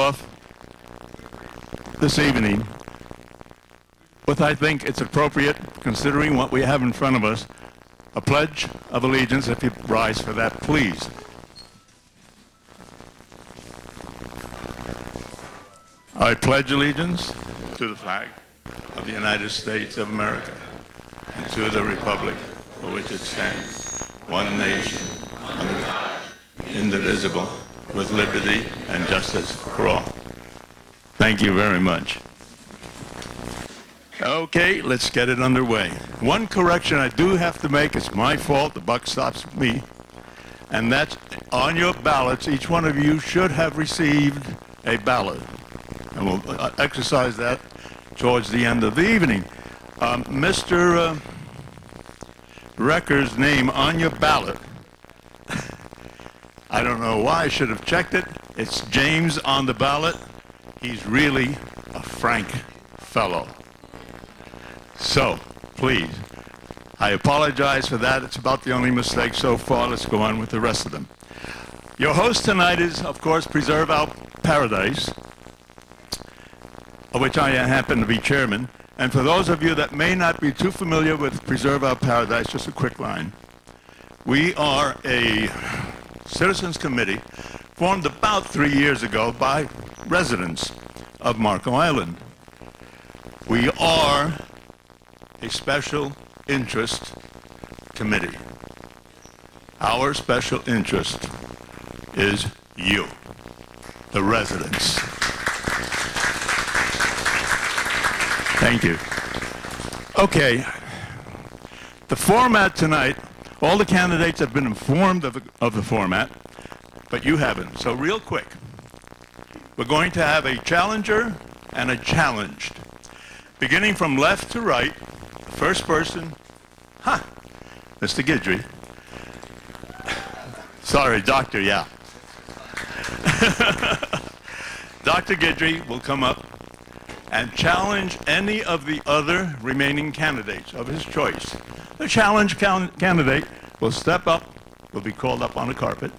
off this evening with, I think it's appropriate, considering what we have in front of us, a pledge of allegiance. If you rise for that, please. I pledge allegiance to the flag of the United States of America and to the republic for which it stands, one nation, under God, indivisible, with liberty and justice for all. Thank you very much. Okay, let's get it underway. One correction I do have to make, it's my fault, the buck stops with me, and that's on your ballots, each one of you should have received a ballot. And we'll exercise that towards the end of the evening. Mr. Recker's name on your ballot, I don't know why, I should have checked it. It's James on the ballot. He's really a frank fellow. So, please, I apologize for that. It's about the only mistake so far. Let's go on with the rest of them. Your host tonight is, of course, Preserve Our Paradise, of which I happen to be chairman. And for those of you that may not be too familiar with Preserve Our Paradise, just a quick line. We are a citizens committee formed about 3 years ago by residents of Marco Island. We are a special interest committee. Our special interest is you, the residents. Thank you. Okay, the format tonight, all the candidates have been informed of the format, but you haven't. So real quick, we're going to have a challenger and a challenged. Beginning from left to right, first person, Mr. Guidry. Sorry, Doctor, yeah. Dr. Guidry will come up and challenge any of the other remaining candidates of his choice. The challenge candidate will step up, will be called up on the carpet,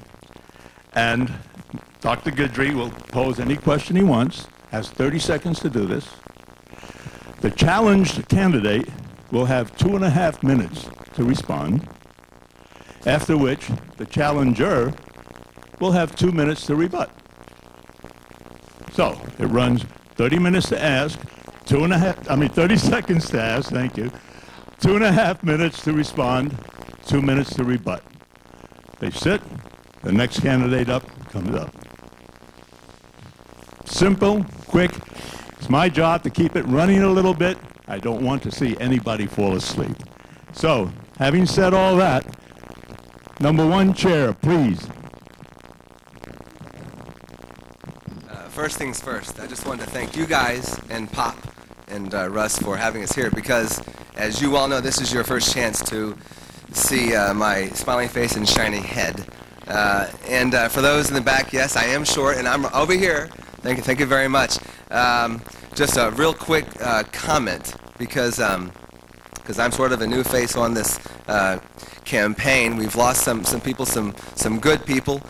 and Dr. Guidry will pose any question he wants, has 30 seconds to do this. The challenged candidate will have 2.5 minutes to respond, after which the challenger will have 2 minutes to rebut. So it runs 30 minutes to ask, 30 seconds to ask, thank you, 2.5 minutes to respond, 2 minutes to rebut. They sit, the next candidate up comes up. Simple, quick. It's my job to keep it running a little bit. I don't want to see anybody fall asleep. So, having said all that, number one chair, please. First things first, I just wanted to thank you guys and Pop and Russ for having us here because, as you all know, this is your first chance to see my smiling face and shiny head. And for those in the back, yes, I am short, and I'm over here. Thank you very much. Just a real quick comment because I'm sort of a new face on this campaign. We've lost some people, some good people.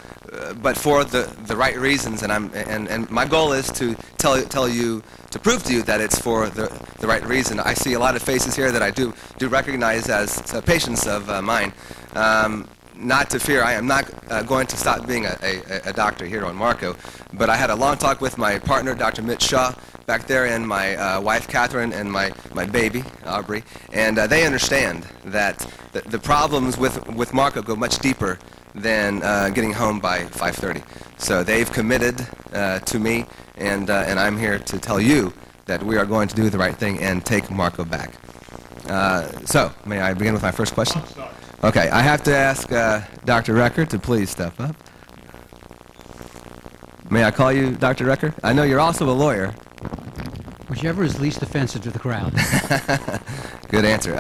But for the right reasons, and my goal is to tell you, to prove to you that it's for the right reason. I see a lot of faces here that I do recognize as patients of mine. Not to fear, I am not going to stop being a doctor here on Marco, but I had a long talk with my partner, Dr. Mitch Shaw, back there, and my wife, Catherine, and my baby, Aubrey, and they understand that the problems with Marco go much deeper than getting home by 5:30. So they've committed to me, and I'm here to tell you that we are going to do the right thing and take Marco back. So, may I begin with my first question? Okay, I have to ask Dr. Recker to please step up. May I call you Dr. Recker? I know you're also a lawyer. Whichever is least offensive to the crowd. Good answer.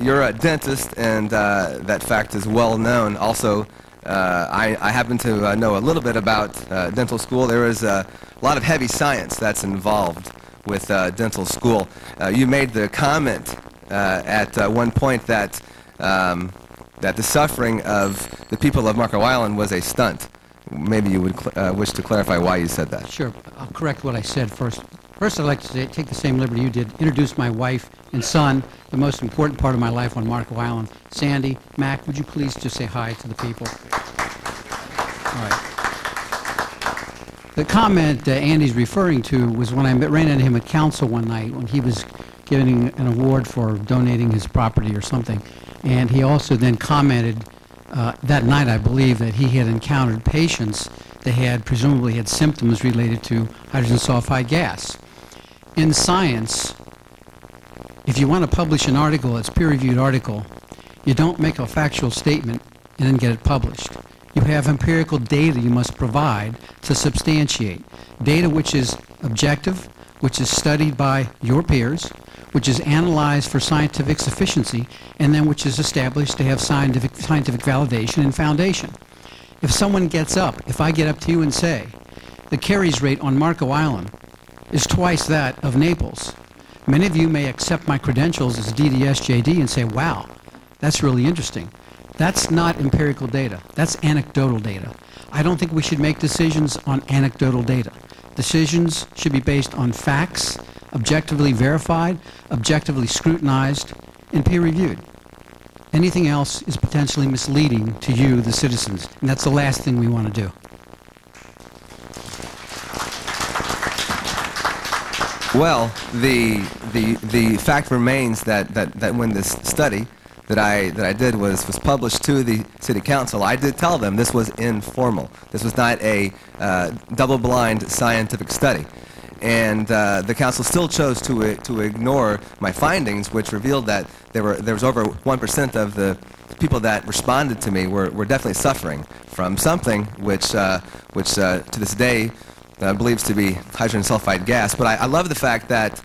You're a dentist, and that fact is well known. Also, I happen to know a little bit about dental school. There is a lot of heavy science that's involved with dental school. You made the comment at one point that the suffering of the people of Marco Island was a stunt. maybe you would wish to clarify why you said that. Sure. I'll correct what I said first. First, I'd like to take the same liberty you did, introduce my wife and son, the most important part of my life on Marco Island. Sandy, Mac, would you please just say hi to the people? All right. The comment Andy's referring to was when I ran into him at council one night when he was giving an award for donating his property or something. And he also then commented that night, I believe, that he had encountered patients that presumably had symptoms related to hydrogen sulfide gas. In science, if you want to publish an article, it's a peer-reviewed article, you don't make a factual statement and then get it published. You have empirical data you must provide to substantiate. Data which is objective, which is studied by your peers, which is analyzed for scientific sufficiency, and then which is established to have scientific validation and foundation. If someone gets up, if I get up to you and say, the caries rate on Marco Island is twice that of Naples, many of you may accept my credentials as DDS-JD and say, wow, that's really interesting. That's not empirical data. That's anecdotal data. I don't think we should make decisions on anecdotal data. Decisions should be based on facts, objectively verified, objectively scrutinized, and peer-reviewed. Anything else is potentially misleading to you, the citizens, and that's the last thing we want to do. Well, the fact remains that when this study that I did was published to the City Council, I did tell them this was informal. This was not a double-blind scientific study. And the council still chose to ignore my findings, which revealed that there was over 1% of the people that responded to me were definitely suffering from something which to this day believes to be hydrogen sulfide gas. But I love the fact that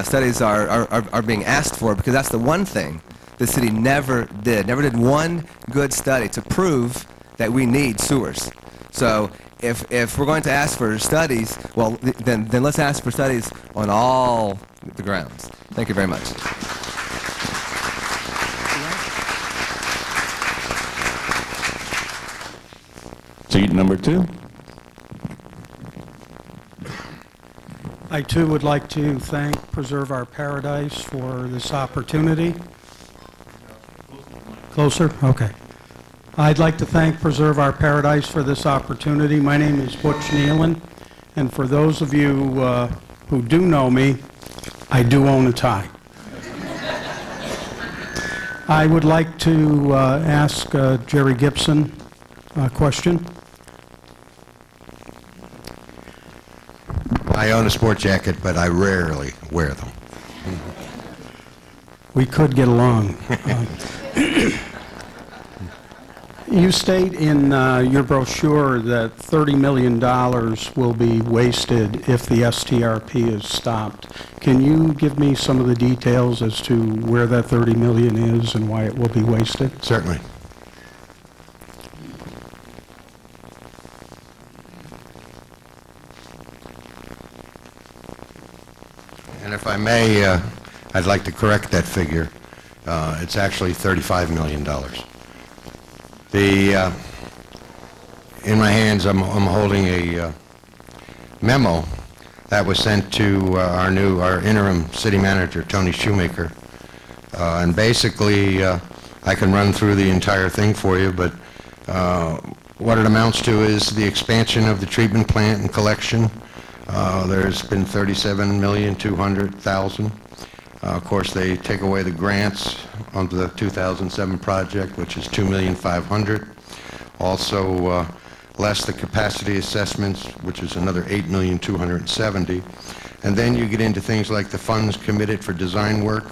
studies are being asked for, because that's the one thing the city never did one good study to prove that we need sewers. So if we're going to ask for studies, well, then let's ask for studies on all the grounds. Thank you very much. Seat number 2. I too would like to thank Preserve Our Paradise for this opportunity. Closer? Okay. I'd like to thank Preserve Our Paradise for this opportunity. My name is Butch Nealon, and for those of you who do know me, I do own a tie. I would like to ask Jerry Gibson a question. I own a sport jacket, but I rarely wear them. We could get along. You state in your brochure that $30 million will be wasted if the STRP is stopped. Can you give me some of the details as to where that $30 million is and why it will be wasted? Certainly. And if I may, I'd like to correct that figure. It's actually $35 million. In my hands, I'm holding a memo that was sent to our interim city manager, Tony Shoemaker. And basically, I can run through the entire thing for you, but what it amounts to is the expansion of the treatment plant and collection. There's been $37,200,000. Of course, they take away the grants on the 2007 project, which is $2,500,000. Also, less the capacity assessments, which is another $8,270,000. And then you get into things like the funds committed for design work,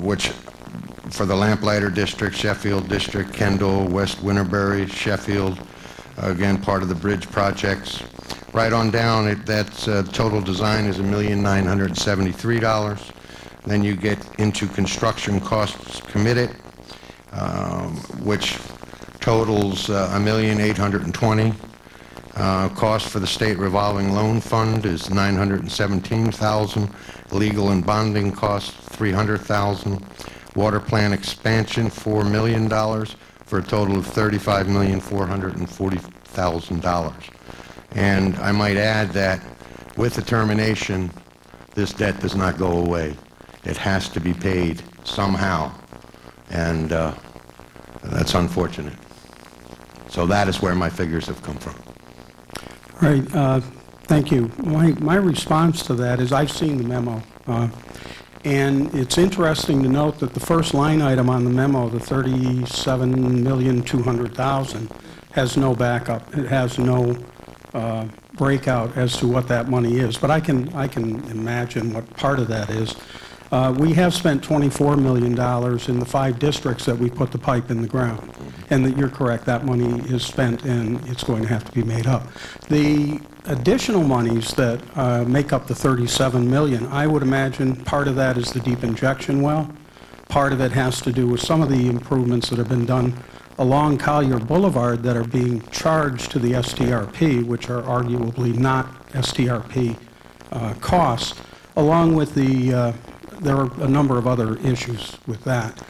which for the Lamplighter District, Sheffield District, Kendall, West Winterbury, Sheffield, again, part of the bridge projects. Right on down, that's total design is $1,973,000. Then you get into construction costs committed, which totals $1,820,000. Cost for the state revolving loan fund is $917,000. Legal and bonding costs $300,000. Water plant expansion $4 million. for a total of $35,440,000. And I might add that with the termination, this debt does not go away. It has to be paid somehow, and that's unfortunate. So that is where my figures have come from. All right, thank you. My response to that is I've seen the memo, and it's interesting to note that the first line item on the memo, the $37,200,000, has no backup. It has no breakout as to what that money is, but I can imagine what part of that is. We have spent $24 million in the 5 districts that we put the pipe in the ground. And that you're correct, that money is spent and it's going to have to be made up. The additional monies that make up the $37 million, I would imagine part of that is the deep injection well. Part of it has to do with some of the improvements that have been done along Collier Boulevard that are being charged to the STRP, which are arguably not STRP costs, along with there are a number of other issues with that.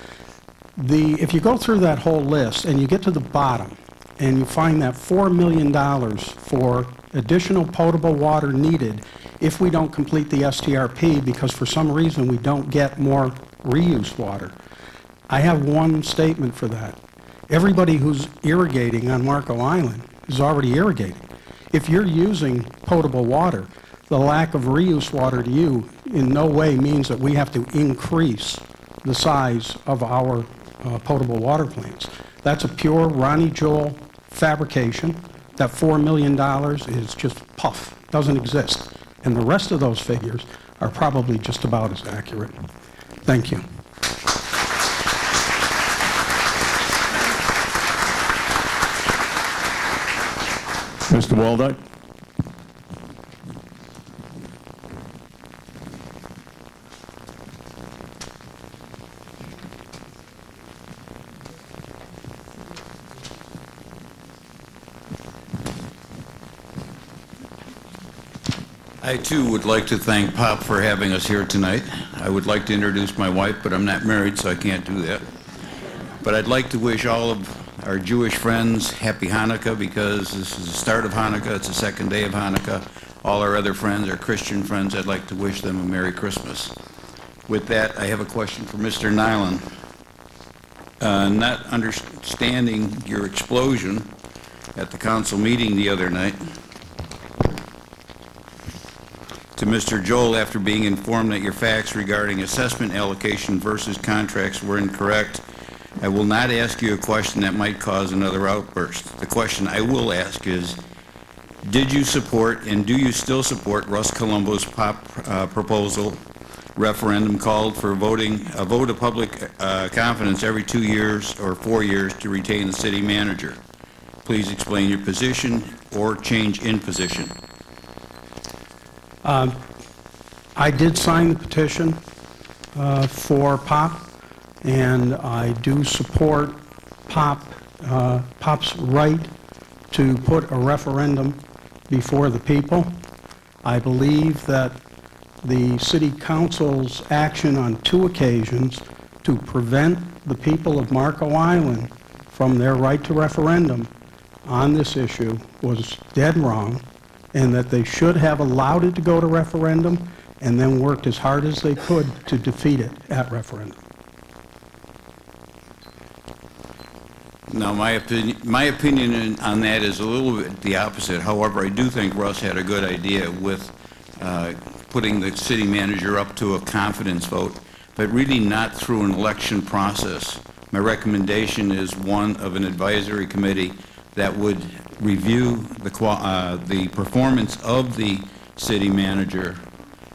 If you go through that whole list and you get to the bottom and you find that $4 million for additional potable water needed if we don't complete the STRP because for some reason we don't get more reuse water, I have one statement for that. Everybody who's irrigating on Marco Island is already irrigating. If you're using potable water, the lack of reuse water to you in no way means that we have to increase the size of our potable water plants. That's a pure Ronnie Joel fabrication. That $4 million is just puff, doesn't exist. And the rest of those figures are probably just about as accurate. Thank you. Mr. Waldeck? I, too, would like to thank Pop for having us here tonight. I would like to introduce my wife, but I'm not married, so I can't do that. But I'd like to wish all of our Jewish friends happy Hanukkah, because this is the start of Hanukkah. It's the second day of Hanukkah. All our other friends, our Christian friends, I'd like to wish them a Merry Christmas. With that, I have a question for Mr. Nyland. Not understanding your explosion at the council meeting the other night, to Mr. Joel, after being informed that your facts regarding assessment allocation versus contracts were incorrect, I will not ask you a question that might cause another outburst. The question I will ask is, did you support and do you still support Russ Colombo's proposal referendum called for a vote of public confidence every 2 years or 4 years to retain the city manager? Please explain your position or change in position. I did sign the petition for POP, and I do support POP's right to put a referendum before the people. I believe that the City Council's action on 2 occasions to prevent the people of Marco Island from their right to referendum on this issue was dead wrong, and that they should have allowed it to go to referendum and then worked as hard as they could to defeat it at referendum. Now, my opinion on that is a little bit the opposite. However, I do think Russ had a good idea with putting the city manager up to a confidence vote, but really not through an election process. My recommendation is one of an advisory committee that would review the performance of the city manager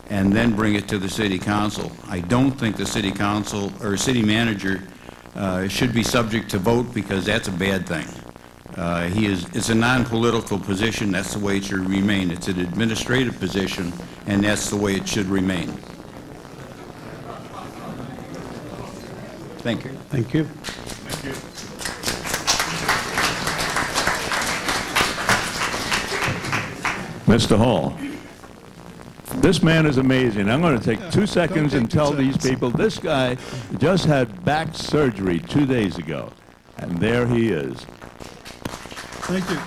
and then bring it to the city council. I don't think the city council or city manager should be subject to vote, because that's a bad thing. It's a non-political position. That's the way it should remain. It's an administrative position, and that's the way it should remain. Thank you. Thank you. Thank you. Mr. Hall, this man is amazing. I'm going to take 2 seconds and tell these people this guy just had back surgery 2 days ago. And there he is. Thank you.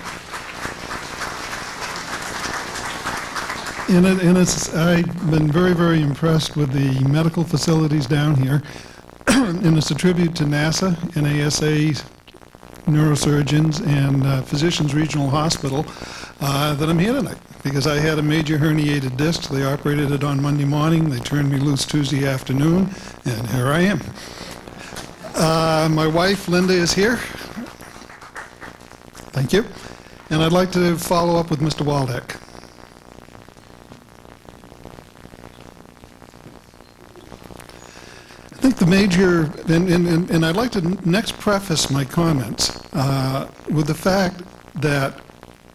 I've been very, very impressed with the medical facilities down here, and it's a tribute to NASA, NASA, neurosurgeons, and Physicians Regional Hospital that I'm here tonight, because I had a major herniated disc. They operated it on Monday morning. They turned me loose Tuesday afternoon, and here I am. My wife, Linda, is here. Thank you. And I'd like to follow up with Mr. Waldeck. I think the major, and I'd like to next preface my comments with the fact that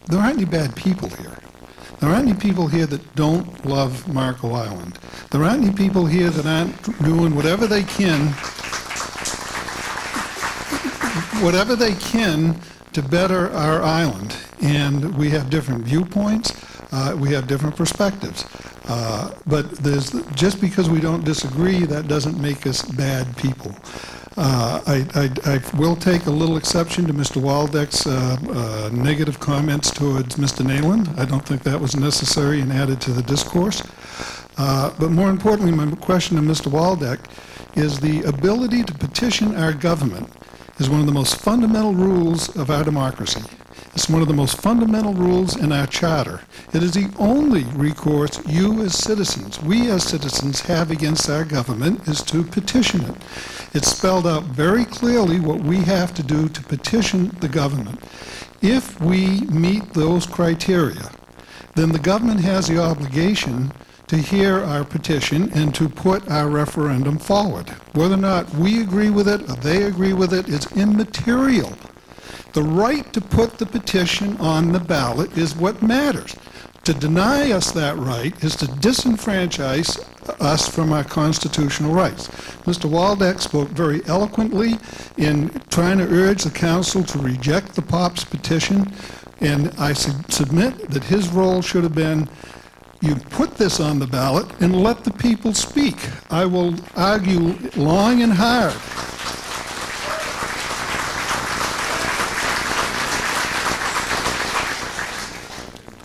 there aren't any bad people here. There aren't any people here that don't love Marco Island. There aren't any people here that aren't doing whatever they can to better our island. And we have different viewpoints, we have different perspectives. But just because we don't disagree, that doesn't make us bad people. I will take a little exception to Mr. Waldeck's negative comments towards Mr. Nayland. I don't think that was necessary and added to the discourse. But more importantly, my question to Mr. Waldeck is the ability to petition our government is one of the most fundamental rules of our democracy. It's one of the most fundamental rules in our charter. It is the only recourse you as citizens, we as citizens, have against our government is to petition it. It's spelled out very clearly what we have to do to petition the government. If we meet those criteria, then the government has the obligation to hear our petition and to put our referendum forward. Whether or not we agree with it or they agree with it is immaterial. The right to put the petition on the ballot is what matters. To deny us that right is to disenfranchise us from our constitutional rights. Mr. Waldeck spoke very eloquently in trying to urge the council to reject the POP's petition, and I submit that his role should have been, you put this on the ballot and let the people speak. I will argue long and hard.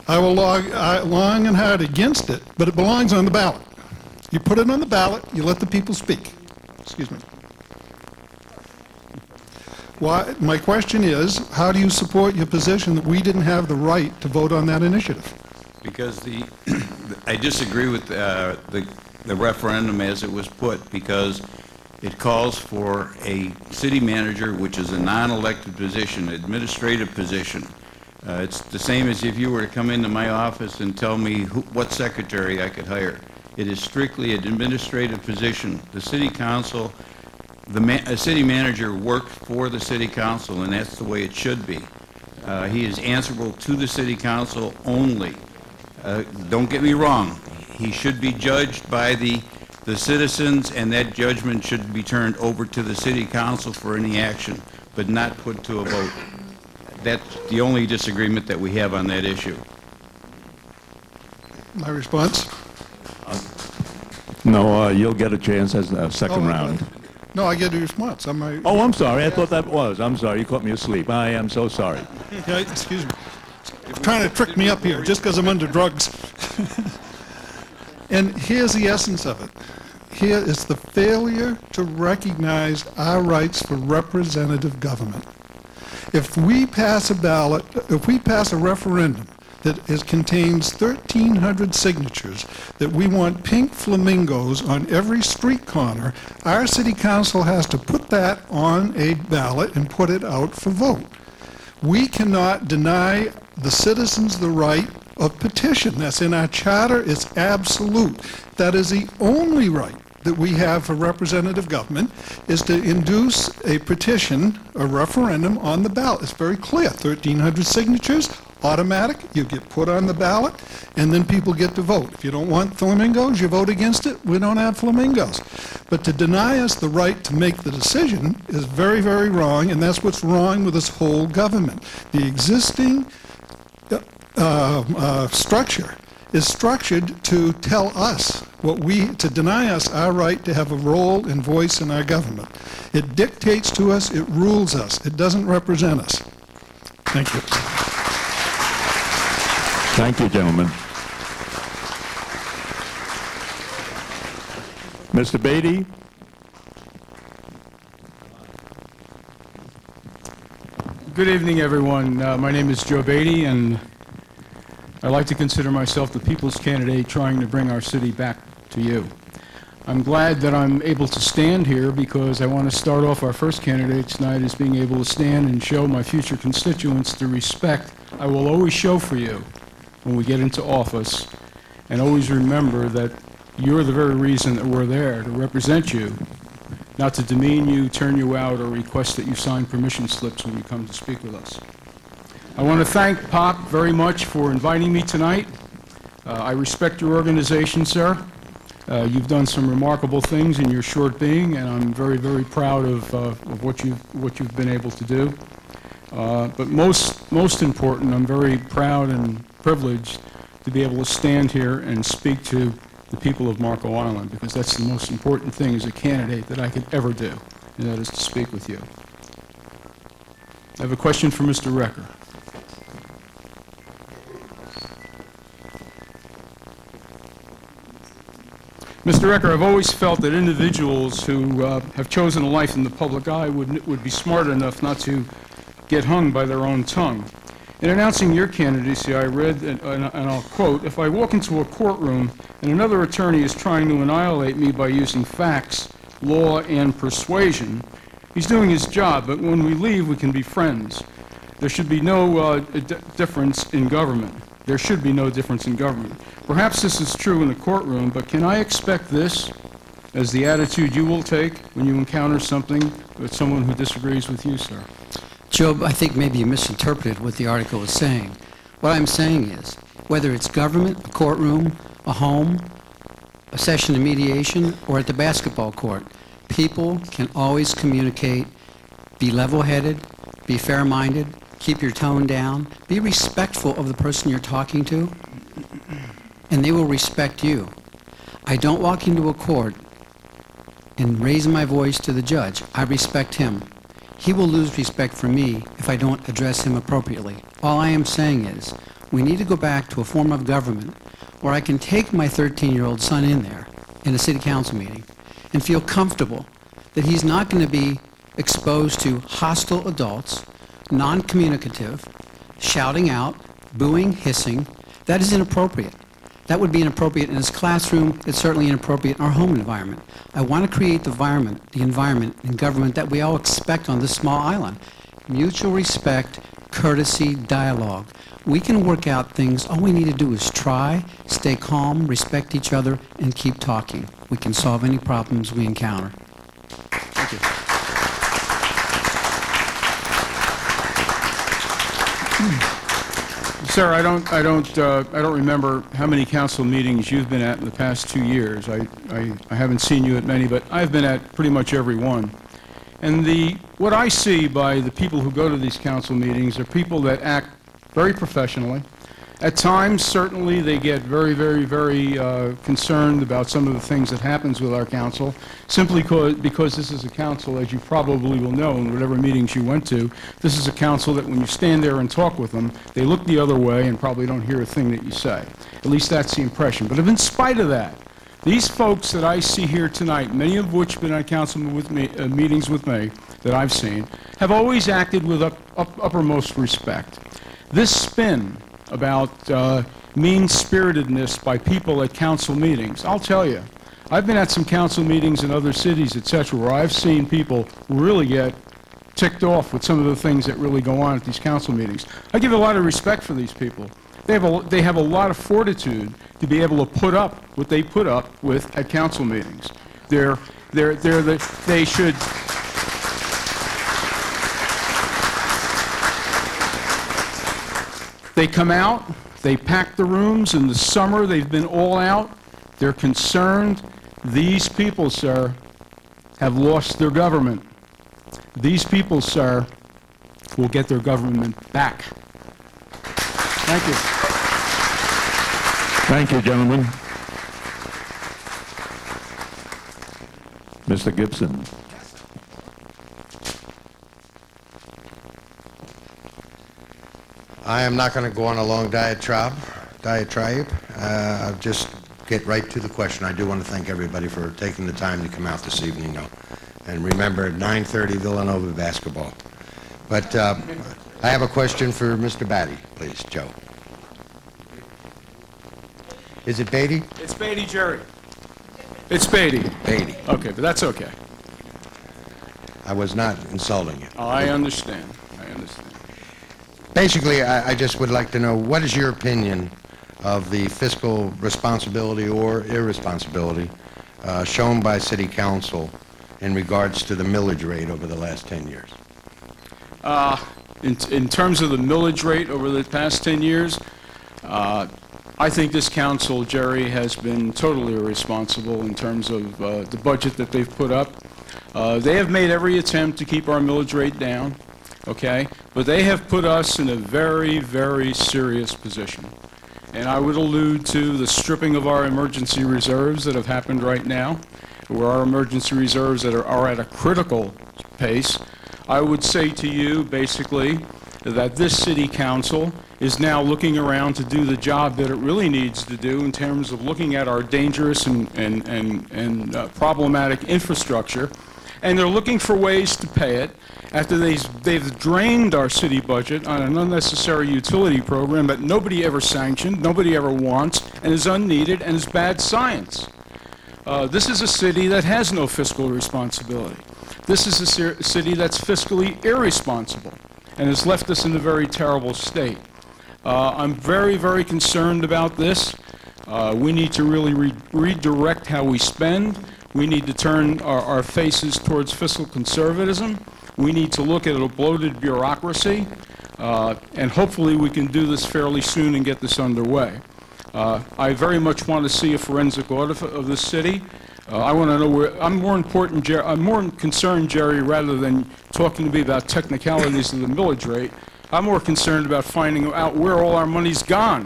I will long and hard against it, but it belongs on the ballot. You put it on the ballot, you let the people speak. Excuse me. My question is, how do you support your position that we didn't have the right to vote on that initiative? Because I disagree with the referendum as it was put, because it calls for a city manager, which is a non-elected position, administrative position. It's the same as if you were to come into my office and tell me what secretary I could hire. It is strictly an administrative position. The city council, a city manager works for the city council, and that's the way it should be. He is answerable to the city council only. Don't get me wrong. He should be judged by the citizens, and that judgment should be turned over to the city council for any action, but not put to a vote. That's the only disagreement that we have on that issue. My response? No, you'll get a chance as a second round. No, I get a response. Oh, I'm sorry. I thought that was. I'm sorry. You caught me asleep. I am so sorry. Yeah, excuse me. You're trying to trick me up here just because I'm under drugs. And here's the essence of it. Here is the failure to recognize our rights for representative government. If we pass a ballot, if we pass a referendum that contains 1,300 signatures that we want pink flamingos on every street corner, our city council has to put that on a ballot and put it out for vote. We cannot deny the citizens the right of petition. That's in our charter. It's absolute. That is the only right that we have for representative government, is to induce a petition, a referendum on the ballot. It's very clear. 1,300 signatures, automatic. You get put on the ballot, and then people get to vote. If you don't want flamingos, you vote against it. We don't have flamingos. But to deny us the right to make the decision is very, very wrong, and that's what's wrong with this whole government. The existing structure is structured to tell us to deny us our right to have a role and voice in our government. It dictates to us, it rules us, it doesn't represent us. Thank you. Thank you, gentlemen. Mr. Beatty? Good evening, everyone. My name is Joe Beatty, and I like to consider myself the people's candidate trying to bring our city back to you. I'm glad that I'm able to stand here because I want to start off our first candidate tonight as being able to stand and show my future constituents the respect I will always show for you when we get into office, and always remember that you're the very reason that we're there, to represent you, not to demean you, turn you out, or request that you sign permission slips when you come to speak with us. I want to thank Pop very much for inviting me tonight. I respect your organization, sir. You've done some remarkable things in your short being, and I'm very, very proud of what you've been able to do. But most important, I'm very proud and privileged to be able to stand here and speak to the people of Marco Island, because that's the most important thing as a candidate that I could ever do, and that is to speak with you. I have a question for Mr. Recker. Mr. Recker, I've always felt that individuals who have chosen a life in the public eye would be smart enough not to get hung by their own tongue. In announcing your candidacy, I read, and I'll quote, "If I walk into a courtroom and another attorney is trying to annihilate me by using facts, law, and persuasion, he's doing his job, but when we leave, we can be friends. There should be no difference in government. There should be no difference in government." Perhaps this is true in the courtroom, but can I expect this as the attitude you will take when you encounter something with someone who disagrees with you, sir? Job, I think maybe you misinterpreted what the article is saying. What I'm saying is, whether it's government, a courtroom, a home, a session of mediation, or at the basketball court, people can always communicate, be level-headed, be fair-minded, keep your tone down, be respectful of the person you're talking to, and they will respect you. I don't walk into a court and raise my voice to the judge. I respect him. He will lose respect for me if I don't address him appropriately. All I am saying is, we need to go back to a form of government where I can take my 13-year-old son in there in a city council meeting and feel comfortable that he's not going to be exposed to hostile adults, non-communicative, shouting out, booing, hissing. That is inappropriate. That would be inappropriate in his classroom. It's certainly inappropriate in our home environment. I want to create the environment in government that we all expect on this small island. Mutual respect, courtesy, dialogue. We can work out things. All we need to do is try, stay calm, respect each other, and keep talking. We can solve any problems we encounter. Thank you. Sir, I don't remember how many council meetings you've been at in the past 2 years. I haven't seen you at many, but I've been at pretty much every one. And what I see by the people who go to these council meetings are people that act very professionally. At times, certainly, they get very, very, very concerned about some of the things that happens with our council, simply because this is a council, as you probably will know in whatever meetings you went to, this is a council that when you stand there and talk with them, they look the other way and probably don't hear a thing that you say. At least that's the impression. But in spite of that, these folks that I see here tonight, many of which have been on council meetings with me that I've seen, have always acted with uppermost respect. This spin about mean-spiritedness by people at council meetings, I'll tell you, I've been at some council meetings in other cities, etc., where I've seen people really get ticked off with some of the things that really go on at these council meetings. I give a lot of respect for these people. They have a lot of fortitude to be able to put up what they put up with at council meetings. They should. They come out, they pack the rooms. In the summer, they've been all out. They're concerned. These people, sir, have lost their government. These people, sir, will get their government back. Thank you. Thank you, gentlemen. Mr. Gibson. I am not going to go on a long diatribe. I'll just get right to the question. I do want to thank everybody for taking the time to come out this evening, though. And remember, 9:30 Villanova basketball. But I have a question for Mr. Batty, please, Joe. Is it Beatty? It's Beatty, Jerry. It's Beatty. Beatty. Okay, but that's okay. I was not insulting you. Oh, I understand. I understand. Basically, I just would like to know, what is your opinion of the fiscal responsibility or irresponsibility shown by City Council in regards to the millage rate over the last 10 years? In terms of the millage rate over the past 10 years, I think this council, Jerry, has been totally irresponsible in terms of the budget that they've put up. They have made every attempt to keep our millage rate down, okay? But they have put us in a very, very serious position. And I would allude to the stripping of our emergency reserves that have happened right now, where our emergency reserves that are at a critical pace. I would say to you, basically, that this city council is now looking around to do the job that it really needs to do in terms of looking at our dangerous and problematic infrastructure, and they're looking for ways to pay it after they've drained our city budget on an unnecessary utility program that nobody ever sanctioned, nobody ever wants, and is unneeded and is bad science. This is a city that has no fiscal responsibility. This is a city that's fiscally irresponsible and has left us in a very terrible state. I'm very, very concerned about this. We need to really redirect how we spend. We need to turn our faces towards fiscal conservatism. We need to look at a bloated bureaucracy, and hopefully we can do this fairly soon and get this underway. I very much want to see a forensic audit of this city. I want to know where. I'm more concerned, Jerry, rather than talking to me about technicalities of the millage rate. I'm more concerned about finding out where all our money's gone.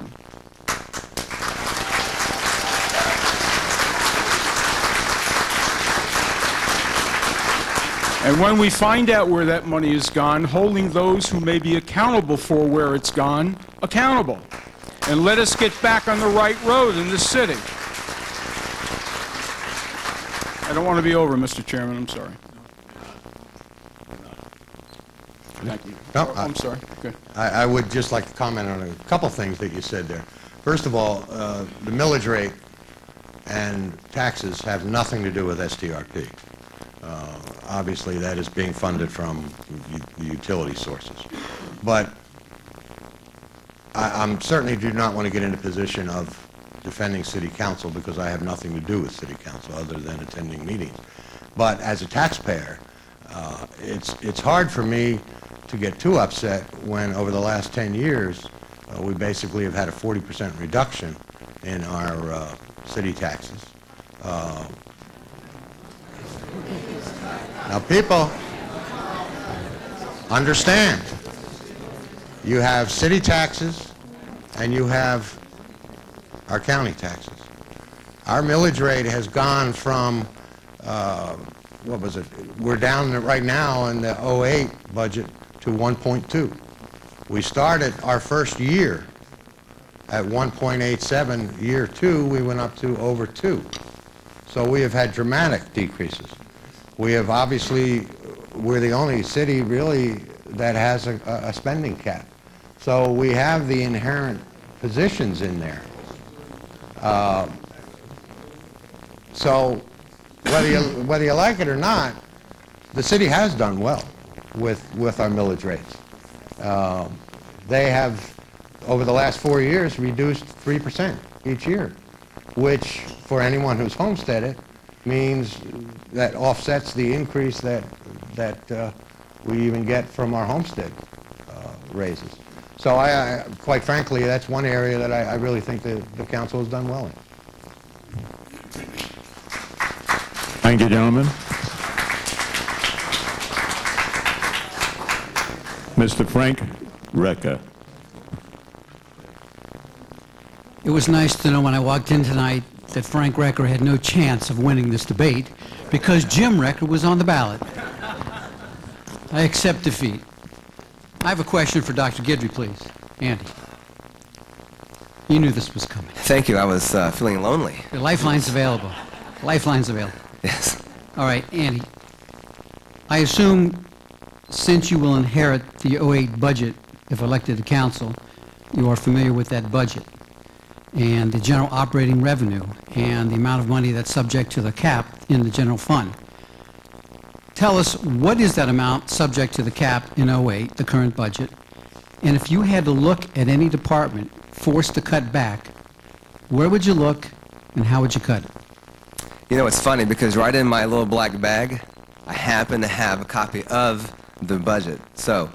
And when we find out where that money is gone, holding those who may be accountable for where it's gone accountable. And let us get back on the right road in this city. I don't want to be over, Mr. Chairman. I'm sorry. Thank you. No, I'm sorry. Good. I would just like to comment on a couple things that you said there. First of all, the millage rate and taxes have nothing to do with STRP. Obviously, that is being funded from the utility sources. But I certainly do not want to get into a position of defending City Council because I have nothing to do with City Council other than attending meetings. But as a taxpayer, it's hard for me to get too upset when over the last 10 years we basically have had a 40% reduction in our city taxes. Now people, understand, you have city taxes and you have our county taxes. Our millage rate has gone from, what was it? We're down right now in the 08 budget to 1.2. We started our first year at 1.87. Year two, we went up to over 2. So we have had dramatic decreases. We have obviously, we're the only city really that has a spending cap. So we have the inherent positions in there. So whether you like it or not, the city has done well with our millage rates. They have, over the last 4 years, reduced 3% each year, which for anyone who's homesteaded means that offsets the increase that we even get from our homestead raises. So quite frankly, that's one area that I really think the council has done well in. Thank you, gentlemen. Mr. Frank Recca. It was nice to know when I walked in tonight that Frank Recker had no chance of winning this debate because Jim Recker was on the ballot. I accept defeat. I have a question for Dr. Guidry, please. Andy. You knew this was coming. Thank you. I was feeling lonely. The lifeline's available. Lifeline's available. Yes. All right, Andy. I assume since you will inherit the '08 budget if elected to council, you are familiar with that budget and the general operating revenue and the amount of money that's subject to the cap in the general fund. Tell us, what is that amount subject to the cap in '08, the current budget? And if you had to look at any department forced to cut back, where would you look and how would you cut it? You know, it's funny because right in my little black bag, I happen to have a copy of the budget. So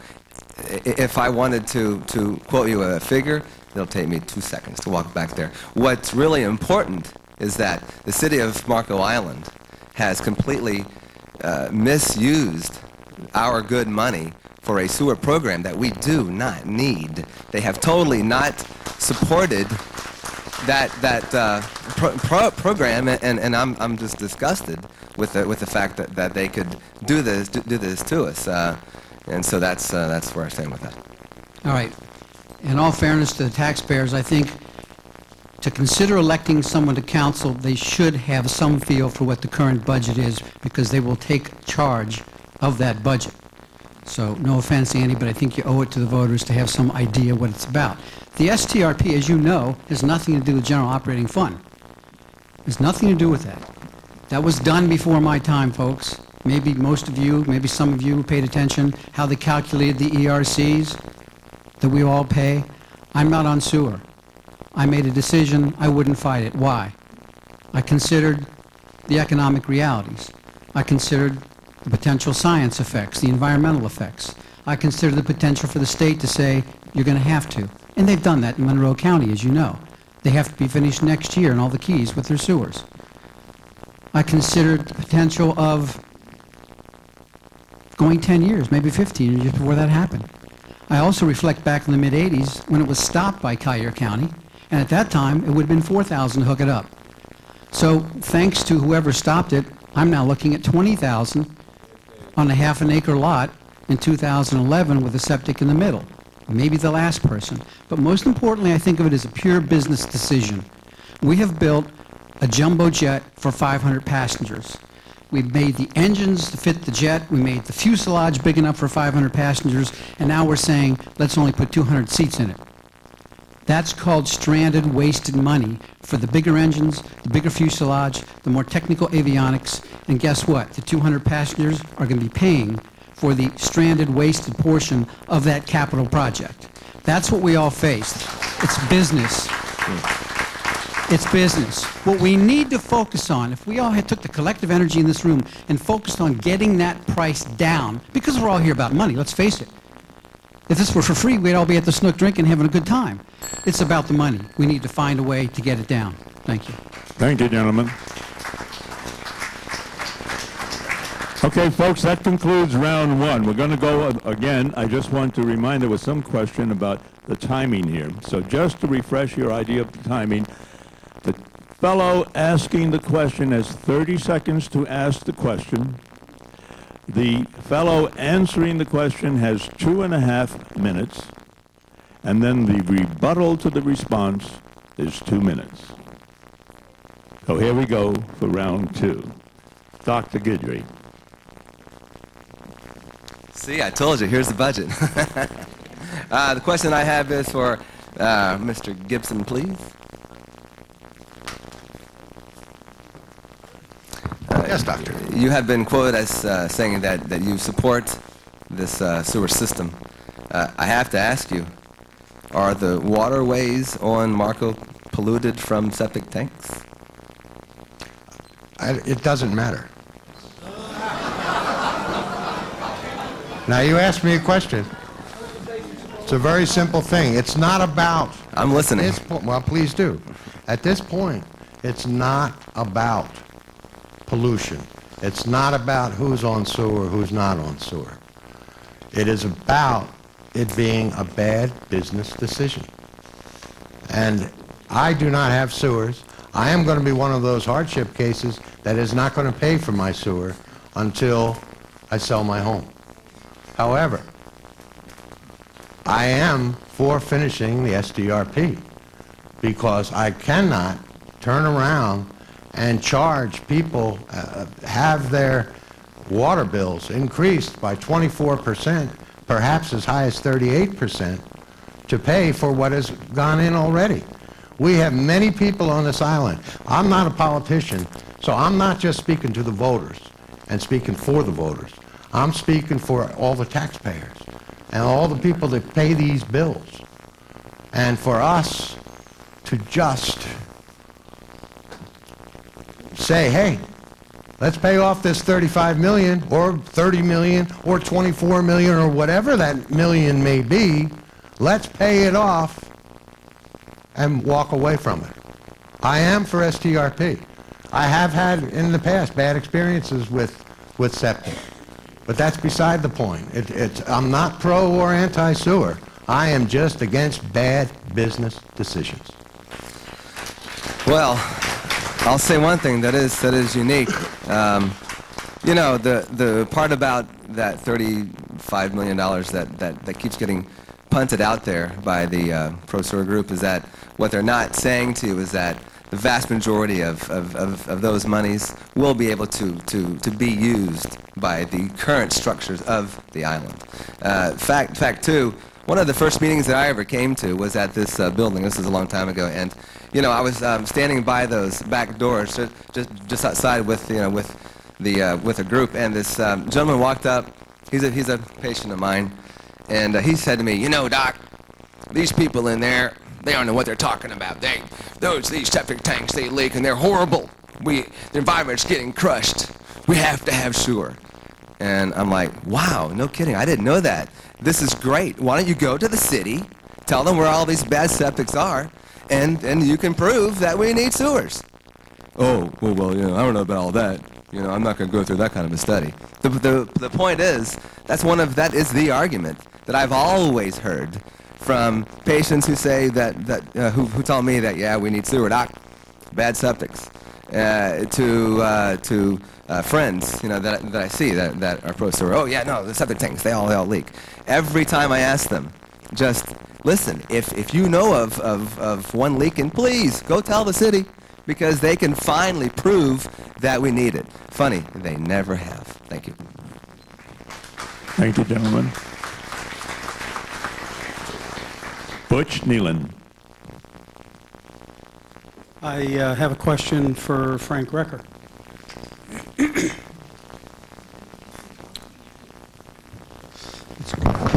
if I wanted to quote you a figure, it'll take me 2 seconds to walk back there. What's really important is that the city of Marco Island has completely misused our good money for a sewer program that we do not need. They have totally not supported that program, and I'm just disgusted with the fact that they could do this to us, and so that's where I stand with that. All right. In all fairness to the taxpayers, I think to consider electing someone to council, they should have some feel for what the current budget is because they will take charge of that budget. So no offense, Andy, but I think you owe it to the voters to have some idea what it's about. The STRP, as you know, has nothing to do with general operating fund. There's nothing to do with that. That was done before my time, folks. Maybe most of you, maybe some of you who paid attention, how they calculated the ERCs that we all pay. I'm not on sewer. I made a decision, I wouldn't fight it. Why? I considered the economic realities. I considered the potential science effects, the environmental effects. I considered the potential for the state to say, you're going to have to. And they've done that in Monroe County, as you know. They have to be finished next year in all the keys with their sewers. I considered the potential of going 10 years, maybe 15 years before that happened. I also reflect back in the mid-'80s when it was stopped by Collier County, and at that time it would have been $4,000 to hook it up. So thanks to whoever stopped it, I'm now looking at $20,000 on a half-an-acre lot in 2011 with a septic in the middle. Maybe the last person. But most importantly, I think of it as a pure business decision. We have built a jumbo jet for 500 passengers. We've made the engines to fit the jet. We made the fuselage big enough for 500 passengers. And now we're saying, let's only put 200 seats in it. That's called stranded, wasted money for the bigger engines, the bigger fuselage, the more technical avionics. And guess what? The 200 passengers are going to be paying for the stranded, wasted portion of that capital project. That's what we all faced. It's business. It's business. What we need to focus on, if we all had took the collective energy in this room and focused on getting that price down, because we're all here about money, let's face it. If this were for free, we'd all be at the Snook drinking, having a good time. It's about the money. We need to find a way to get it down. Thank you. Thank you, gentlemen. Okay, folks, that concludes round one. We're going to go again. I just want to remind there was some question about the timing here. So just to refresh your idea of the timing, the fellow asking the question has 30 seconds to ask the question. The fellow answering the question has 2.5 minutes. And then the rebuttal to the response is 2 minutes. So here we go for round two. Dr. Guidry. See, I told you, here's the budget. The question I have is for Mr. Gibson, please. Yes, Doctor. You have been quoted as saying that you support this sewer system. I have to ask you, are the waterways on Marco polluted from septic tanks? It doesn't matter. Now, you asked me a question. It's a very simple thing. It's not about... I'm listening. Well, please do. At this point, it's not about pollution. It's not about who's on sewer, who's not on sewer. It is about it being a bad business decision. And I do not have sewers. I am going to be one of those hardship cases that is not going to pay for my sewer until I sell my home. However, I am for finishing the SDRP because I cannot turn around and charge people, have their water bills increased by 24%, perhaps as high as 38%, to pay for what has gone in already. We have many people on this island. I'm not a politician, so I'm not just speaking to the voters and speaking for the voters. I'm speaking for all the taxpayers and all the people that pay these bills. And for us to just say, hey, let's pay off this $35 million or $30 million or $24 million or whatever that million may be, let's pay it off and walk away from it. I am for STRP. I have had in the past bad experiences with septic, but that's beside the point. I'm not pro or anti-sewer. I am just against bad business decisions. Well, I'll say one thing that is unique. You know, the part about that $35 million that keeps getting punted out there by the pro-sewer group is that what they're not saying to you is that the vast majority of those monies will be able to be used by the current structures of the island. Fact two, one of the first meetings that I ever came to was at this building. This was a long time ago, and you know, I was standing by those back doors just outside with with a group, and this gentleman walked up. He's a patient of mine, and he said to me, "You know, Doc, these people in there, they don't know what they're talking about. These septic tanks, they leak and they're horrible. The environment's getting crushed. We have to have sewer." And I'm like, wow, no kidding. I didn't know that. This is great. Why don't you go to the city, tell them where all these bad septics are, and you can prove that we need sewers. Oh, well, you know, I don't know about all that. You know, I'm not going to go through that kind of a study. The point is, that is the argument that I've always heard from patients who say who tell me that, yeah, we need sewer, Doc, bad septics, to friends, you know, that I see that are pro-sewer. Oh yeah, no, the septic tanks, they all leak. Every time I ask them, just listen, if you know of one leaking, please go tell the city, because they can finally prove that we need it. Funny, they never have. Thank you. Thank you, gentlemen. Butch Nealon. I have a question for Frank Recker.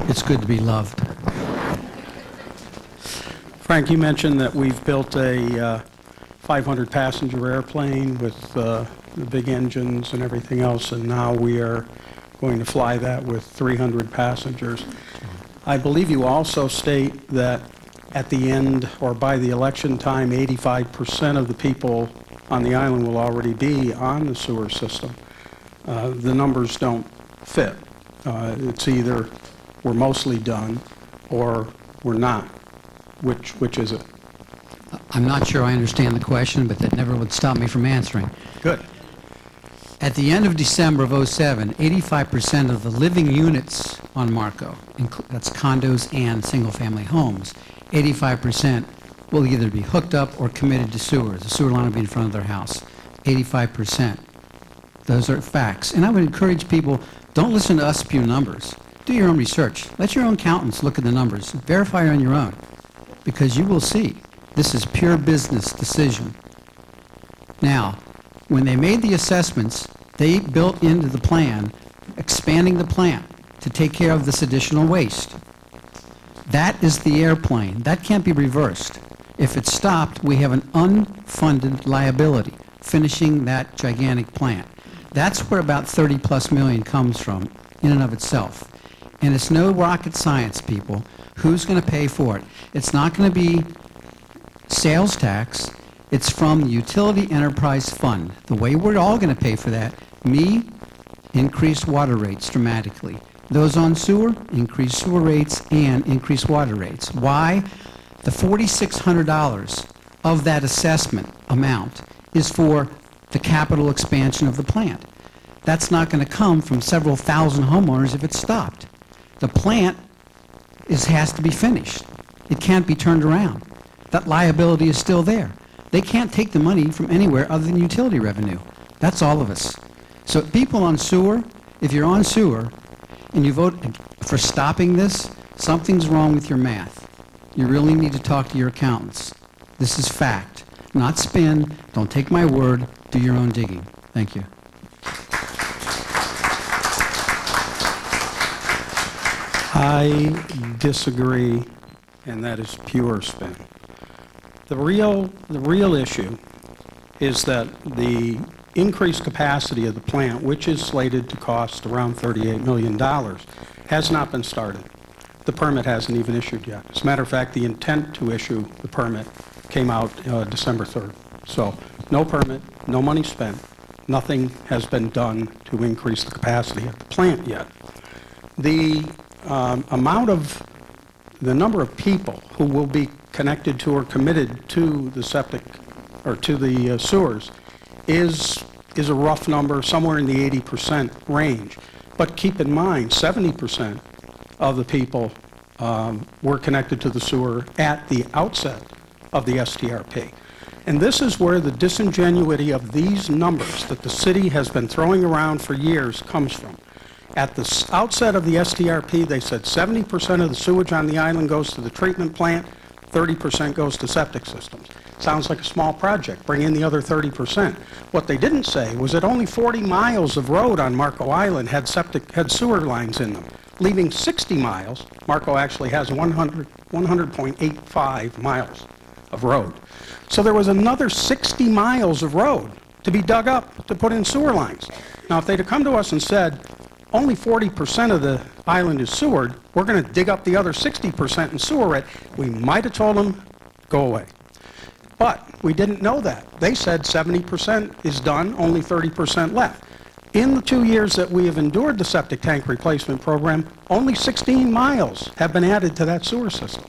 It's good to be loved. Frank, you mentioned that we've built a 500-passenger airplane with the big engines and everything else, and now we are going to fly that with 300 passengers. I believe you also state that at the end or by the election time, 85% of the people on the island will already be on the sewer system. The numbers don't fit. It's either we're mostly done or we're not. Which is it? I'm not sure I understand the question, but that never would stop me from answering. Good. At the end of December of '07, 85% of the living units on Marco, that's condos and single-family homes, 85% will either be hooked up or committed to sewers. The sewer line will be in front of their house. 85%. Those are facts. And I would encourage people, don't listen to us spew numbers. Do your own research. Let your own accountants look at the numbers. Verify on your own, because you will see this is pure business decision. Now, when they made the assessments, they built into the plan expanding the plant to take care of this additional waste. That is the airplane. That can't be reversed. If it's stopped, we have an unfunded liability finishing that gigantic plant. That's where about $30+ million comes from in and of itself. And it's no rocket science, people. Who's going to pay for it? It's not going to be sales tax. It's from the Utility Enterprise Fund. The way we're all going to pay for that, increased water rates dramatically. Those on sewer, increased sewer rates and increased water rates. Why? The $4,600 of that assessment amount is for the capital expansion of the plant. That's not going to come from several thousand homeowners if it's stopped. The plant has to be finished. It can't be turned around. That liability is still there. They can't take the money from anywhere other than utility revenue. That's all of us. So people on sewer, if you're on sewer and you vote for stopping this, something's wrong with your math. You really need to talk to your accountants. This is fact, not spin. Don't take my word. Do your own digging. Thank you. I disagree, and that is pure spin. The real issue is that the increased capacity of the plant, which is slated to cost around $38 million, has not been started. The permit hasn't even issued yet. As a matter of fact, the intent to issue the permit came out December 3rd. So no permit, no money spent, nothing has been done to increase the capacity of the plant yet. The the number of people who will be connected to or committed to the septic or to the sewers is a rough number, somewhere in the 80% range. But keep in mind, 70% of the people were connected to the sewer at the outset of the STRP. And this is where the disingenuity of these numbers that the city has been throwing around for years comes from. At the outset of the STRP, they said 70% of the sewage on the island goes to the treatment plant, 30% goes to septic systems. Sounds like a small project. Bring in the other 30%. What they didn't say was that only 40 miles of road on Marco Island had sewer lines in them, leaving 60 miles. Marco actually has 100.85 miles of road. So there was another 60 miles of road to be dug up to put in sewer lines. Now, if they'd have come to us and said, only 40% of the island is sewered, we're going to dig up the other 60% and sewer it, we might have told them, go away. But we didn't know that. They said 70% is done, only 30% left. In the 2 years that we have endured the septic tank replacement program, only 16 miles have been added to that sewer system.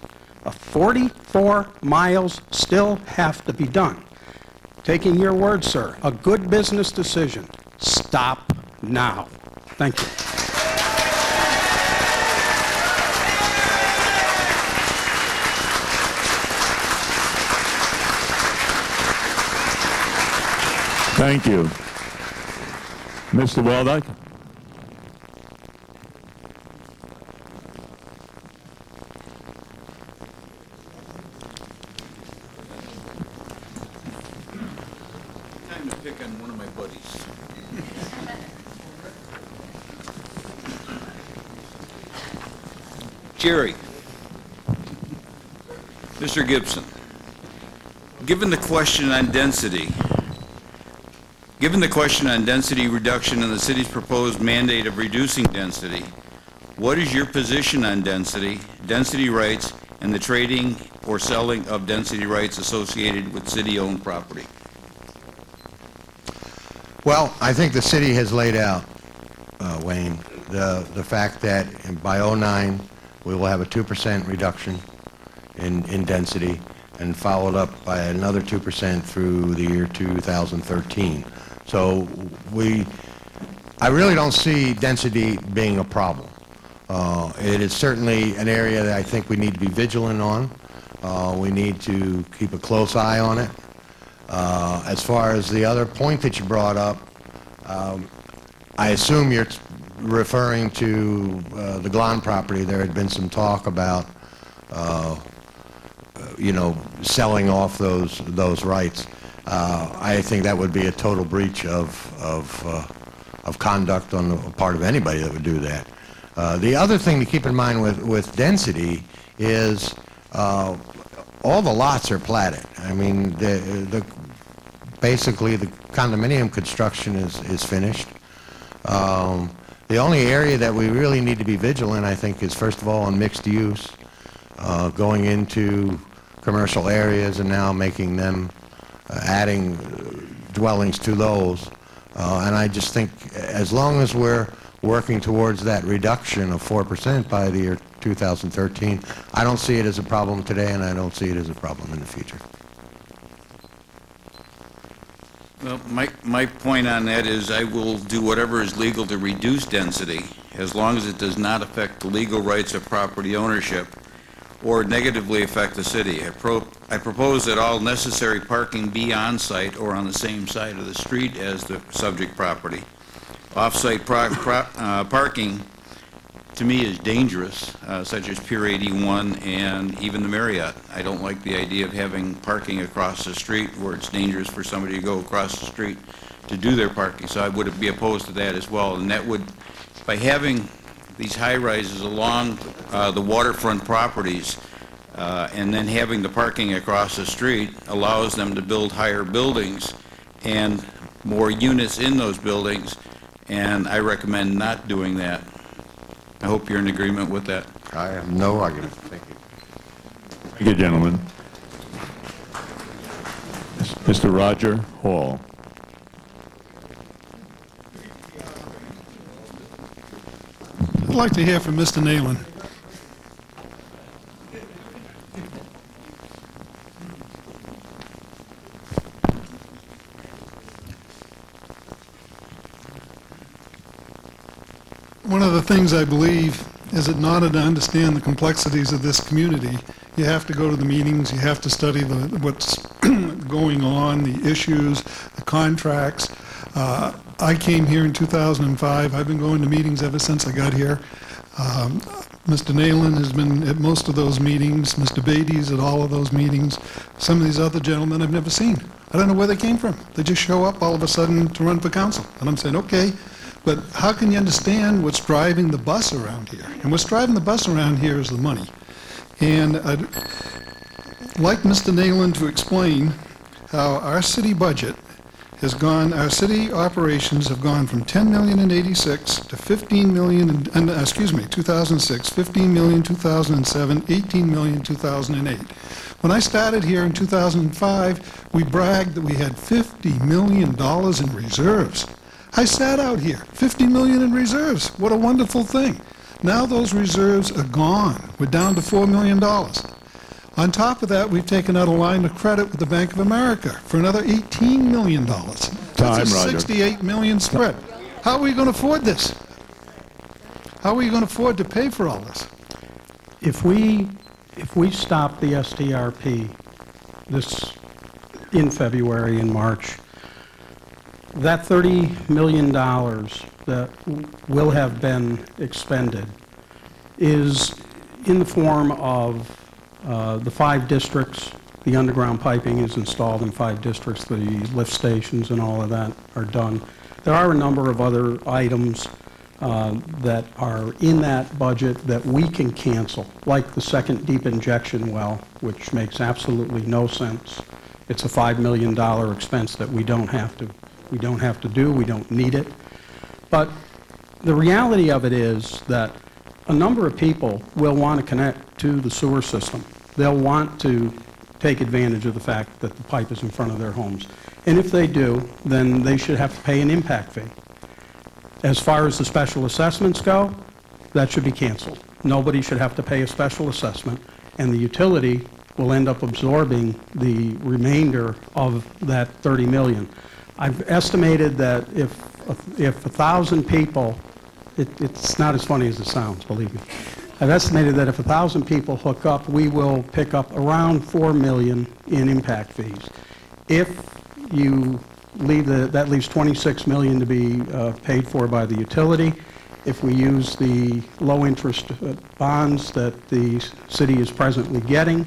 44 miles still have to be done. Taking your word, sir, a good business decision. Stop now. Thank you. Thank you. Mr. Waldeck? Time to pick on one of my buddies. Jerry, Mr. Gibson, given the question on density reduction and the city's proposed mandate of reducing density, what is your position on density rights, and the trading or selling of density rights associated with city-owned property? Well, I think the city has laid out, Wayne, the fact that by '09 we will have a 2% reduction in density, and followed up by another 2% through the year 2013. So I really don't see density being a problem. It is certainly an area that I think we need to be vigilant on. We need to keep a close eye on it. As far as the other point that you brought up, I assume you're referring to the Glahn property. There had been some talk about selling off those rights. I think that would be a total breach of conduct on the part of anybody that would do that. The other thing to keep in mind with density is all the lots are platted. I mean, basically the condominium construction is finished. The only area that we really need to be vigilant, I think, is first of all on mixed use, going into commercial areas and now making them, adding dwellings to those. And I just think as long as we're working towards that reduction of 4% by the year 2013, I don't see it as a problem today, and I don't see it as a problem in the future. Well, my point on that is I will do whatever is legal to reduce density, as long as it does not affect the legal rights of property ownership or negatively affect the city. I propose that all necessary parking be on-site or on the same side of the street as the subject property. Off-site parking, to me, is dangerous, such as Pier 81 and even the Marriott. I don't like the idea of having parking across the street where it's dangerous for somebody to go across the street to do their parking, so I would be opposed to that as well. And that would, by having these high-rises along the waterfront properties and then having the parking across the street allows them to build higher buildings and more units in those buildings, and I recommend not doing that. I hope you're in agreement with that. I have no argument. Thank you. Thank you, gentlemen. Mr. Roger Hall. I'd like to hear from Mr. Nalen. One of the things I believe is that in order to understand the complexities of this community, you have to go to the meetings, you have to study what's going on, the issues, the contracts. I came here in 2005. I've been going to meetings ever since I got here. Mr. Nalen has been at most of those meetings. Mr. Beatty's at all of those meetings. Some of these other gentlemen I've never seen. I don't know where they came from. They just show up all of a sudden to run for council. And I'm saying, okay, but how can you understand what's driving the bus around here? And what's driving the bus around here is the money. And I'd like Mr. Nalen to explain how our city budget has gone, our city operations have gone from 10 million in 86 to 15 million in, 2006, 15 million 2007, 18 million 2008. When I started here in 2005, we bragged that we had $50 million in reserves. I sat out here, 50 million in reserves. What a wonderful thing. Now those reserves are gone. We're down to $4 million. On top of that, we've taken out a line of credit with the Bank of America for another $18 million. That's a Roger. $68 million spread. How are we going to afford this? How are we going to afford to pay for all this? If we stop the STRP in February and March, that $30 million that will have been expended is in the form of the 5 districts. The underground piping is installed in 5 districts. The lift stations and all of that are done. There are a number of other items that are in that budget that we can cancel, like the second deep injection well, which makes absolutely no sense. It's a $5 million expense that we don't have to do. We don't need it. But the reality of it is that a number of people will want to connect to the sewer system. They'll want to take advantage of the fact that the pipe is in front of their homes. And if they do, then they should have to pay an impact fee. As far as the special assessments go, that should be canceled. Nobody should have to pay a special assessment, and the utility will end up absorbing the remainder of that $30 million. I've estimated that if 1,000 people, it's not as funny as it sounds, believe me. I've estimated that if 1,000 people hook up, we will pick up around $4 million in impact fees. If you leave that leaves $26 million to be paid for by the utility. If we use the low interest bonds that the city is presently getting,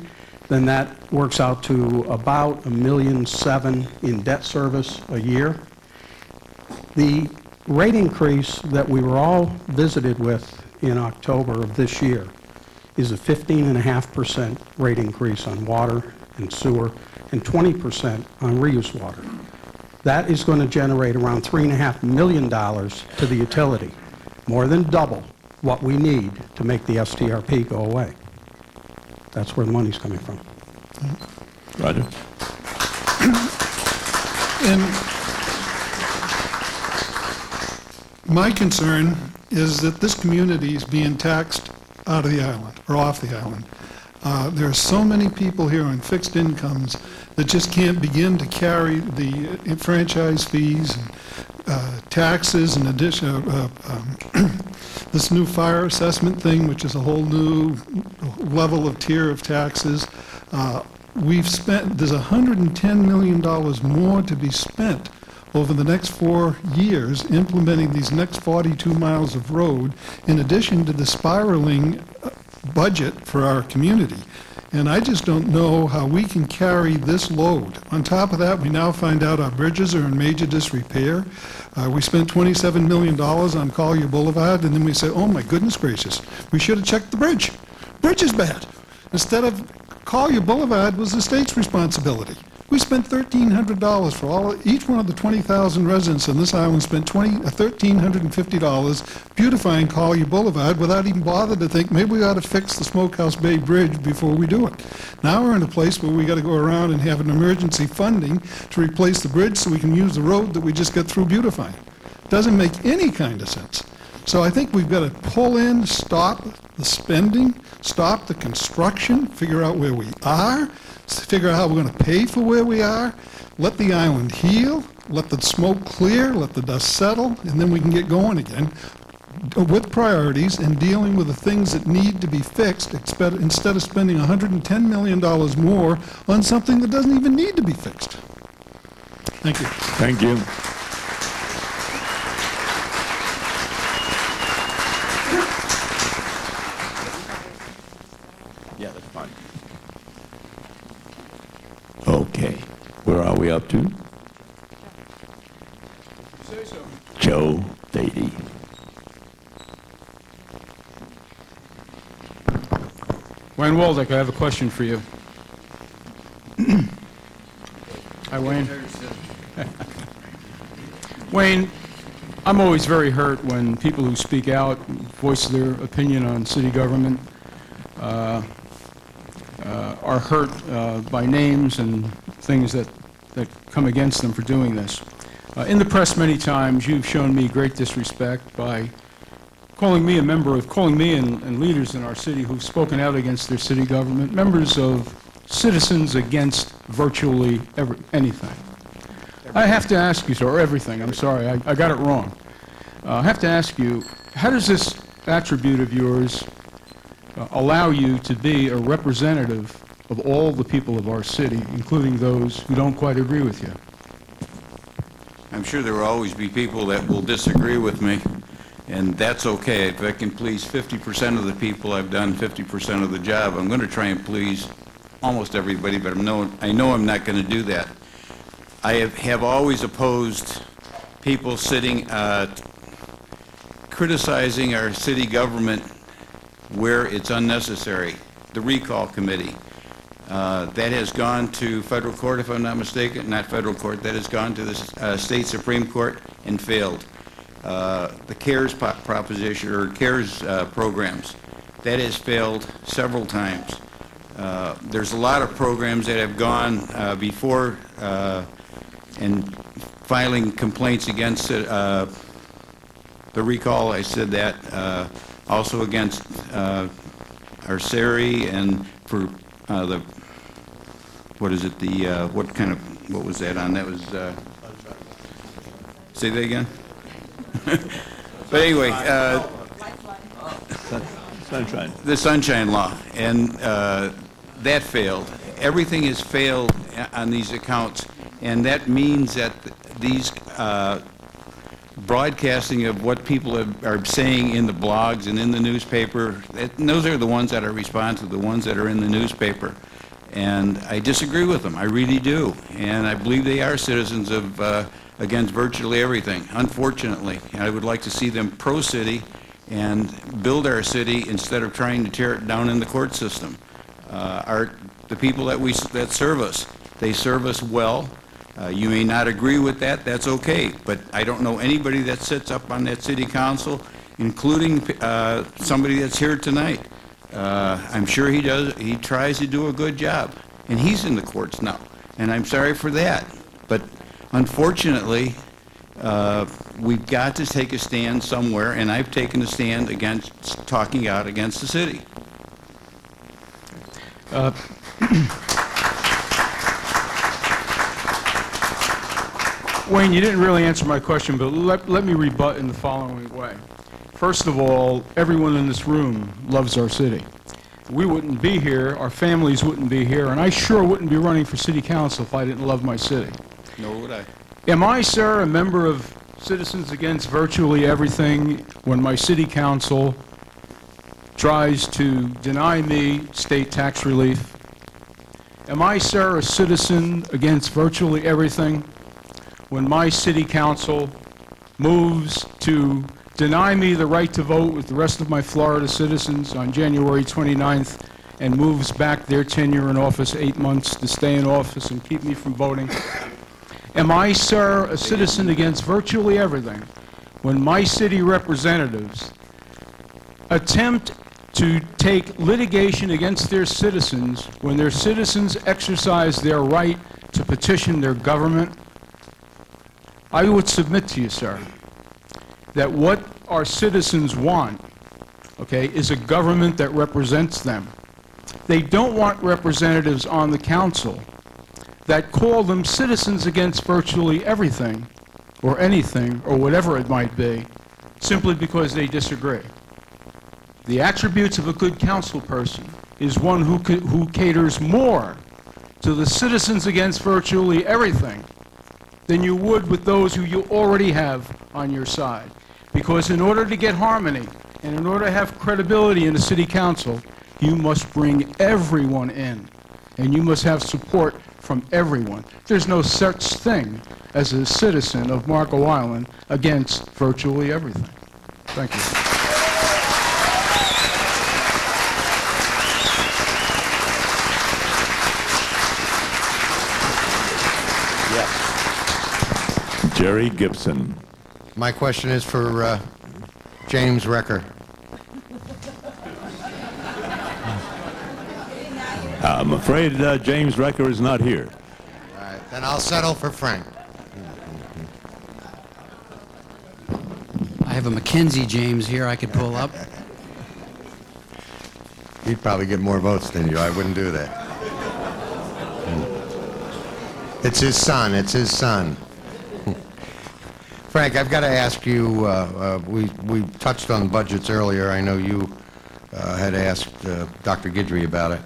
then that works out to about $1.7 million in debt service a year. The rate increase that we were all visited with in October of this year is a 15.5% rate increase on water and sewer and 20% on reuse water. That is going to generate around $3.5 million to the utility, more than double what we need to make the STRP go away. That's where the money's coming from. Roger. And my concern is that this community is being taxed out of the island, or off the island. There are so many people here on fixed incomes that just can't begin to carry the franchise fees and taxes and addition, this new fire assessment thing, which is a whole new level of tier of taxes. There's $110 million more to be spent over the next 4 years implementing these next 42 miles of road, in addition to the spiraling budget for our community. And I just don't know how we can carry this load. On top of that, we now find out our bridges are in major disrepair. We spent $27 million on Collier Boulevard, and then we say, oh my goodness gracious, we should have checked the bridge. Bridge is bad. Instead of Collier Boulevard was the state's responsibility. We spent $1,300 for each one of the 20,000 residents on this island spent $1,350 beautifying Collier Boulevard without even bothering to think maybe we ought to fix the Smokehouse Bay Bridge before we do it. Now we're in a place where we got to go around and have an emergency funding to replace the bridge so we can use the road that we just got through beautifying. Doesn't make any kind of sense. So I think we've got to pull in, stop the spending, stop the construction, figure out where we are, figure out how we're going to pay for where we are, let the island heal, let the smoke clear, let the dust settle, and then we can get going again with priorities and dealing with the things that need to be fixed instead of spending $110 million more on something that doesn't even need to be fixed. Thank you. Thank you. Yeah, that's fine. Okay, where are we up to? Joe Beatty. Wayne Waldeck, I have a question for you. Hi, Wayne. Wayne, I'm always very hurt when people who speak out voice their opinion on city government are hurt by names and things that come against them for doing this. In the press many times, you've shown me great disrespect by calling me and leaders in our city who've spoken out against their city government, members of citizens against virtually anything. I have to ask you, sir, or everything, I'm sorry, I got it wrong. I have to ask you, how does this attribute of yours allow you to be a representative of all the people of our city, including those who don't quite agree with you? I'm sure there will always be people that will disagree with me, and that's okay. If I can please 50% of the people, I've done 50% of the job. I'm going to try and please almost everybody, but I know I'm not going to do that. I have always opposed people sitting criticizing our city government where it's unnecessary. The recall committee. That has gone to federal court, if I'm not mistaken. Not federal court. That has gone to the state Supreme Court and failed. The CARES proposition or CARES programs. That has failed several times. There's a lot of programs that have gone before and filing complaints against the recall. I said that. Also against our SERI and for the, what is it, the, what was that on? That was, say that again? But anyway, Sunshine. the Sunshine Law, and that failed. Everything has failed on these accounts, and that means that these broadcasting of what people are saying in the blogs and in the newspaper, those are the ones that are responsive, the ones that are in the newspaper. And I disagree with them, I really do. And I believe they are citizens of against virtually everything, unfortunately. And I would like to see them pro-city and build our city instead of trying to tear it down in the court system. The people that serve us, they serve us well. You may not agree with that, that's okay, but I don't know anybody that sits up on that city council, including somebody that's here tonight. I'm sure he does. He tries to do a good job, and he's in the courts now, and I'm sorry for that. But unfortunately, we've got to take a stand somewhere, and I've taken a stand against talking out against the city. Wayne, you didn't really answer my question, but let me rebut in the following way. First of all, everyone in this room loves our city. We wouldn't be here, our families wouldn't be here, and I sure wouldn't be running for city council if I didn't love my city. Nor would I. Am I, sir, a member of Citizens Against Virtually Everything when my city council tries to deny me state tax relief? Am I, sir, a citizen against virtually everything when my city council moves to deny me the right to vote with the rest of my Florida citizens on January 29th and moves back their tenure in office 8 months to stay in office and keep me from voting? Am I, sir, a citizen against virtually everything when my city representatives attempt to take litigation against their citizens when their citizens exercise their right to petition their government? I would submit to you, sir, that what our citizens want, okay, is a government that represents them. They don't want representatives on the council that call them citizens against virtually everything or anything or whatever it might be simply because they disagree. The attributes of a good council person is one who caters more to the citizens against virtually everything than you would with those who you already have on your side. Because in order to get harmony and in order to have credibility in the city council, you must bring everyone in and you must have support from everyone. There's no such thing as a citizen of Marco Island against virtually everything. Thank you. Jerry Gibson. My question is for James Recker. I'm afraid James Recker is not here. All right, then I'll settle for Frank. I have a Mackenzie James here I could pull up. He'd probably get more votes than you. I wouldn't do that. It's his son. It's his son. Frank, I've got to ask you, we touched on budgets earlier. I know you had asked Dr. Guidry about it.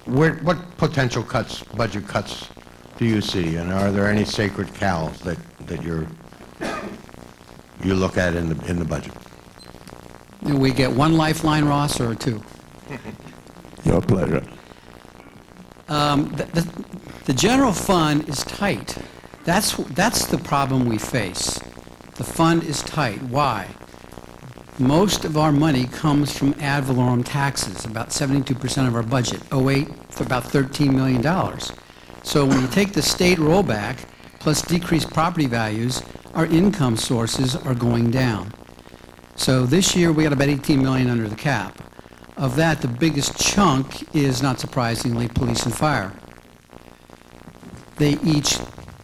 What potential cuts, budget cuts, do you see? And are there any sacred cows that you look at in the budget? Do we get one lifeline, Ross, or two? Your pleasure. The general fund is tight. That's the problem we face. The fund is tight. Why? Most of our money comes from ad valorem taxes, about 72% of our budget. 08 for about $13 million. So when you take the state rollback plus decreased property values, our income sources are going down. So this year we got about $18 million under the cap. Of that, the biggest chunk is, not surprisingly, police and fire. They each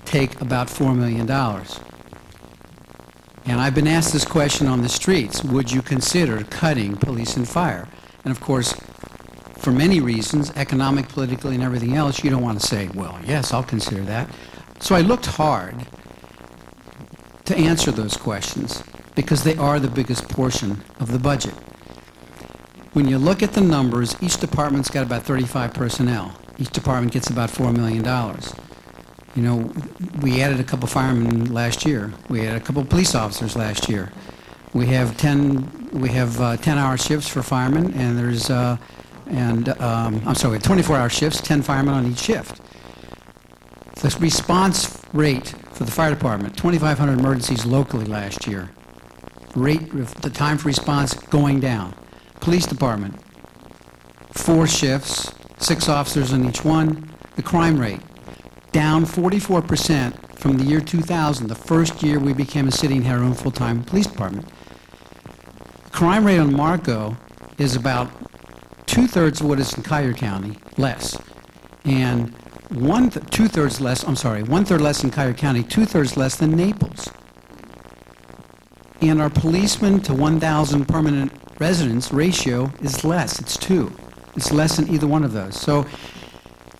take about $4 million. And I've been asked this question on the streets: would you consider cutting police and fire? And of course, for many reasons, economic, politically, and everything else, you don't want to say, well, yes, I'll consider that. So I looked hard to answer those questions because they are the biggest portion of the budget. When you look at the numbers, each department's got about 35 personnel. Each department gets about $4 million. You know, we added a couple firemen last year. We had a couple police officers last year. We have 10-hour shifts for firemen, and there's I'm sorry, 24-hour shifts, 10 firemen on each shift. The response rate for the fire department, 2,500 emergencies locally last year. The time for response going down. Police department, 4 shifts, 6 officers on each one. The crime rate, down 44% from the year 2000, the first year we became a city and had our own full-time police department. Crime rate on Marco is about 2/3 of what is in Collier County, less. And 1/3 less, I'm sorry, 1/3 less in Collier County, 2/3 less than Naples. And our policemen to 1,000 permanent residents ratio is less, it's 2. It's less than either one of those. So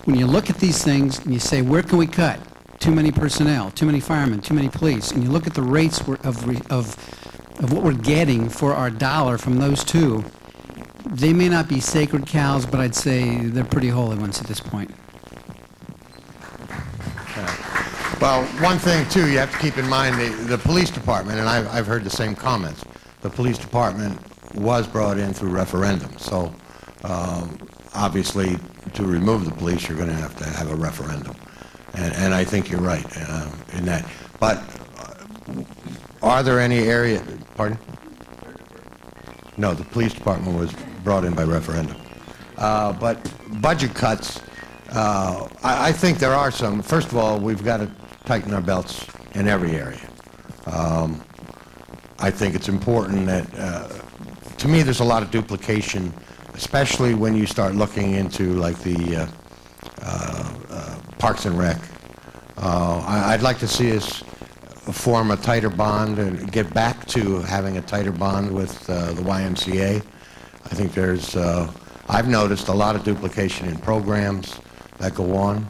when you look at these things and you say, where can we cut? Too many personnel, too many firemen, too many police, and you look at the rates of what we're getting for our dollar from those two, they may not be sacred cows, but I'd say they're pretty holy ones at this point. Well, one thing, too, you have to keep in mind, the police department, and I've heard the same comments, the police department was brought in through referendum. So, obviously, to remove the police, you're going to have a referendum. And I think you're right in that. But are there any area, pardon? No, the police department was brought in by referendum. But budget cuts, I think there are some. First of all, we've got to tighten our belts in every area. I think it's important that, to me, there's a lot of duplication, especially when you start looking into like the Parks and Rec. I'd like to see us form a tighter bond and get back to having a tighter bond with the YMCA. I think there's, I've noticed a lot of duplication in programs that go on.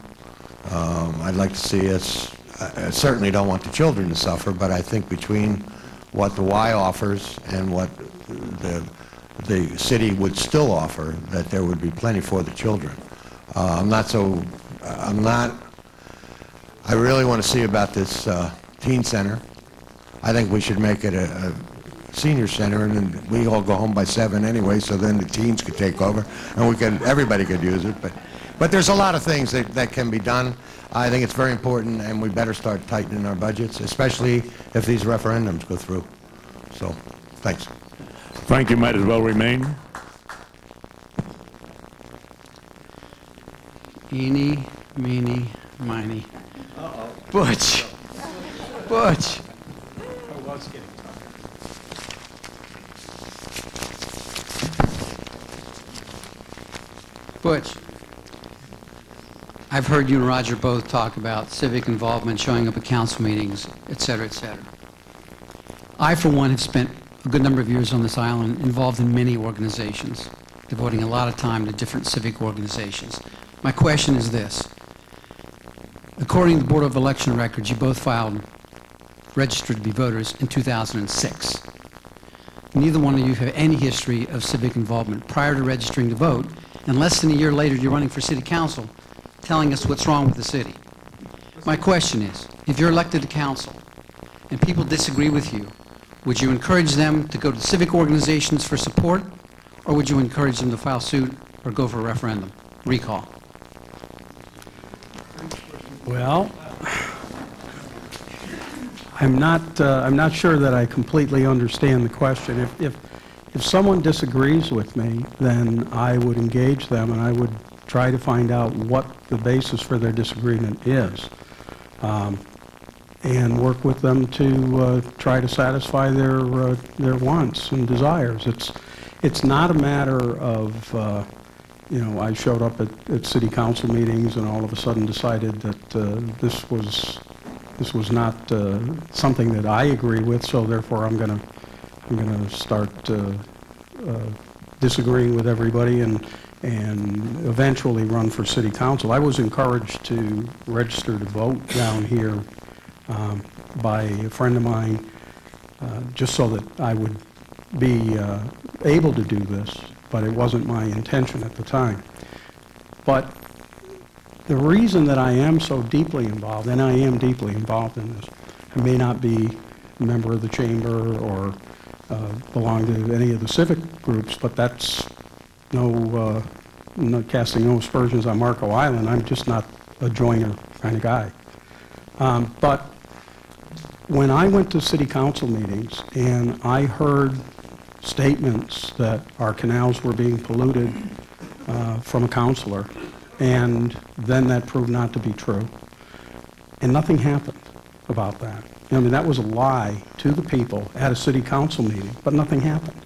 I'd like to see us, I certainly don't want the children to suffer, but I think between what the Y offers and what the city would still offer, that there would be plenty for the children. I really want to see about this teen center. I think we should make it a senior center, and then we all go home by 7 anyway, so then the teens could take over, and everybody could use it. But there's a lot of things that can be done. I think it's very important, and we better start tightening our budgets, especially if these referendums go through. So, thanks. Frank, you might as well remain. Eeny, meeny, miny. Butch. Butch. Butch, I've heard you and Roger both talk about civic involvement, showing up at council meetings, et cetera, et cetera. I, for one, have spent a good number of years on this island involved in many organizations, devoting a lot of time to different civic organizations. My question is this. According to the Board of Election Records, you both filed registered to be voters in 2006. Neither one of you have any history of civic involvement prior to registering to vote, and less than a year later you're running for city council telling us what's wrong with the city. My question is, if you're elected to council and people disagree with you, would you encourage them to go to civic organizations for support, or would you encourage them to file suit or go for a referendum, recall? Well, I'm not sure that I completely understand the question. If someone disagrees with me, then I would engage them and I would try to find out what the basis for their disagreement is, and work with them to try to satisfy their wants and desires. It's not a matter of you know, I showed up at city council meetings and all of a sudden decided that this was not something that I agree with, so therefore I'm going to start disagreeing with everybody and eventually run for city council. I was encouraged to register to vote down here by a friend of mine, just so that I would be able to do this, but it wasn't my intention at the time. But the reason that I am so deeply involved, and I am deeply involved in this, I may not be a member of the chamber or belong to any of the civic groups, but that's not casting no aspersions on Marco Island. I'm just not a joiner kind of guy. But when I went to city council meetings and I heard statements that our canals were being polluted from a councilor, and then that proved not to be true, and nothing happened about that. I mean, that was a lie to the people at a city council meeting, but nothing happened.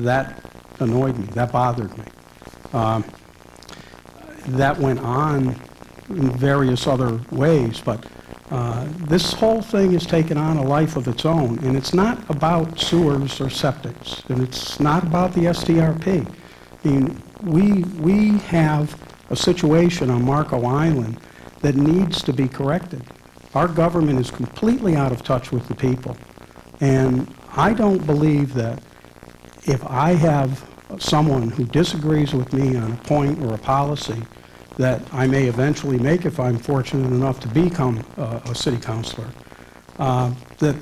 That annoyed me. That bothered me. That went on in various other ways, but this whole thing has taken on a life of its own, and it's not about sewers or septics, and it's not about the STRP. I mean, we have a situation on Marco Island that needs to be corrected. Our government is completely out of touch with the people. And I don't believe that if I have someone who disagrees with me on a point or a policy that I may eventually make if I'm fortunate enough to become a city councilor, that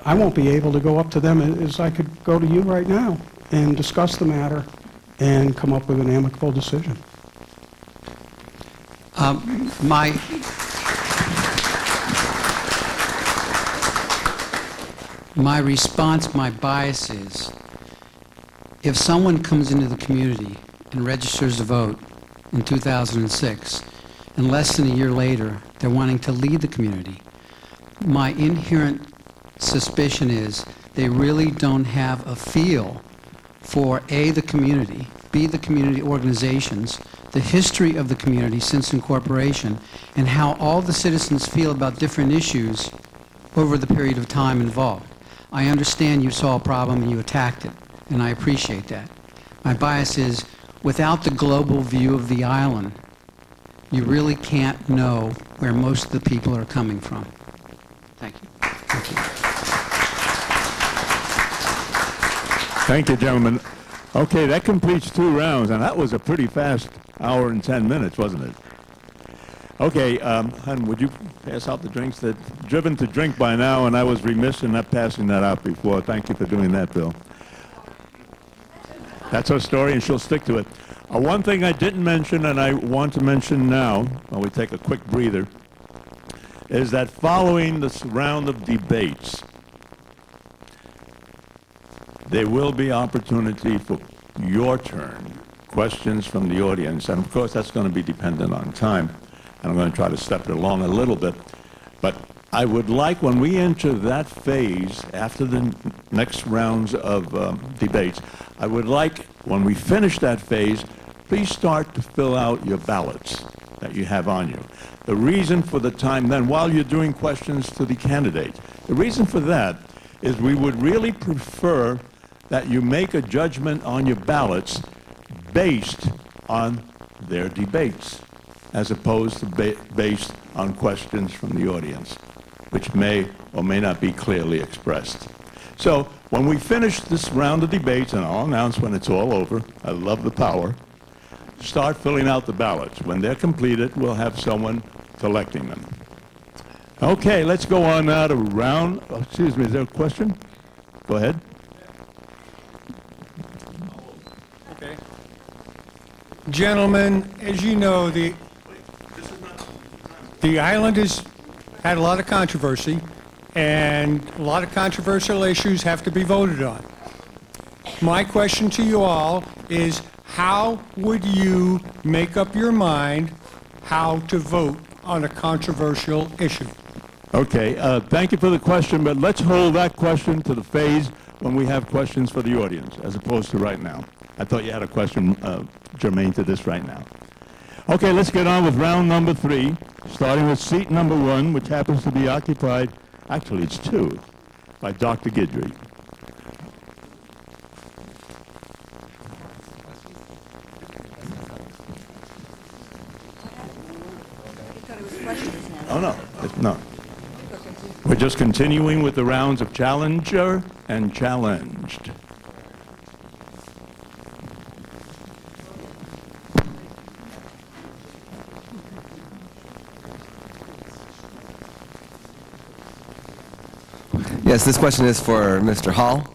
I won't be able to go up to them as I could go to you right now and discuss the matter and come up with an amicable decision. My response, my bias is, if someone comes into the community and registers to vote in 2006, and less than a year later, they're wanting to lead the community, my inherent suspicion is they really don't have a feel for A, the community, B, the community organizations, the history of the community since incorporation, and how all the citizens feel about different issues over the period of time involved. I understand you saw a problem and you attacked it, and I appreciate that. My bias is, without the global view of the island, you really can't know where most of the people are coming from. Thank you. Thank you. Thank you, gentlemen. Okay, that completes 2 rounds, and that was a pretty fast hour and 10 minutes, wasn't it? Okay, hon, would you pass out the drinks? They're driven to drink by now, and I was remiss in not passing that out before. Thank you for doing that, Bill. That's her story, and she'll stick to it. One thing I didn't mention, and I want to mention now, while we take a quick breather, is that following this round of debates, there will be opportunity for your turn, questions from the audience, and of course that's going to be dependent on time, and I'm going to try to step it along a little bit, but I would like, when we enter that phase, after the next rounds of debates, I would like, when we finish that phase, please start to fill out your ballots that you have on you. The reason for the time then, while you're doing questions to the candidate, the reason for that is we would really prefer that you make a judgment on your ballots based on their debates, as opposed to based on questions from the audience, which may or may not be clearly expressed. So when we finish this round of debates, and I'll announce when it's all over, I love the power, start filling out the ballots. When they're completed, we'll have someone collecting them. Okay, let's go on now to round, excuse me, is there a question? Go ahead. Okay. Gentlemen, as you know, the island has had a lot of controversy, and a lot of controversial issues have to be voted on. My question to you all is, how would you make up your mind how to vote on a controversial issue? Okay, thank you for the question, but let's hold that question to the phase when we have questions for the audience, as opposed to right now. I thought you had a question germane to this right now. Okay, let's get on with round number 3, starting with seat number 1, which happens to be occupied, actually it's 2, by Dr. Guidry. Oh, no, no. We're just continuing with the rounds of challenger and challenged. Yes, this question is for Mr. Hall.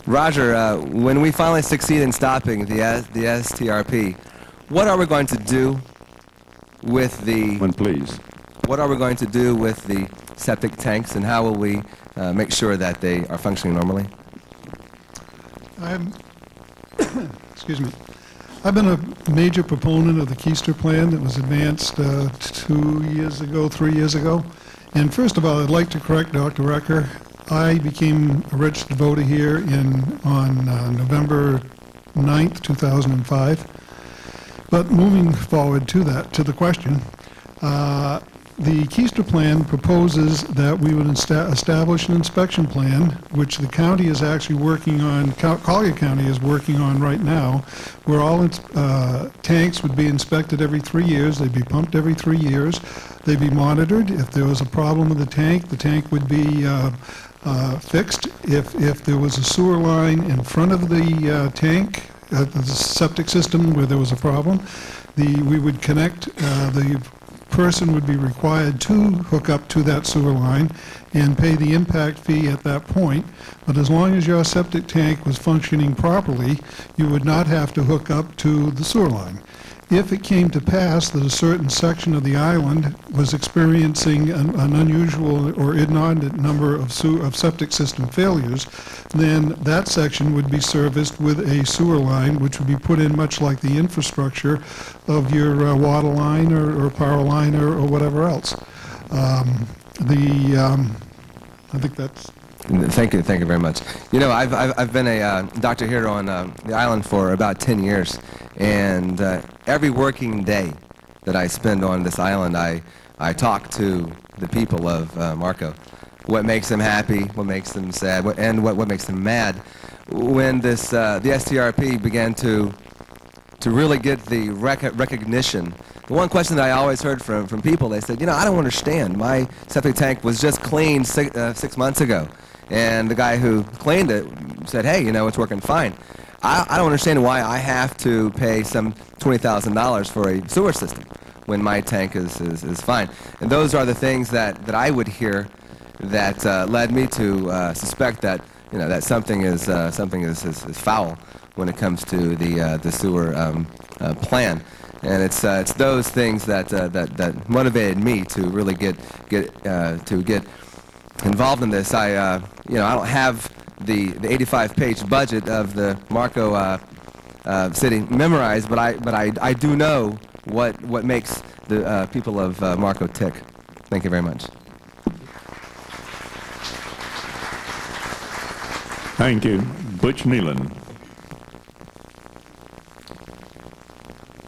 Roger, when we finally succeed in stopping the STRP, what are we going to do with the... What are we going to do with the septic tanks, and how will we make sure that they are functioning normally? Excuse me. I've been a major proponent of the Keister plan that was advanced 2 years ago, 3 years ago. And first of all, I'd like to correct Dr. Recker. I became a registered voter here on November 9th, 2005. But moving forward to the question, The Keister plan proposes that we would establish an inspection plan, which the county is actually working on, Collier County is working on right now, where all tanks would be inspected every 3 years. They'd be pumped every 3 years. They'd be monitored. If there was a problem with the tank would be fixed. If there was a sewer line in front of the tank, the septic system where there was a problem, we would connect, the person would be required to hook up to that sewer line and pay the impact fee at that point. But as long as your septic tank was functioning properly, you would not have to hook up to the sewer line. If it came to pass that a certain section of the island was experiencing an unusual or inordinate number of septic system failures, then that section would be serviced with a sewer line, which would be put in much like the infrastructure of your water line or power line or whatever else. I think that's... Thank you very much. You know, I've been a doctor here on the island for about 10 years, and every working day that I spend on this island, I talk to the people of Marco. What makes them happy, what makes them sad, and what makes them mad. When the STRP began to really get the recognition, the one question that I always heard from people, they said, you know, I don't understand. My septic tank was just cleaned 6 months ago. And the guy who cleaned it said, hey, you know, it's working fine. I don't understand why I have to pay some $20,000 for a sewer system when my tank is fine. And those are the things that I would hear that led me to suspect that, you know, that something is foul when it comes to the sewer plan. And it's those things that motivated me to really get involved in this. You know, I don't have the 85-page budget of the Marco city memorized, but I do know what makes the people of Marco tick. Thank you very much. Thank you. Butch Nealon.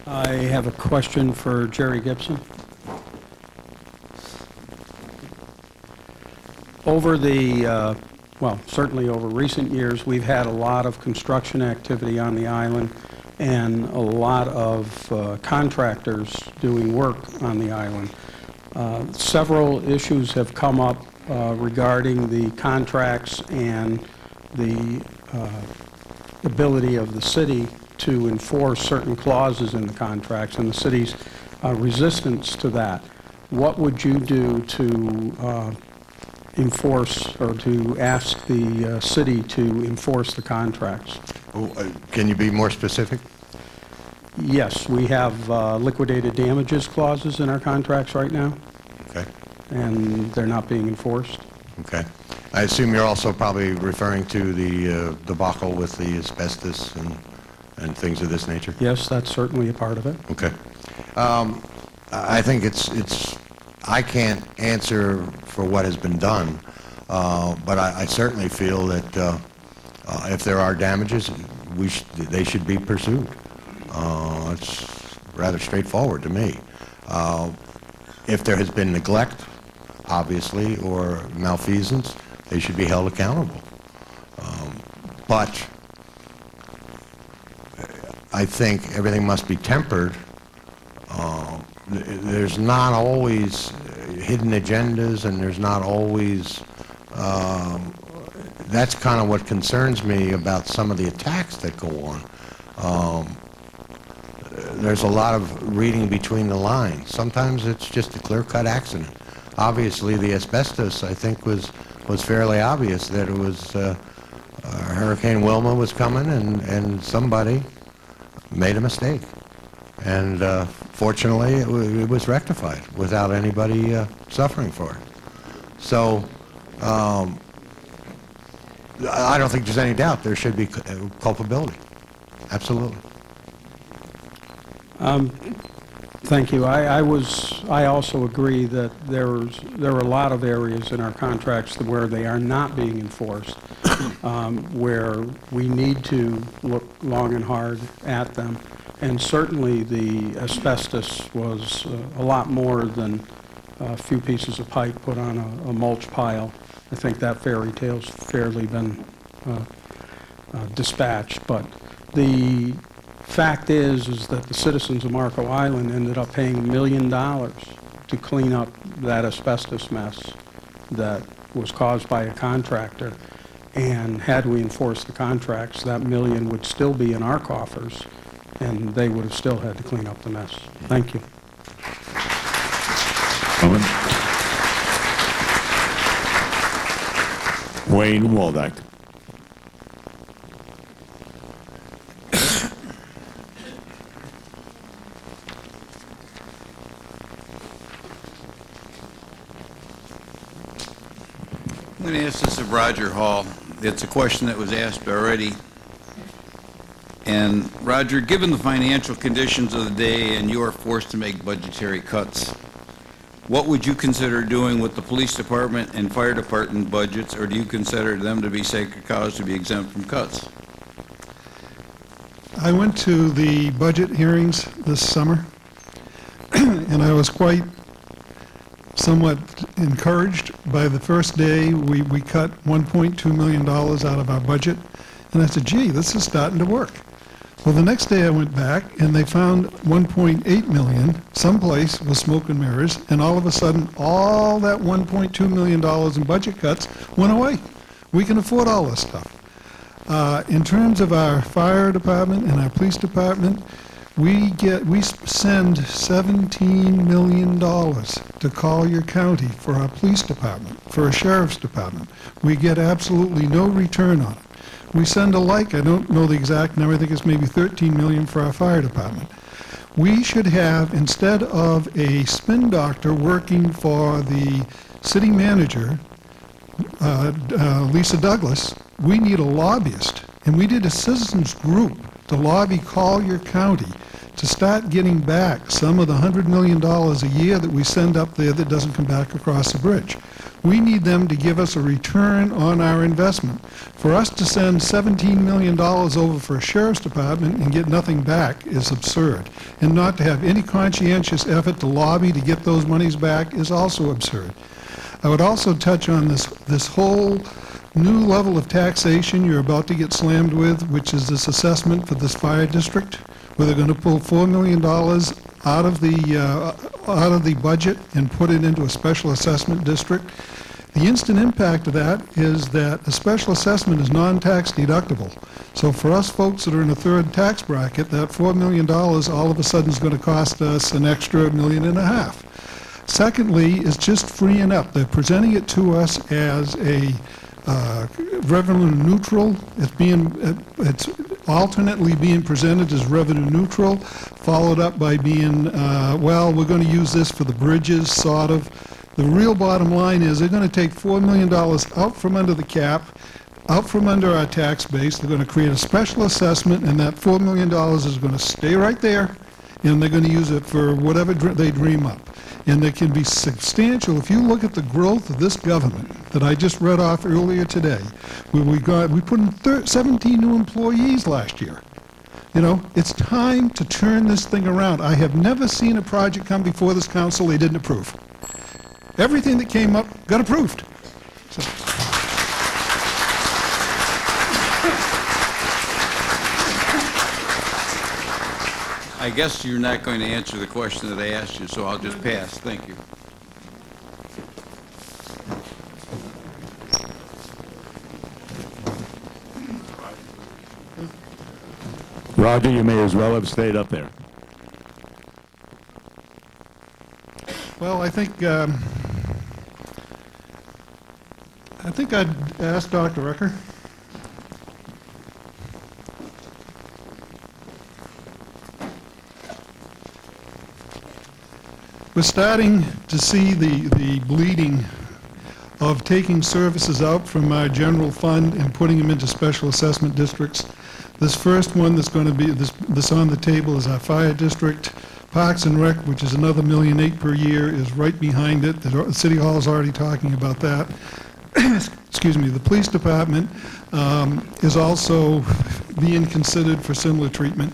I have a question for Jerry Gibson. Over the, well, certainly over recent years, we've had a lot of construction activity on the island and a lot of contractors doing work on the island. Several issues have come up regarding the contracts and the ability of the city to enforce certain clauses in the contracts and the city's resistance to that. What would you do to enforce or to ask the city to enforce the contracts? Can you be more specific? Yes, we have liquidated damages clauses in our contracts right now. Okay. And they're not being enforced. Okay. I assume you're also probably referring to the debacle with the asbestos and things of this nature? Yes, that's certainly a part of it. Okay. I think it's I can't answer for what has been done, but I certainly feel that if there are damages, they should be pursued. It's rather straightforward to me. If there has been neglect, obviously, or malfeasance, they should be held accountable. But I think everything must be tempered. There's not always hidden agendas, and there's not always, that's kind of what concerns me about some of the attacks that go on. There's a lot of reading between the lines. Sometimes it's just a clear-cut accident. Obviously, the asbestos, I think, was fairly obvious that it was Hurricane Wilma was coming, and somebody made a mistake. And fortunately, it was rectified without anybody suffering for it. So I don't think there's any doubt there should be culpability. Absolutely. Thank you. I also agree that there are a lot of areas in our contracts where they are not being enforced, where we need to look long and hard at them. And certainly the asbestos was a lot more than a few pieces of pipe put on a mulch pile. I think that fairy tale's fairly been dispatched, but the fact is that the citizens of Marco Island ended up paying $1 million to clean up that asbestos mess that was caused by a contractor. And had we enforced the contracts, that $1 million would still be in our coffers, and they would have still had to clean up the mess. Thank you. Wayne Waldeck. I'm going to ask this of Roger Hall. It's a question that was asked already. And Roger, given the financial conditions of the day and you are forced to make budgetary cuts, what would you consider doing with the police department and fire department budgets, or do you consider them to be sacred cows to be exempt from cuts? I went to the budget hearings this summer, and I was quite somewhat encouraged. By the first day, we cut $1.2 million out of our budget, and I said, gee, this is starting to work. Well, the next day I went back, and they found $1.8 million someplace with smoke and mirrors, and all of a sudden, all that $1.2 million in budget cuts went away. We can afford all this stuff. In terms of our fire department and our police department, we send $17 million to Collier County for our police department, for our sheriff's department. We get absolutely no return on it. We send I don't know the exact number, I think it's maybe $13 million for our fire department. We should have, instead of a spin doctor working for the city manager, Lisa Douglas, we need a lobbyist. And we did a citizens group to lobby Collier County to start getting back some of the $100 million a year that we send up there that doesn't come back across the bridge. We need them to give us a return on our investment. For us to send $17 million over for a sheriff's department and get nothing back is absurd. And not to have any conscientious effort to lobby to get those monies back is also absurd. I would also touch on this whole new level of taxation you're about to get slammed with, which is this assessment for this fire district, where they're going to pull $4 million out of the budget and put it into a special assessment district. The instant impact of that is that a special assessment is non-tax deductible. So for us folks that are in a third tax bracket, that $4 million all of a sudden is going to cost us an extra $1.5 million. Secondly, is just freeing up. They're presenting it to us as a revenue neutral. It's alternately being presented as revenue neutral, followed up by being, well, we're going to use this for the bridges, sort of. The real bottom line is they're going to take $4 million out from under the cap, out from under our tax base. They're going to create a special assessment, and that $4 million is going to stay right there, and they're going to use it for whatever they dream up. And they can be substantial. If you look at the growth of this government that I just read off earlier today, we put in 17 new employees last year. You know, it's time to turn this thing around. I have never seen a project come before this council they didn't approve. Everything that came up got approved. So. I guess you're not going to answer the question that I asked you, so I'll just pass. Thank you. Roger, you may as well have stayed up there. Well, I think I'd ask Dr. Recker. We're starting to see the bleeding of taking services out from our general fund and putting them into special assessment districts. This first one that's going to be this on the table is our fire district. Parks and Rec, which is another $1.8 million per year, is right behind it. The City Hall is already talking about that. Excuse me. The police department is also being considered for similar treatment.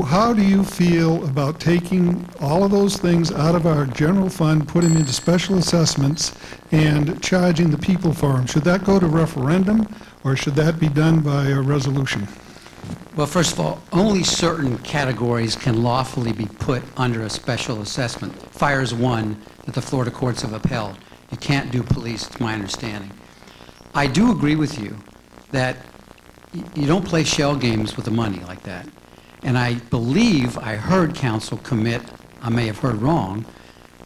how do you feel about taking all of those things out of our general fund, putting them into special assessments, and charging the people for them? Should that go to referendum, or should that be done by a resolution? Well, first of all, only certain categories can lawfully be put under a special assessment. Fire is one that the Florida courts have upheld. You can't do police, to my understanding. I do agree with you that you don't play shell games with the money like that. And I believe I heard council commit, I may have heard wrong,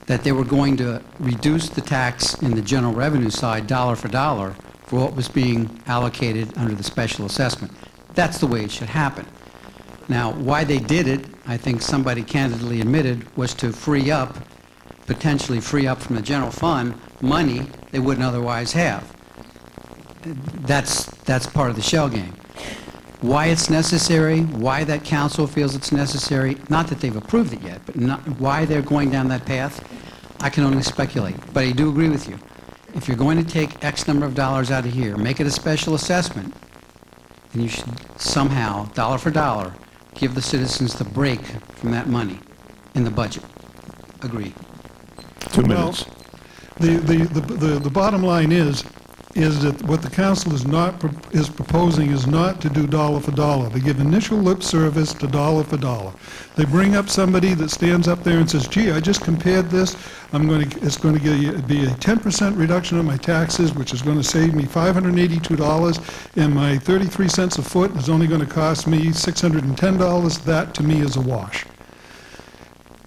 that they were going to reduce the tax in the general revenue side dollar for what was being allocated under the special assessment. That's the way it should happen. Now, why they did it, I think somebody candidly admitted, was to potentially free up from the general fund money they wouldn't otherwise have. That's part of the shell game. Why it's necessary, why that council feels it's necessary, not that they've approved it yet, but why they're going down that path, I can only speculate. But I do agree with you. If you're going to take X number of dollars out of here, make it a special assessment, then you should somehow, dollar for dollar, give the citizens the break from that money in the budget. Agree. 2 minutes. The bottom line is that what the council is proposing is not to do dollar for dollar. They give initial lip service to dollar for dollar. They bring up somebody that stands up there and says, gee, I just compared this. It's going to be a 10% reduction on my taxes, which is going to save me $582, and my 33 cents a foot is only going to cost me $610. That, to me, is a wash.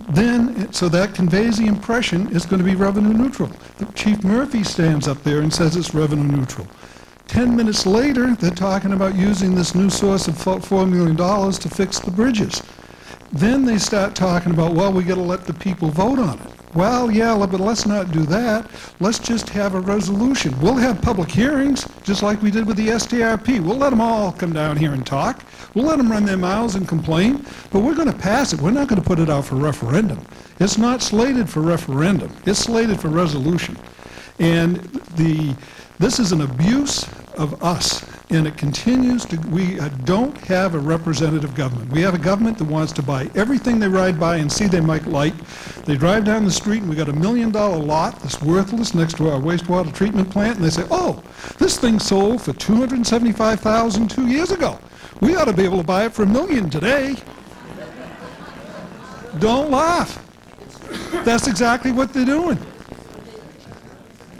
Then, so that conveys the impression it's going to be revenue neutral. Chief Murphy stands up there and says it's revenue neutral. 10 minutes later, they're talking about using this new source of $4 million to fix the bridges. Then they start talking about, well, we got to let the people vote on it. Well, yeah, but let's not do that. Let's just have a resolution. We'll have public hearings, just like we did with the STRP. We'll let them all come down here and talk. We'll let them run their mouths and complain, but we're going to pass it. We're not going to put it out for referendum. It's not slated for referendum. It's slated for resolution. And this is an abuse of us, and it continues to, we don't have a representative government. We have a government that wants to buy everything they ride by and see they might like. They drive down the street and we got $1 million lot that's worthless next to our wastewater treatment plant, and they say, oh, this thing sold for $275,000 2 years ago. We ought to be able to buy it for $1 million today. Don't laugh. That's exactly what they're doing.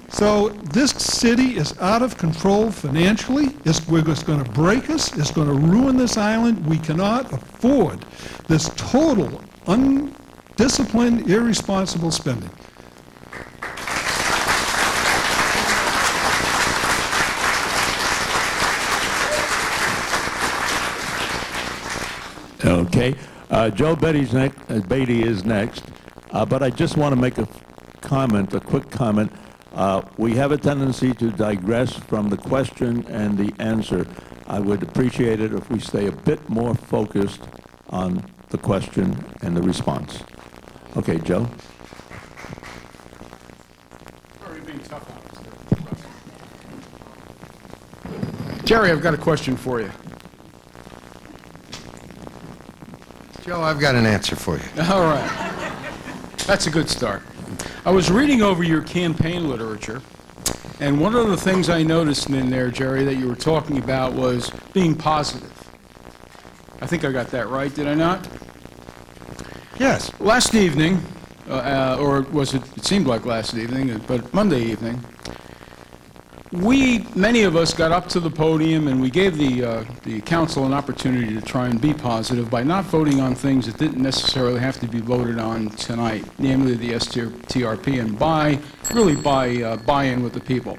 So this city is out of control financially. It's going to break us. It's going to ruin this island. We cannot afford this total, undisciplined, irresponsible spending. Okay. Joe Beatty is next. But I just want to make a quick comment. We have a tendency to digress from the question and the answer. I would appreciate it if we stay a bit more focused on the question and the response. Okay, Joe? Jerry, I've got a question for you. Joe, I've got an answer for you. All right. That's a good start. I was reading over your campaign literature, and one of the things I noticed in there, Jerry, that you were talking about was being positive. I think I got that right, did I not? Yes. Last evening, or was it seemed like last evening, but Monday evening, many of us got up to the podium and we gave the council an opportunity to try and be positive by not voting on things that didn't necessarily have to be voted on tonight, namely the STRP, and really by buy-in with the people.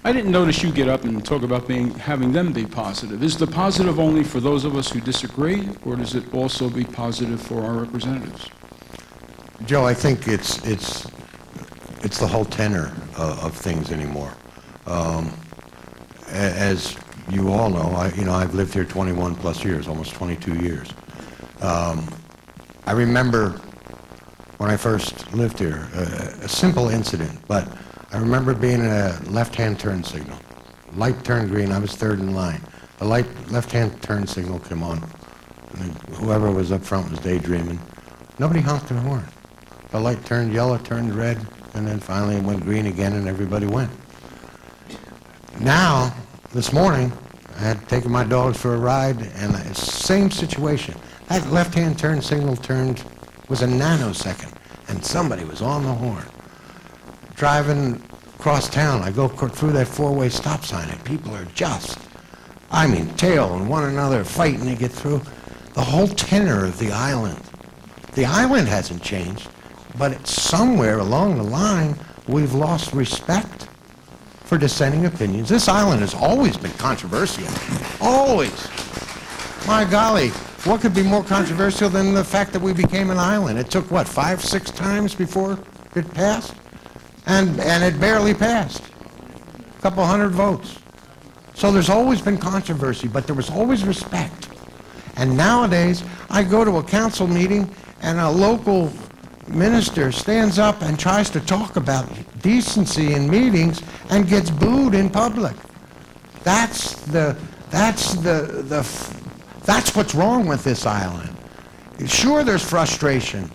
I didn't notice you get up and talk about having them be positive. Is the positive only for those of us who disagree, or does it also be positive for our representatives? Joe, I think it's the whole tenor of things anymore. As you all know, I've lived here 21 plus years, almost 22 years. I remember when I first lived here, a simple incident, but I remember being in a left-hand turn signal. Light turned green, I was third in line. The left-hand turn signal came on. whoever was up front was daydreaming. Nobody honked their horn. The light turned yellow, turned red, and then finally it went green again and everybody went. Now, this morning, I had taken my dogs for a ride and the same situation. That left-hand turn signal turned was a nanosecond and somebody was on the horn. Driving across town, I go through that four-way stop sign and people are just, I mean, tailing one another, fighting to get through. The whole tenor of the island. The island hasn't changed, but it's somewhere along the line we've lost respect for dissenting opinions. This island has always been controversial. Always. My golly, what could be more controversial than the fact that we became an island? It took, what, 5, 6 times before it passed? And it barely passed. A couple hundred votes. So there's always been controversy, but there was always respect. And nowadays, I go to a council meeting and a local minister stands up and tries to talk about decency in meetings and gets booed in public. That's what's wrong with this island. Sure, there's frustration,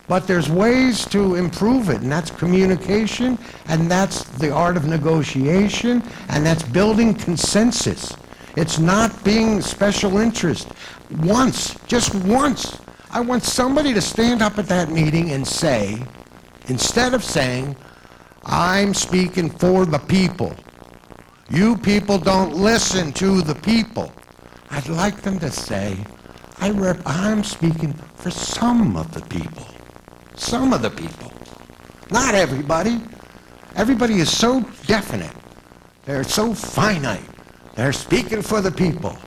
but there's ways to improve it, and that's communication, and that's the art of negotiation, and that's building consensus. It's not being special interest. Once, just once, I want somebody to stand up at that meeting and say, instead of saying, I'm speaking for the people, you people don't listen to the people, I'd like them to say, I'm speaking for some of the people. Some of the people. Not everybody. Everybody is so definite. They're so finite. They're speaking for the people.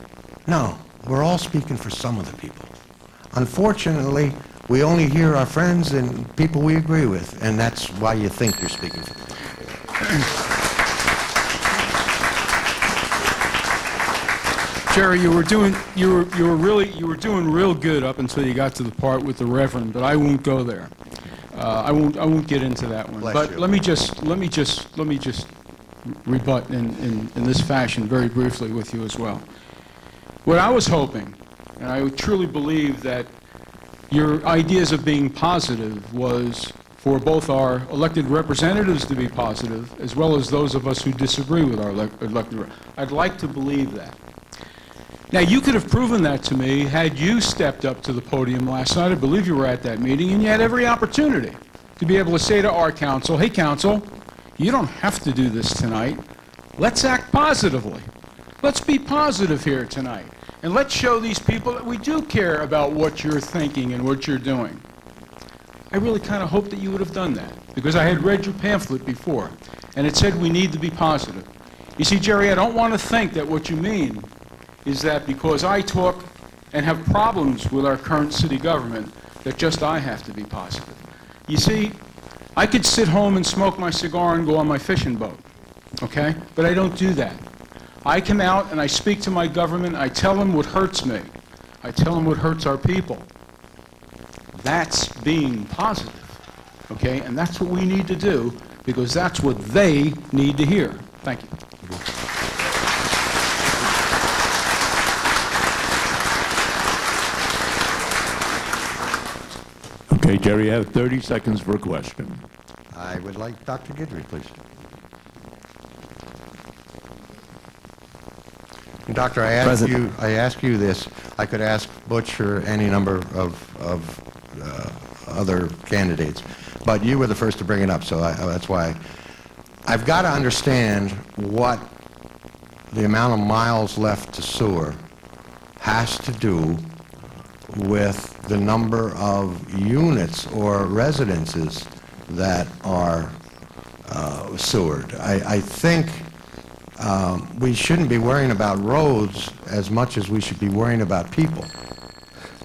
No, we're all speaking for some of the people. Unfortunately, we only hear our friends and people we agree with, and that's why you think you're speaking for them. Jerry, you were doing real good up until you got to the part with the Reverend, but I won't go there. I won't get into that one. Bless but you. let me just rebut in this fashion very briefly with you as well. What I was hoping, and I truly believe that your ideas of being positive was for both our elected representatives to be positive, as well as those of us who disagree with our elected. I'd like to believe that. Now, you could have proven that to me had you stepped up to the podium last night. I believe you were at that meeting, and you had every opportunity to be able to say to our council, hey, council, you don't have to do this tonight. Let's act positively. Let's be positive here tonight. And let's show these people that we do care about what you're thinking and what you're doing. I really kind of hoped that you would have done that, because I had read your pamphlet before, and it said we need to be positive. You see, Jerry, I don't want to think that what you mean is that because I talk and have problems with our current city government, that just I have to be positive. You see, I could sit home and smoke my cigar and go on my fishing boat, okay? But I don't do that. I come out and I speak to my government, I tell them what hurts me. I tell them what hurts our people. That's being positive, okay? And that's what we need to do, because that's what they need to hear. Thank you. Okay, Jerry, you have 30 seconds for a question. I would like Dr. Guidry, please. Doctor, I ask you this. I could ask Butch or any number of other candidates, but you were the first to bring it up, so that's why. I've got to understand what the amount of miles left to sewer has to do with the number of units or residences that are sewered. I think we shouldn't be worrying about roads as much as we should be worrying about people.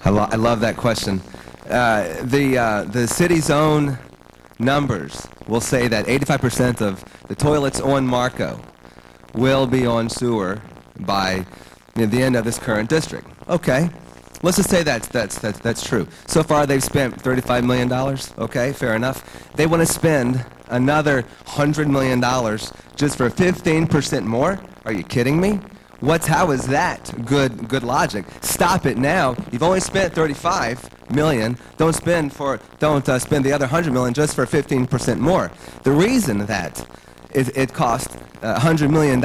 I love that question. The city's own numbers will say that 85% of the toilets on Marco will be on sewer by the end of this current district. Okay. Let's just say that's true. So far, they've spent $35 million. Okay, fair enough. They want to spend another $100 million just for 15% more? Are you kidding me? How is that good logic? Stop it now. You've only spent 35 million. Don't spend the other 100 million just for 15% more. The reason that it cost $100 million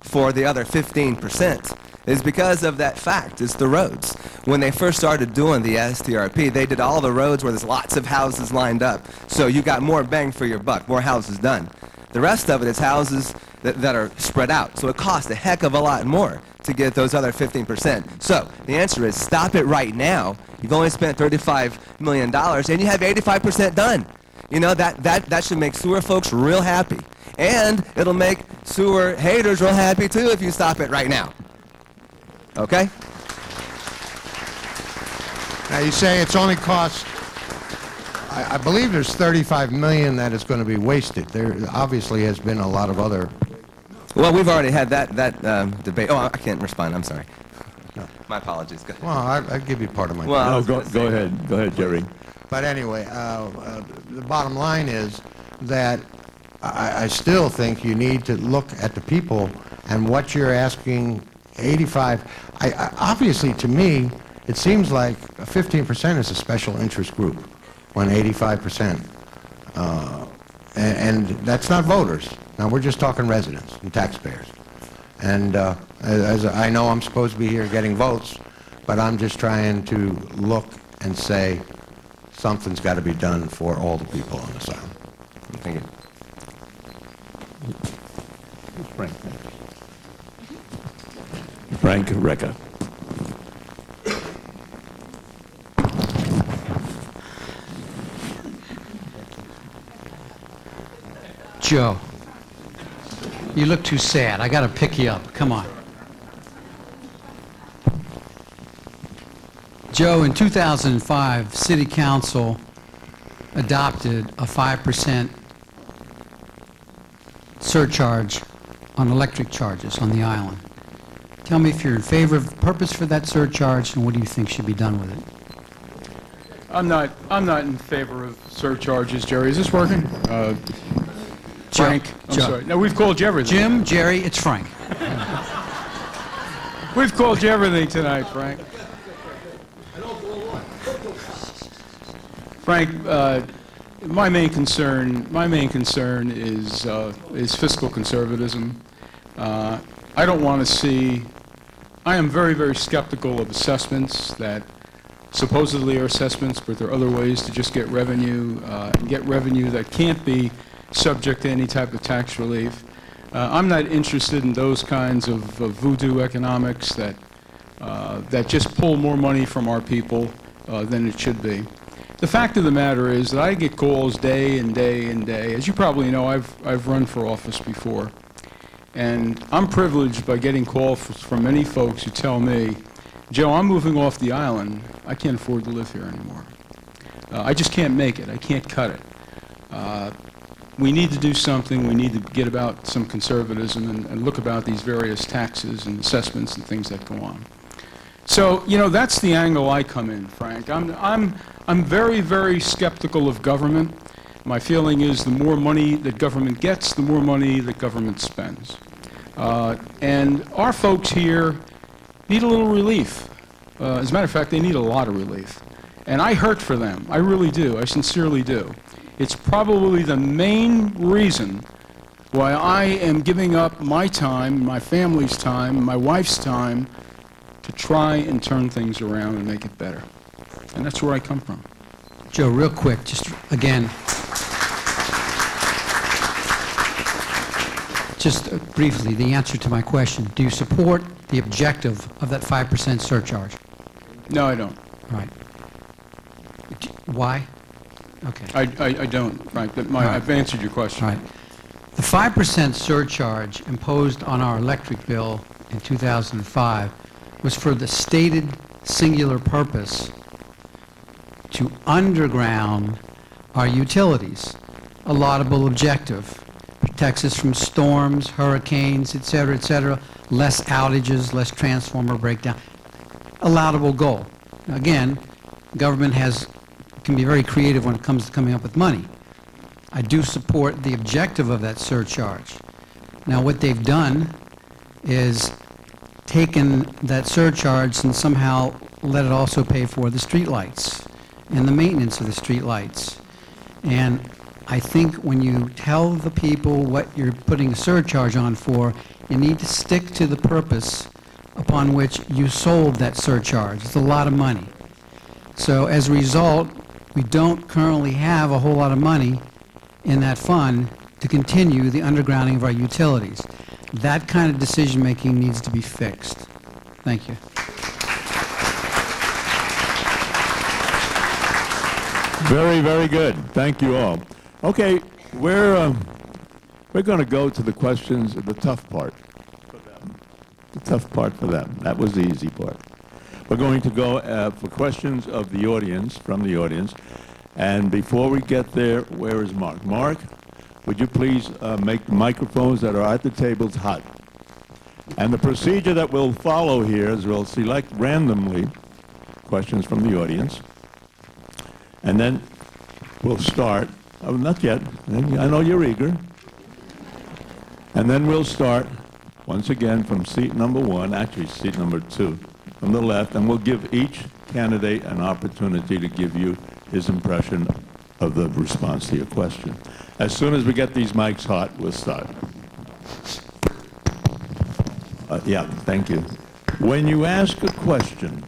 for the other 15% is because of that fact. It's the roads. When they first started doing the STRP, they did all the roads where there's lots of houses lined up. So you got more bang for your buck, more houses done. The rest of it is houses that are spread out. So it costs a heck of a lot more to get those other 15%. So the answer is stop it right now. You've only spent $35 million and you have 85% done. You know, that should make sewer folks real happy. And it'll make sewer haters real happy too if you stop it right now. Okay? Now, you say it's only cost, I believe there's $35 million that is going to be wasted. There obviously has been a lot of other... Well, we've already had that debate. Oh, I can't respond. I'm sorry. No. My apologies. Go ahead. Well, I'll give you part of my... Well, go ahead. Go ahead, Jerry. But anyway, the bottom line is that I still think you need to look at the people and what you're asking. 85, obviously to me, it seems like 15% is a special interest group when 85%. And that's not voters. Now we're just talking residents and taxpayers. And as I know I'm supposed to be here getting votes, but I'm just trying to look and say something's got to be done for all the people on this island. Thank you. Frank. Frank Recca. Joe, you look too sad. I got to pick you up. Come on. Joe, in 2005, City Council adopted a 5% surcharge on electric charges on the island. Tell me if you're in favor of the purpose for that surcharge, and what do you think should be done with it? I'm not in favor of surcharges, Jerry. Is this working? Frank, I'm sorry. No, we've called you everything. Jim, Jerry, it's Frank. We've called you everything tonight, Frank. Frank, my main concern is fiscal conservatism. I don't want to see. I am very, very skeptical of assessments that supposedly are assessments, but there are other ways to just get revenue that can't be subject to any type of tax relief. I'm not interested in those kinds of voodoo economics that just pull more money from our people than it should be. The fact of the matter is that I get calls day and day and day. As you probably know, I've run for office before. And I'm privileged by getting calls from many folks who tell me, Joe, I'm moving off the island. I can't afford to live here anymore. I just can't make it. I can't cut it. We need to do something. We need to get about some conservatism and look about these various taxes and assessments and things that go on. So, you know, that's the angle I come in, Frank. I'm very, very skeptical of government. My feeling is the more money that government gets, the more money that government spends. And our folks here need a little relief. As a matter of fact, they need a lot of relief. And I hurt for them. I really do. I sincerely do. It's probably the main reason why I am giving up my time, my family's time, my wife's time to try and turn things around and make it better. And that's where I come from. Joe, real quick, just again, just briefly, the answer to my question. Do you support the objective of that 5% surcharge? No, I don't. Right. Why? Okay. I don't, Frank. But I've answered your question. Right. The 5% surcharge imposed on our electric bill in 2005 was for the stated singular purpose to underground our utilities. A laudable objective. Protects us from storms, hurricanes, et cetera, less outages, less transformer breakdown. A laudable goal. Now, again, government can be very creative when it comes to coming up with money. I do support the objective of that surcharge. Now, what they've done is taken that surcharge and somehow let it also pay for the streetlights and the maintenance of the streetlights. And I think when you tell the people what you're putting a surcharge on for, you need to stick to the purpose upon which you sold that surcharge. It's a lot of money. So as a result, we don't currently have a whole lot of money in that fund to continue the undergrounding of our utilities. That kind of decision-making needs to be fixed. Thank you. Very, very good. Thank you all. Okay, we're going to go to the questions, the tough part. The tough part for them. That was the easy part. We're going to go for questions of the audience, from the audience. And before we get there, where is Mark? Mark, would you please make the microphones that are at the tables hot? And the procedure that we'll follow here is we'll select randomly questions from the audience. And then we'll start. Oh, not yet. I know you're eager. And then we'll start, once again, from seat number 1, actually seat number 2, from the left, and we'll give each candidate an opportunity to give you his impression of the response to your question. As soon as we get these mics hot, we'll start. Yeah, thank you. When you ask a question,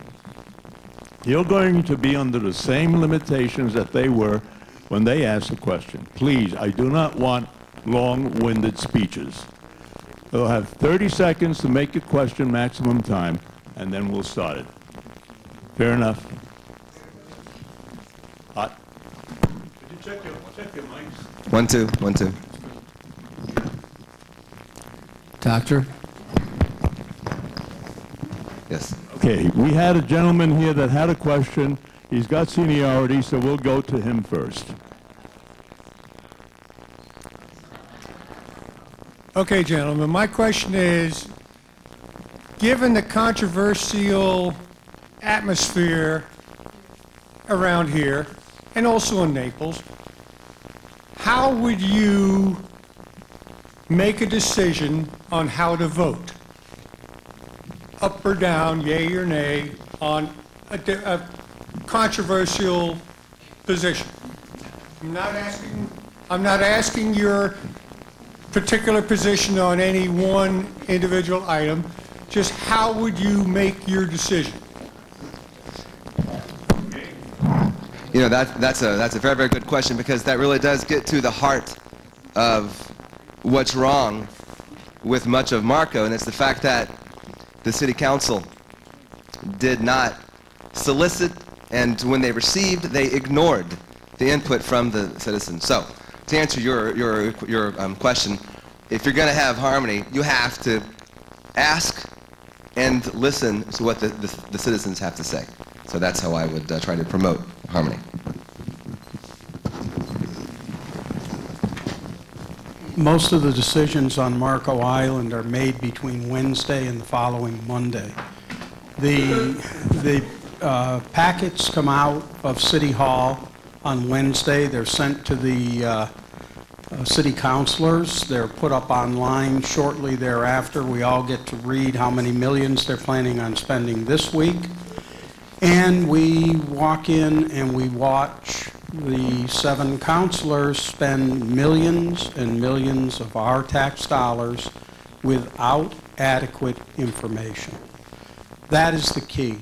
you're going to be under the same limitations that they were when they asked a question. Please, I do not want long-winded speeches. You'll have 30 seconds to make your question, maximum time, and then we'll start it. Fair enough? Hot. Could you check your mics? 1, 2, 1, 2. Doctor? Yes. Okay, we had a gentleman here that had a question. He's got seniority, so we'll go to him first. Okay, gentlemen, my question is, given the controversial atmosphere around here, and also in Naples, how would you make a decision on how to vote? Up or down, yay or nay, on a controversial position? I'm not asking your particular position on any one individual item. Just how would you make your decision? You know, that's a very, very good question, because that really does get to the heart of what's wrong with much of Marco, and it's the fact that the city council did not solicit, and when they received, they ignored the input from the citizens. So, to answer your question, if you're going to have harmony, you have to ask and listen to what the citizens have to say. So that's how I would try to promote harmony. Most of the decisions on Marco Island are made between Wednesday and the following Monday. The packets come out of City Hall on Wednesday. They're sent to the city councilors. They're put up online shortly thereafter. We all get to read how many millions they're planning on spending this week. And we walk in and we watch the 7 councilors spend millions and millions of our tax dollars without adequate information. That is the key.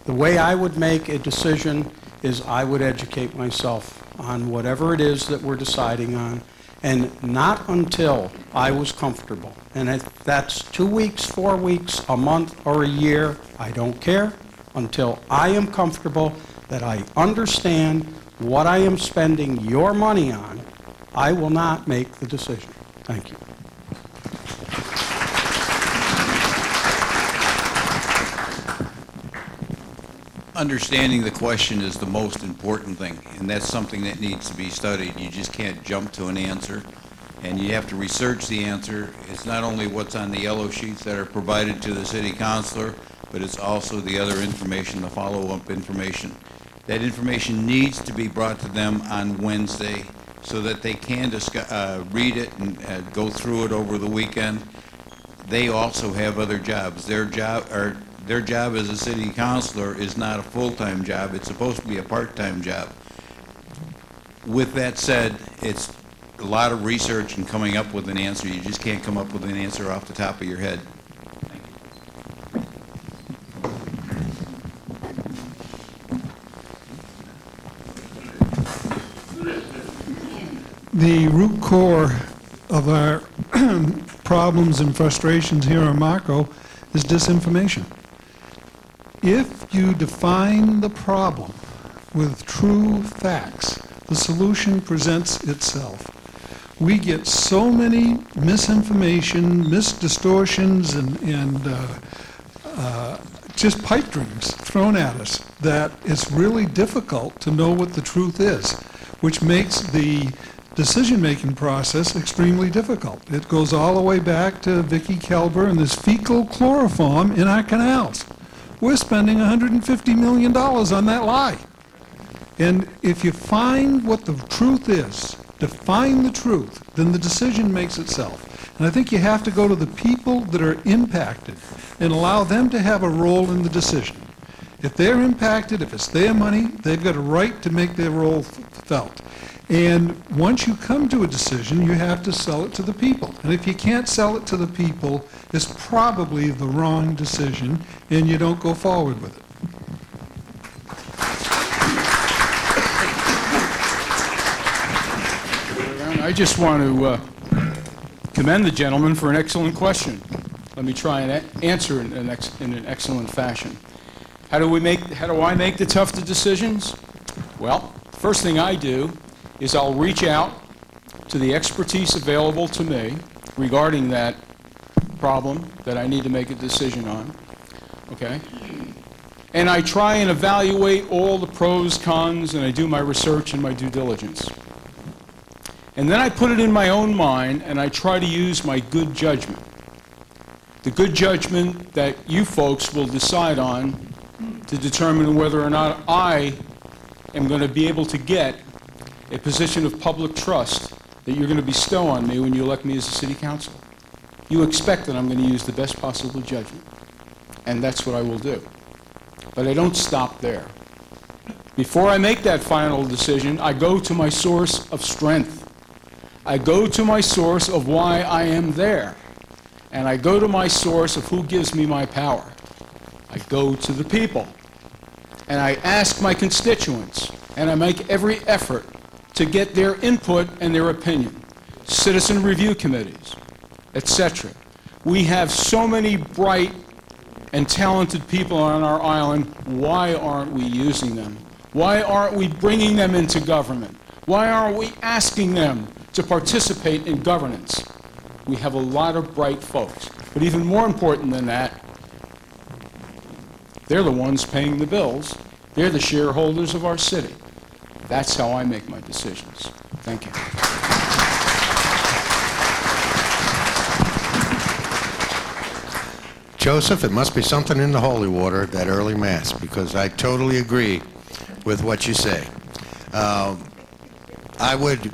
The way I would make a decision is I would educate myself on whatever it is that we're deciding on, and not until I was comfortable. And if that's 2 weeks, 4 weeks, a month, or a year, I don't care. Until I am comfortable that I understand what I am spending your money on, I will not make the decision. Thank you. Understanding the question is the most important thing, and that's something that needs to be studied. You just can't jump to an answer, and you have to research the answer. It's not only what's on the yellow sheets that are provided to the city councilor, but it's also the other information, the follow-up information. That information needs to be brought to them on Wednesday so that they can read it and go through it over the weekend. they also have other jobs. Their job as a city councilor is not a full-time job. It's supposed to be a part-time job. With that said, it's a lot of research and coming up with an answer. You just can't come up with an answer off the top of your head. The root core of our problems and frustrations here on Marco is disinformation. If you define the problem with true facts, the solution presents itself. We get so many misinformation, misdistortions, and just pipe dreams thrown at us that it's really difficult to know what the truth is, which makes the decision-making process extremely difficult. It goes all the way back to Vicky Kelber and this fecal chloroform in our canals. We're spending $150 million on that lie. And if you find what the truth is, define the truth, then the decision makes itself. And I think you have to go to the people that are impacted and allow them to have a role in the decision. If they're impacted, if it's their money, they've got a right to make their role felt. And once you come to a decision, you have to sell it to the people. And if you can't sell it to the people, it's probably the wrong decision, and you don't go forward with it. I just want to commend the gentleman for an excellent question. Let me try and answer it in an excellent fashion. How do I make the tough decisions? Well, first thing I do is I'll reach out to the expertise available to me regarding that problem that I need to make a decision on, okay? And I try and evaluate all the pros, cons, and I do my research and my due diligence. And then I put it in my own mind and I try to use my good judgment. The good judgment that you folks will decide on to determine whether or not I am going to be able to get a position of public trust that you're going to bestow on me when you elect me as a city councilor. You expect that I'm going to use the best possible judgment, and that's what I will do. But I don't stop there. Before I make that final decision, I go to my source of strength. I go to my source of why I am there, and I go to my source of who gives me my power. I go to the people, and I ask my constituents, and I make every effort to get their input and their opinion, citizen review committees, etc. We have so many bright and talented people on our island. Why aren't we using them? Why aren't we bringing them into government? Why aren't we asking them to participate in governance? We have a lot of bright folks. But even more important than that, they're the ones paying the bills. They're the shareholders of our city. That's how I make my decisions. Thank you. Joseph, it must be something in the holy water, that early Mass, because I totally agree with what you say. I would,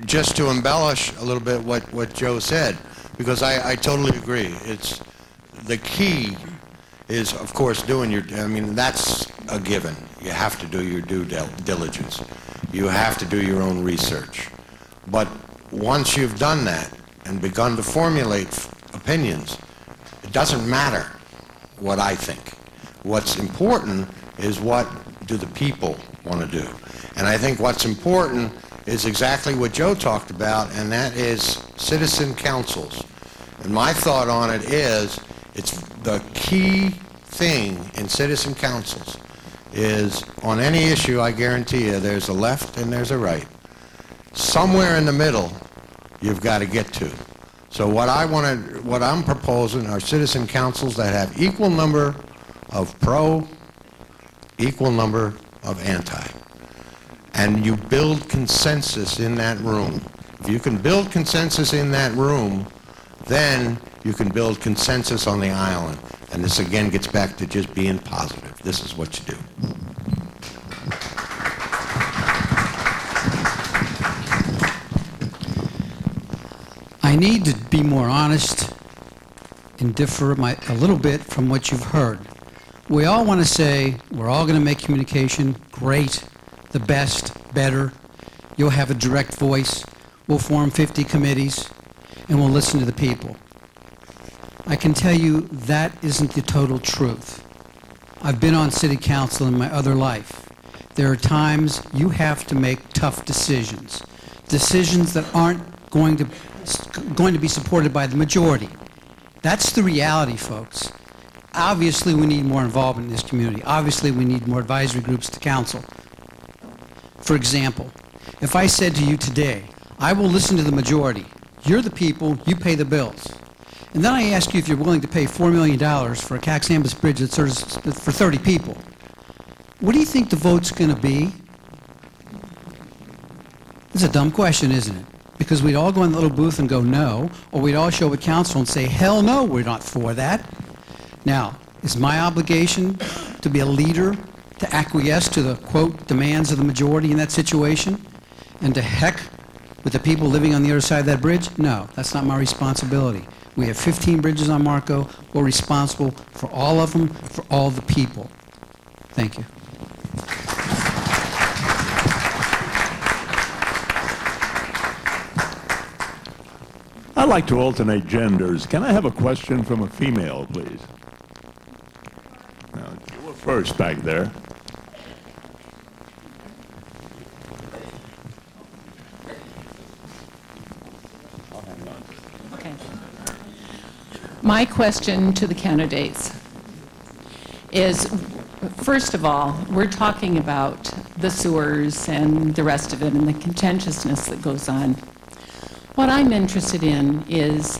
just to embellish a little bit what Joe said, because I totally agree. It's the key is, of course, doing your, I mean, that's a given. You have to do your due diligence. You have to do your own research. But once you've done that and begun to formulate opinions, it doesn't matter what I think. What's important is what do the people want to do. And I think what's important is exactly what Joe talked about, and that is citizen councils. And my thought on it is, it's the key thing in citizen councils is on any issue, I guarantee you, there's a left and there's a right. Somewhere in the middle, you've got to get to. So what I'm proposing are citizen councils that have equal number of pro, equal number of anti. And you build consensus in that room. If you can build consensus in that room, then you can build consensus on the island. And this again gets back to just being positive. This is what you do. I need to be more honest and differ a little bit from what you've heard. We all want to say we're all going to make communication great, the best, better. You'll have a direct voice. We'll form 50 committees, and we'll listen to the people. I can tell you that isn't the total truth. I've been on city council in my other life. There are times you have to make tough decisions, decisions that aren't going to be supported by the majority. That's the reality, folks. Obviously, we need more involvement in this community. Obviously, we need more advisory groups to council. For example, if I said to you today, I will listen to the majority, you're the people, you pay the bills, and then I ask you if you're willing to pay $4 million for a Caxambas bridge that serves for 30 people, what do you think the vote's going to be? It's a dumb question, isn't it? Because we'd all go in the little booth and go no, or we'd all show up at council and say, hell no, we're not for that. Now, is my obligation to be a leader, to acquiesce to the, quote, demands of the majority in that situation, and to heck with the people living on the other side of that bridge? No, that's not my responsibility. We have 15 bridges on Marco. We're responsible for all of them, for all the people. Thank you. I'd like to alternate genders. Can I have a question from a female, please? No, you were first back there. Okay. My question to the candidates is, first of all, we're talking about the sewers and the rest of it and the contentiousness that goes on. What I'm interested in is,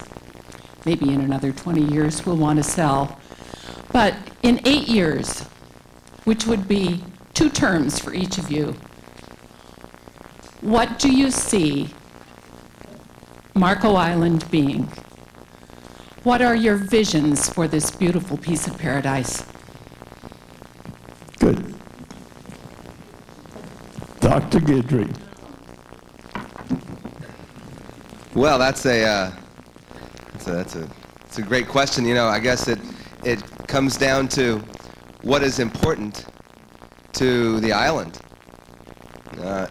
maybe in another 20 years we'll want to sell, but in 8 years, which would be 2 terms for each of you, what do you see Marco Island being? What are your visions for this beautiful piece of paradise? Good. Dr. Guidry. Well, that's a great question. You know, I guess it comes down to what is important to the island,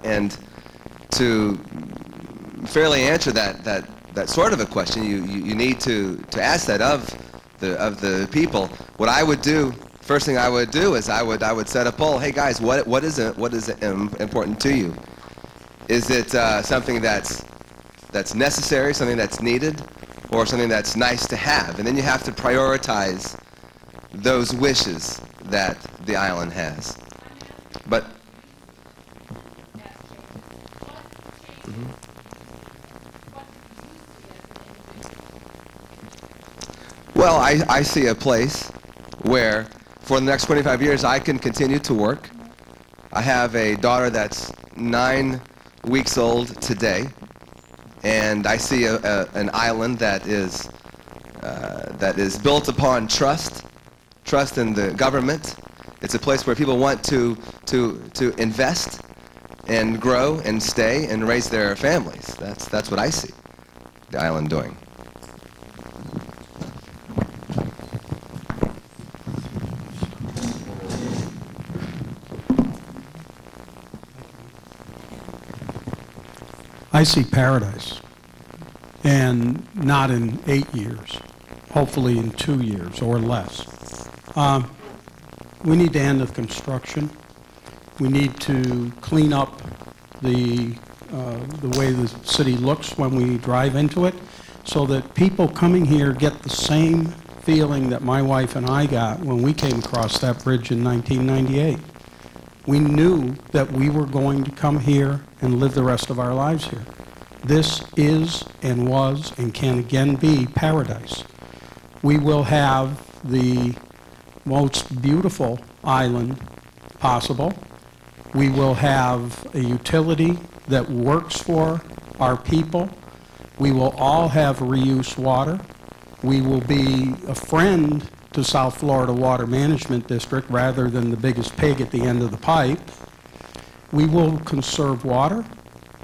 and to fairly answer that sort of a question, you need to ask that of the people. What I would do, first thing I would do is I would set a poll. Hey guys, what is important to you? Is it something that's necessary, something that's needed, or something that's nice to have? And then you have to prioritize those wishes that the island has. But well, I see a place where for the next 25 years I can continue to work. I have a daughter that's 9 weeks old today. And I see an island that is built upon trust in the government. It's a place where people want to invest and grow and stay and raise their families. That's what I see the island doing. I see paradise, and not in 8 years, hopefully in 2 years or less. We need to end the construction. We need to clean up the way the city looks when we drive into it, so that people coming here get the same feeling that my wife and I got when we came across that bridge in 1998. We knew that we were going to come here and live the rest of our lives here. This is and was and can again be paradise. We will have the most beautiful island possible. We will have a utility that works for our people. We will all have reuse water. We will be a friend to South Florida Water Management District rather than the biggest pig at the end of the pipe. We will conserve water.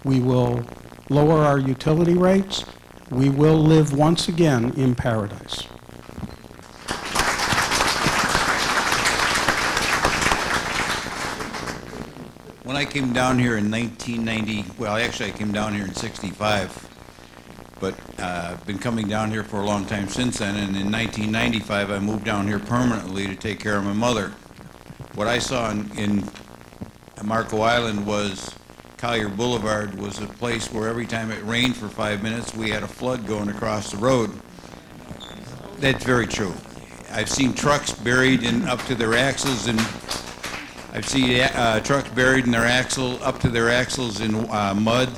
We will lower our utility rates. We will live once again in paradise. When I came down here in 1990, well, actually I came down here in 65, but I've been coming down here for a long time since then, and in 1995 I moved down here permanently to take care of my mother. What I saw in Marco Island was Collier Boulevard was a place where every time it rained for 5 minutes, we had a flood going across the road. That's very true. I've seen trucks buried up to their axles, and I've seen trucks buried in their up to their axles in mud.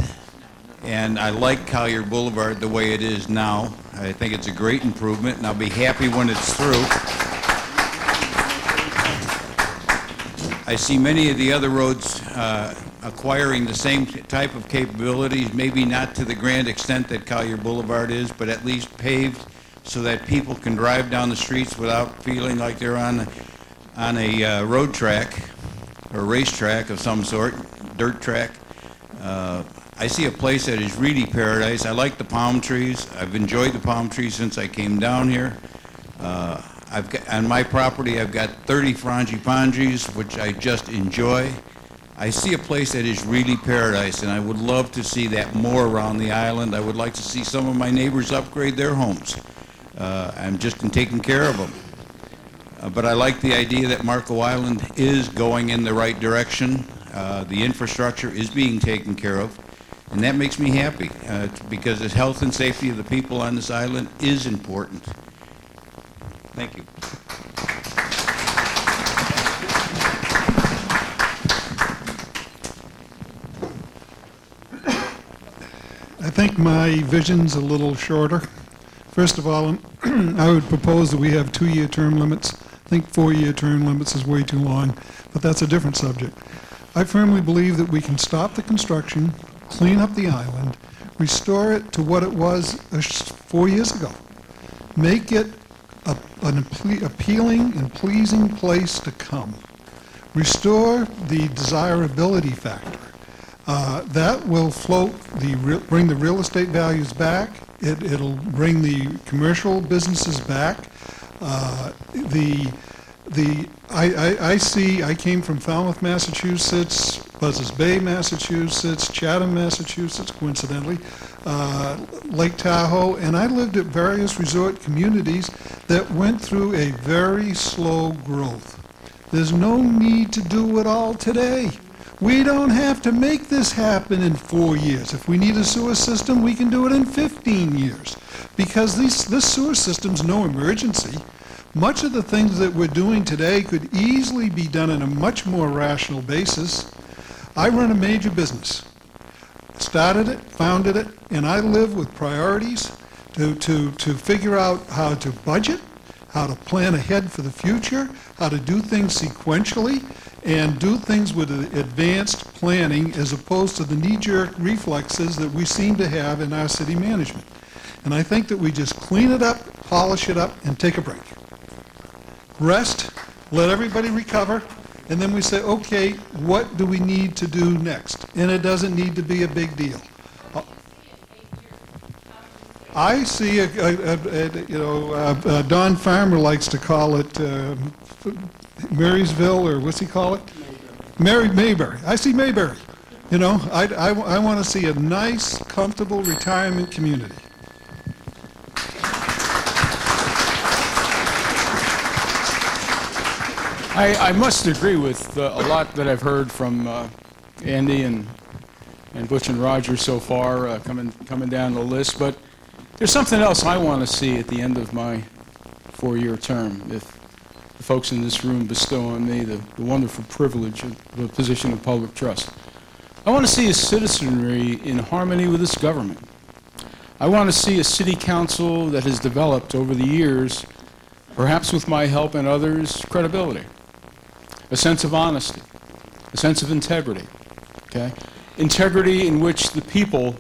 And I like Collier Boulevard the way it is now. I think it's a great improvement, and I'll be happy when it's through. I see many of the other roads acquiring the same type of capabilities, maybe not to the grand extent that Collier Boulevard is, but at least paved so that people can drive down the streets without feeling like they're on a road track or racetrack of some sort, dirt track. I see a place that is really paradise. I like the palm trees. I've enjoyed the palm trees since I came down here. On my property, I've got 30 frangipangis, which I just enjoy. I see a place that is really paradise, and I would love to see that more around the island. I would like to see some of my neighbors upgrade their homes. I'm just in taking care of them. But I like the idea that Marco Island is going in the right direction. The infrastructure is being taken care of, and that makes me happy because the health and safety of the people on this island is important. Thank you. I think my vision's a little shorter. First of all, I would propose that we have 2-year term limits. I think 4-year term limits is way too long, but that's a different subject. I firmly believe that we can stop the construction, clean up the island, restore it to what it was 4 years ago. Make it an appealing and pleasing place to come. Restore the desirability factor. That will bring the real estate values back. It'll bring the commercial businesses back. I came from Falmouth, Massachusetts, Buzzards Bay, Massachusetts, Chatham, Massachusetts, coincidentally, Lake Tahoe, and I lived at various resort communities that went through a very slow growth. There's no need to do it all today. We don't have to make this happen in 4 years. If we need a sewer system, we can do it in 15 years. Because this sewer system's no emergency. Much of the things that we're doing today could easily be done on a much more rational basis. I run a major business. Started it, founded it, and I live with priorities to figure out how to budget, how to plan ahead for the future, how to do things sequentially, and do things with advanced planning as opposed to the knee-jerk reflexes that we seem to have in our city management. And I think that we just clean it up, polish it up, and take a break. Rest, let everybody recover, and then we say, okay, what do we need to do next? And it doesn't need to be a big deal. I see, Don Farmer likes to call it Marysville, or what's he call it? Mayberry. I see Mayberry. You know, I want to see a nice, comfortable retirement community. I must agree with a lot that I've heard from Andy and Butch and Roger so far coming down the list, but there's something else I want to see at the end of my 4-year term. If the folks in this room bestow on me the wonderful privilege of the position of public trust, I want to see a citizenry in harmony with its government. I want to see a city council that has developed over the years, perhaps with my help and others, credibility, a sense of honesty, a sense of integrity, okay? Integrity in which the people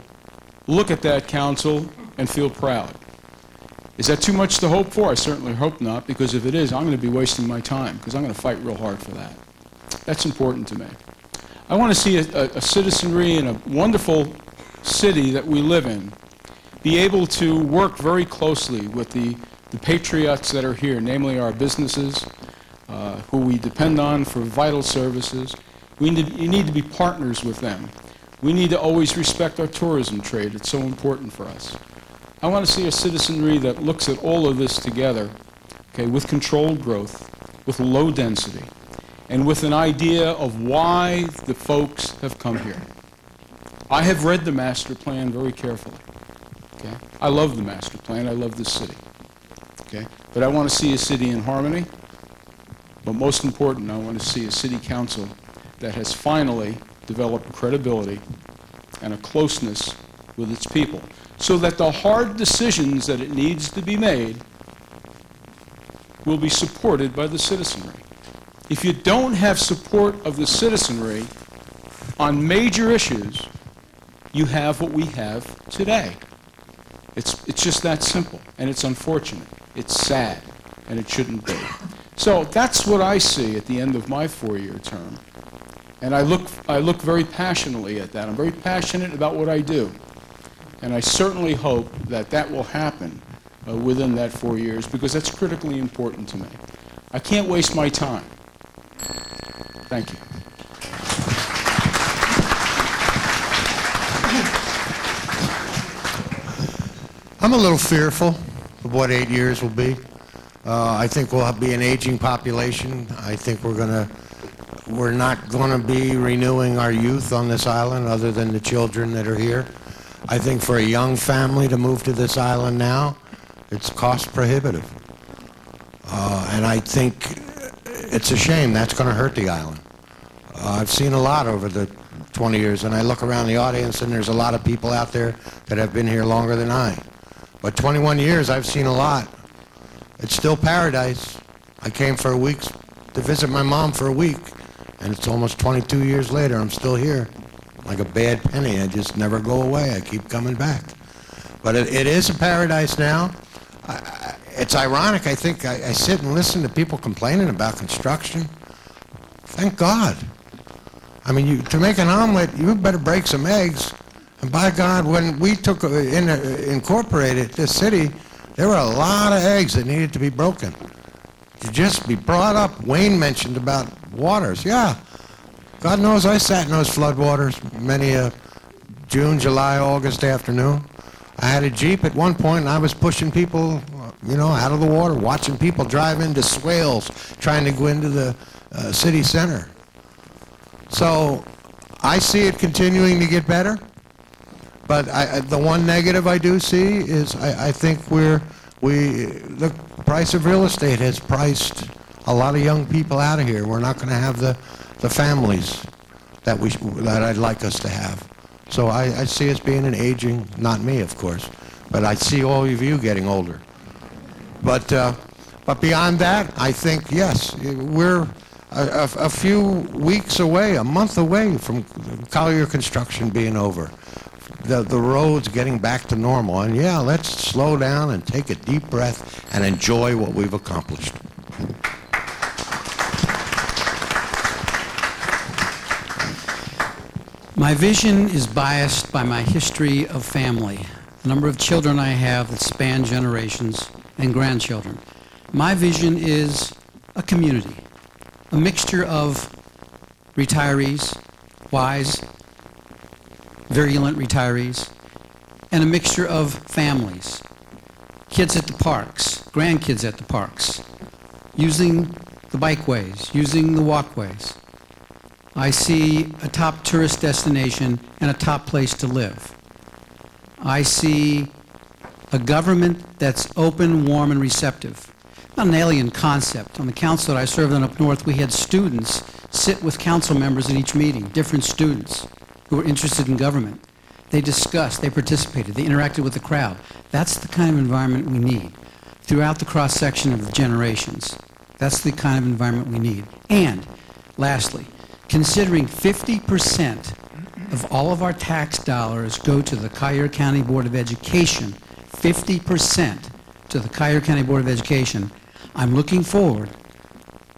look at that council and feel proud. Is that too much to hope for? I certainly hope not, because if it is, I'm going to be wasting my time, because I'm going to fight real hard for that. That's important to me. I want to see a citizenry in a wonderful city that we live in be able to work very closely with the patriots that are here, namely our businesses, who we depend on for vital services, You need to be partners with them. We need to always respect our tourism trade. It's so important for us. I want to see a citizenry that looks at all of this together, okay, with controlled growth, with low density, and with an idea of why the folks have come here. I have read the master plan very carefully. Okay? I love the master plan. I love this city. Okay? But I want to see a city in harmony. But most important, I want to see a city council that has finally developed credibility and a closeness with its people, so that the hard decisions that it needs to be made will be supported by the citizenry. If you don't have support of the citizenry on major issues, you have what we have today. It's just that simple, and it's unfortunate. It's sad, and it shouldn't be. So that's what I see at the end of my 4-year term. And I look very passionately at that. I'm very passionate about what I do. And I certainly hope that that will happen within that 4 years, because that's critically important to me. I can't waste my time. Thank you. I'm a little fearful of what 8 years will be. I think we'll be an aging population. I think we're not going to be renewing our youth on this island other than the children that are here. I think for a young family to move to this island now, it's cost prohibitive. And I think it's a shame. That's going to hurt the island. I've seen a lot over the 20 years, and I look around the audience, and there's a lot of people out there that have been here longer than I. But 21 years, I've seen a lot. It's still paradise. I came for a week to visit my mom for a week, and it's almost 22 years later. I'm still here, like a bad penny. I just never go away. I keep coming back. But it is a paradise now. It's ironic. I think I sit and listen to people complaining about construction. Thank God. I mean, to make an omelet, you better break some eggs. And by God, when we incorporated this city, there were a lot of eggs that needed to be broken, to just be brought up. Wayne mentioned about waters. Yeah, God knows I sat in those floodwaters many a June, July, August afternoon. I had a Jeep at one point, and I was pushing people, out of the water, watching people drive into swales, trying to go into the city center. So I see it continuing to get better. But the one negative I do see is I think the price of real estate has priced a lot of young people out of here. We're not going to have the families that I'd like us to have. So I see us being an aging, not me, of course, but I see all of you getting older. But beyond that, I think, yes, we're a few weeks away, a month away from Collier construction being over. The roads getting back to normal. And yeah, let's slow down and take a deep breath and enjoy what we've accomplished. My vision is biased by my history of family, the number of children I have that span generations, and grandchildren. My vision is a community, a mixture of retirees, wise, virulent retirees, and a mixture of families, kids at the parks, grandkids at the parks, using the bikeways, using the walkways. I see a top tourist destination and a top place to live. I see a government that's open, warm, and receptive. Not an alien concept. On the council that I served on up north, we had students sit with council members at each meeting, different students who were interested in government. They discussed, they participated, they interacted with the crowd. That's the kind of environment we need throughout the cross-section of the generations. That's the kind of environment we need. And, lastly, considering 50% of all of our tax dollars go to the Collier County Board of Education, 50% to the Collier County Board of Education, I'm looking forward,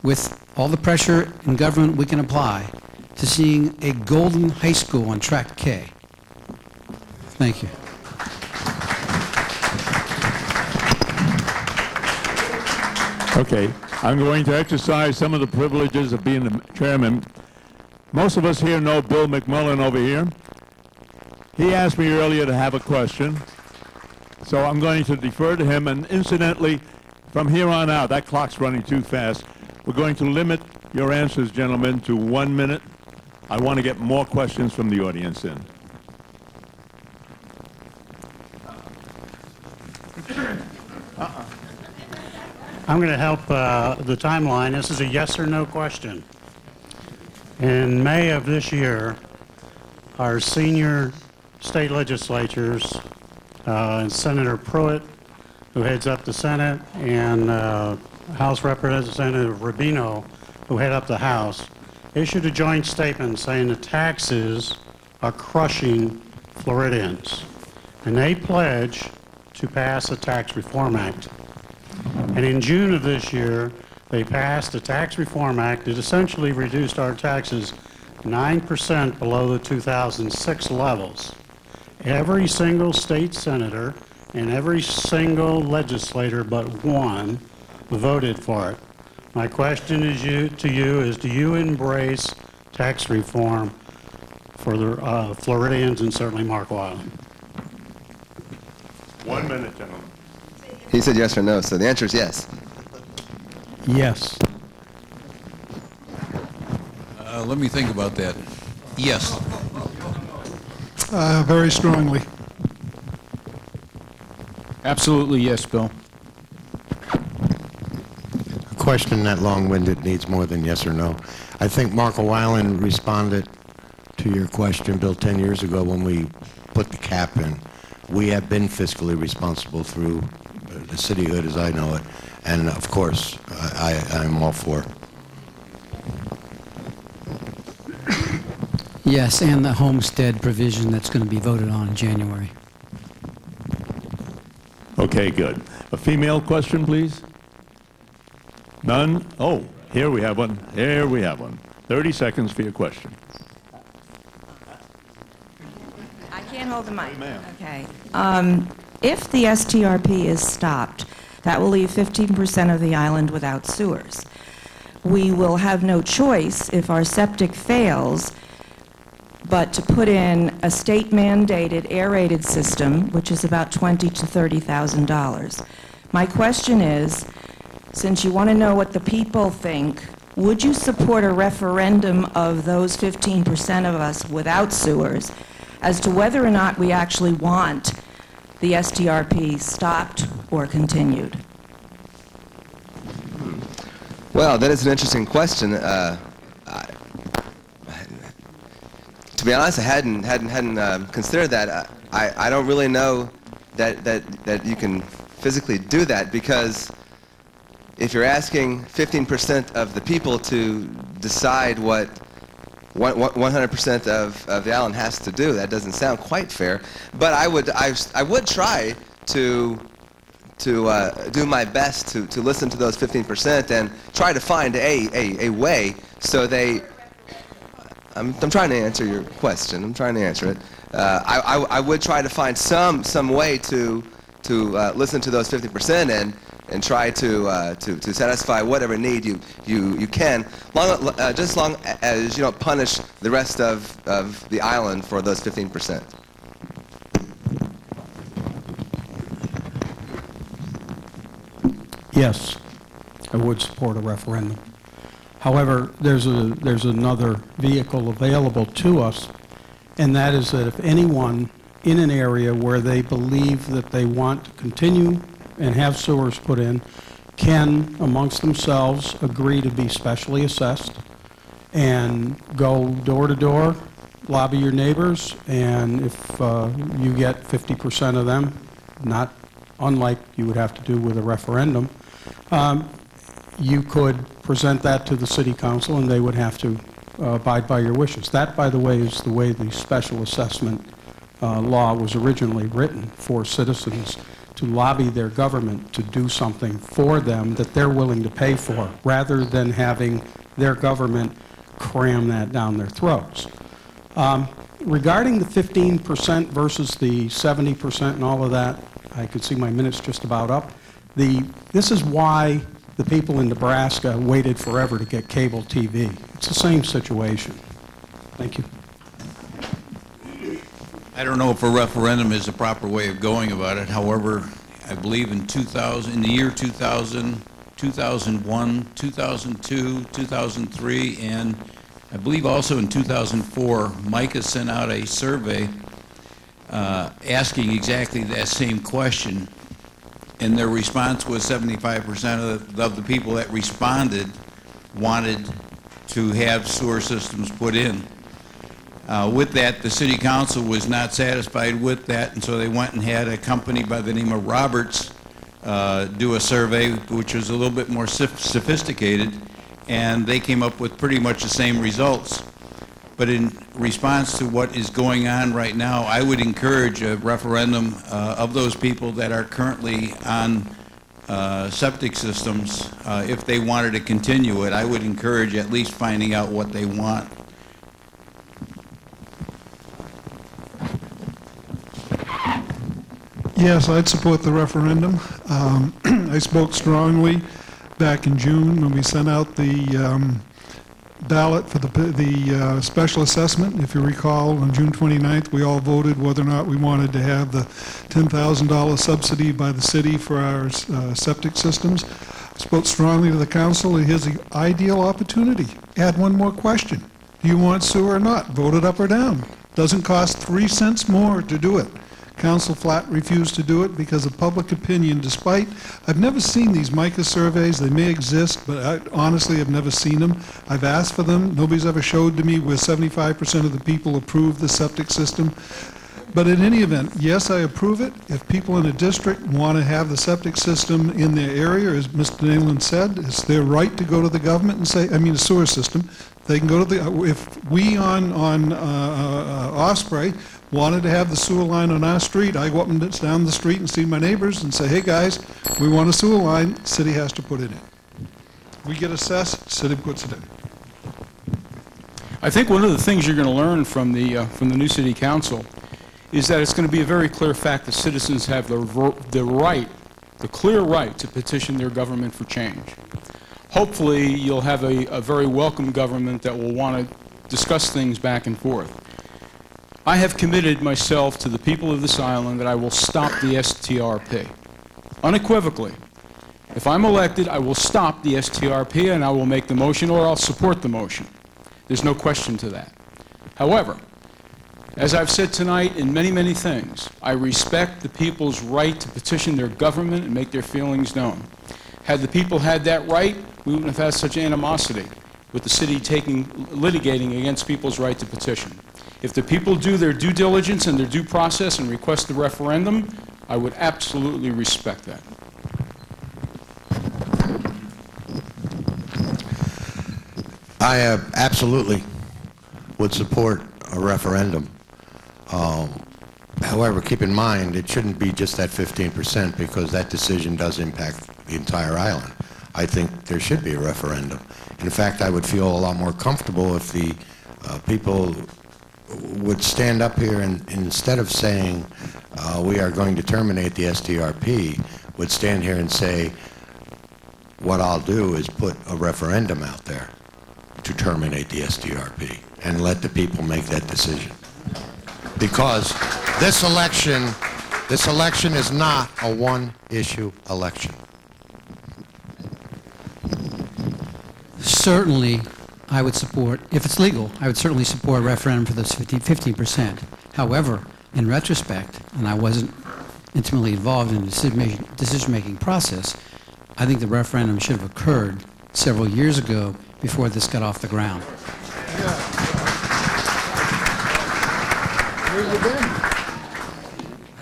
with all the pressure in government we can apply, to seeing a golden high school on Track K. Thank you. Okay, I'm going to exercise some of the privileges of being the chairman Most of us here know Bill McMullen over here. He asked me earlier to have a question, so I'm going to defer to him. And incidentally, from here on out, that clock's running too fast. We're going to limit your answers, gentlemen, to 1 minute. I want to get more questions from the audience in. I'm going to help the timeline. This is a yes or no question. In May of this year, our senior state legislatures, and Senator Pruitt, who heads up the Senate, and House Representative Rubino, who head up the House, issued a joint statement saying the taxes are crushing Floridians. And they pledge to pass a Tax Reform Act. And in June of this year, they passed a Tax Reform Act that essentially reduced our taxes 9% below the 2006 levels. Every single state senator and every single legislator but one voted for it. My question to you is, do you embrace tax reform for the Floridians and certainly Marco Island? 1 minute, gentlemen. He said yes or no, so the answer is yes. Yes. Let me think about that. Yes. Very strongly. Absolutely yes, Bill. A question that long-winded needs more than yes or no. I think Marco Island responded to your question, Bill, 10 years ago when we put the cap in. We have been fiscally responsible through the cityhood as I know it, and of course, I'm all for it. Yes, and the homestead provision that's going to be voted on in January. Okay, good. A female question, please? None? Oh, here we have one. Here we have one. 30 seconds for your question. I can't hold the mic. Okay. If the STRP is stopped, that will leave 15% of the island without sewers. We will have no choice if our septic fails but to put in a state-mandated aerated system, which is about $20,000 to $30,000. My question is, since you want to know what the people think, would you support a referendum of those 15% of us without sewers as to whether or not we actually want the STRP stopped or continued? Well, that is an interesting question. To be honest, I hadn't considered that. I don't really know that you can physically do that, because if you're asking 15% of the people to decide what 100% of the island has to do, that doesn't sound quite fair. But I would try to do my best to listen to those 15% and try to find a way so they. I'm trying to answer your question. I'm trying to answer it. I would try to find some way to listen to those 50% and try to satisfy whatever need you can, just as long as you don't punish the rest of the island for those 15%. Yes, I would support a referendum. However, there's another vehicle available to us, and that is that if anyone in an area where they believe that they want to continue and have sewers put in can, amongst themselves, agree to be specially assessed and go door to door, lobby your neighbors, and if you get 50% of them, not unlike you would have to do with a referendum, you could present that to the city council and they would have to abide by your wishes. That, by the way, is the way the special assessment law was originally written, for citizens to lobby their government to do something for them that they're willing to pay for, rather than having their government cram that down their throats. Regarding the 15% versus the 70% and all of that, I could see my minutes just about up. This is why the people in Nebraska waited forever to get cable TV. It's the same situation. Thank you. I don't know if a referendum is the proper way of going about it. However, I believe in the year 2000, 2001, 2002, 2003, and I believe also in 2004, Micah sent out a survey asking exactly that same question, and their response was 75% of the people that responded wanted to have sewer systems put in. With that, the city council was not satisfied with that, and so they went and had a company by the name of Roberts do a survey, which was a little bit more sophisticated, and they came up with pretty much the same results. But in response to what is going on right now, I would encourage a referendum of those people that are currently on septic systems. If they wanted to continue it, I would encourage at least finding out what they want. Yes, I'd support the referendum. I spoke strongly back in June when we sent out the ballot for the special assessment. If you recall, on June 29th, we all voted whether or not we wanted to have the $10,000 subsidy by the city for our septic systems. I spoke strongly to the council. Here's the ideal opportunity. Add one more question. Do you want sewer or not? Vote it up or down. Doesn't cost 3 cents more to do it. Council flat refused to do it because of public opinion, despite, I've never seen these Micah surveys. They may exist, but I honestly have never seen them. I've asked for them. Nobody's ever showed to me where 75% of the people approve the septic system. But in any event, yes, I approve it. If people in a district want to have the septic system in their area, as Mr. Nayland said, it's their right to go to the government and say, I mean, the sewer system. They can go to the, if we on Osprey wanted to have the sewer line on our street, I go up and down the street and see my neighbors and say, hey guys, we want a sewer line, city has to put it in. We get assessed, city puts it in. I think one of the things you're going to learn from the new city council is that it's going to be a very clear fact that citizens have the clear right to petition their government for change. Hopefully, you'll have a very welcome government that will want to discuss things back and forth. I have committed myself to the people of this island that I will stop the STRP, unequivocally. If I'm elected, I will stop the STRP and I will make the motion or I'll support the motion. There's no question to that. However, as I've said tonight in many, many things, I respect the people's right to petition their government and make their feelings known. Had the people had that right, we wouldn't have had such animosity with the city litigating against people's right to petition. If the people do their due diligence and their due process and request the referendum, I would absolutely respect that. I absolutely would support a referendum. However, keep in mind, it shouldn't be just that 15% because that decision does impact the entire island. I think there should be a referendum. In fact, I would feel a lot more comfortable if the people would stand up here and instead of saying we are going to terminate the STRP, would stand here and say what I'll do is put a referendum out there to terminate the STRP and let the people make that decision. Because this election is not a one-issue election. Certainly, I would support, if it's legal, I would certainly support a referendum for this 15%. However, in retrospect, and I wasn't intimately involved in the decision-making process, I think the referendum should have occurred several years ago before this got off the ground. Where you been?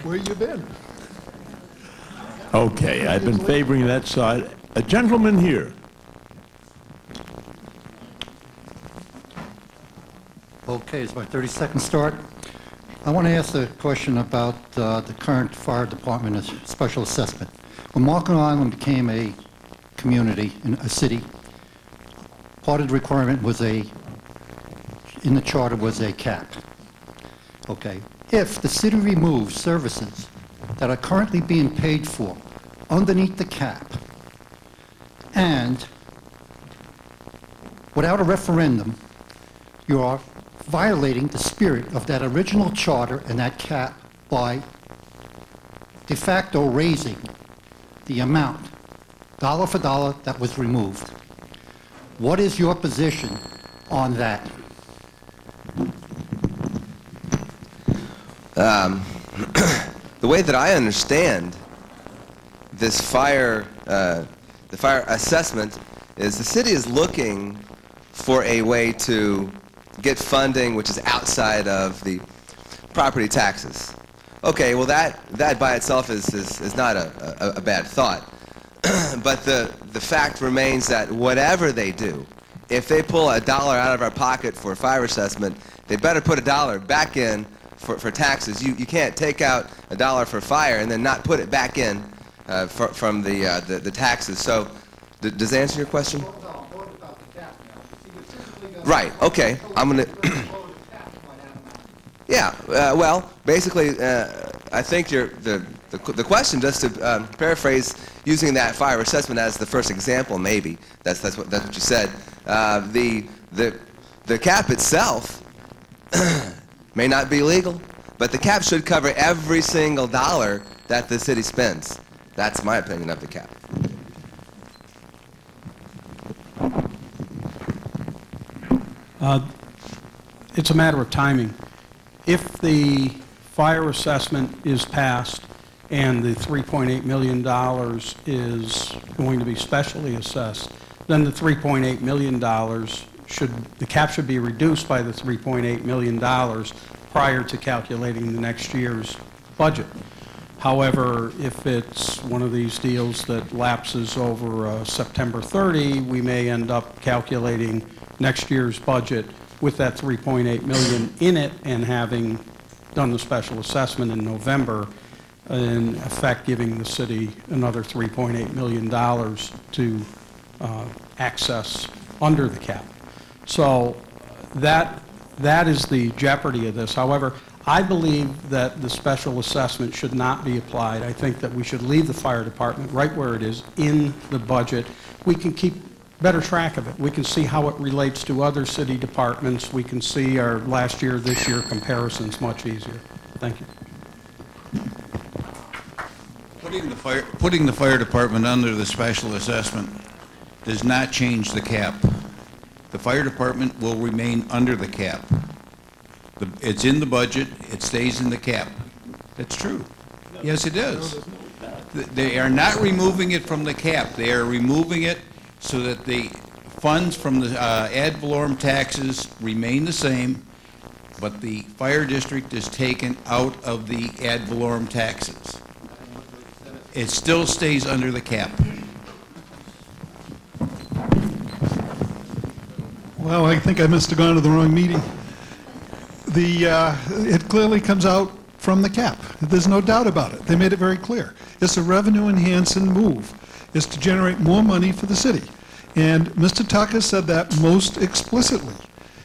Where you been? Okay, I've been favoring that side. A gentleman here. Okay, it's my 30-second start. I want to ask a question about the current fire department special assessment. When Marco Island became a community, a city, part of the requirement was in the charter was a cap. Okay, if the city removes services that are currently being paid for underneath the cap and without a referendum, you are violating the spirit of that original charter and that cap by de facto raising the amount, dollar for dollar, that was removed. What is your position on that? The way that I understand this the fire assessment is the city is looking for a way to get funding which is outside of the property taxes. Okay, well that by itself is not a bad thought. But the fact remains that whatever they do, if they pull $1 out of our pocket for fire assessment, they better put $1 back in for taxes. You can't take out $1 for fire and then not put it back in from the taxes. So does that answer your question? Right, okay. I'm going to... Yeah, well, basically, I think the question, just to paraphrase, using that fire assessment as the first example, maybe that's what you said. The cap itself may not be legal, but the cap should cover every single dollar that the city spends. That's my opinion of the cap. It's a matter of timing. If the fire assessment is passed and the $3.8 million is going to be specially assessed, then the $3.8 million the cap should be reduced by the $3.8 million prior to calculating the next year's budget. However, if it's one of these deals that lapses over September 30, we may end up calculating next year's budget with that $3.8 million in it and having done the special assessment in November, in effect giving the city another $3.8 million to access under the cap. So that is the jeopardy of this. However, I believe that the special assessment should not be applied. I think that we should leave the fire department right where it is in the budget. We can keep better track of it. We can see how it relates to other city departments. We can see our last year, this year comparisons much easier. Thank you. Putting the fire department under the special assessment does not change the cap. The fire department will remain under the cap. It's in the budget, it stays in the cap. That's true. Yes, it is. They are not removing it from the cap. They are removing it so that the funds from the ad valorem taxes remain the same, but the fire district is taken out of the ad valorem taxes. It still stays under the cap. Well, I think I must have gone to the wrong meeting. It clearly comes out from the cap. There's no doubt about it. They made it very clear. It's a revenue-enhancing move. It's to generate more money for the city. And Mr. Tucker said that most explicitly.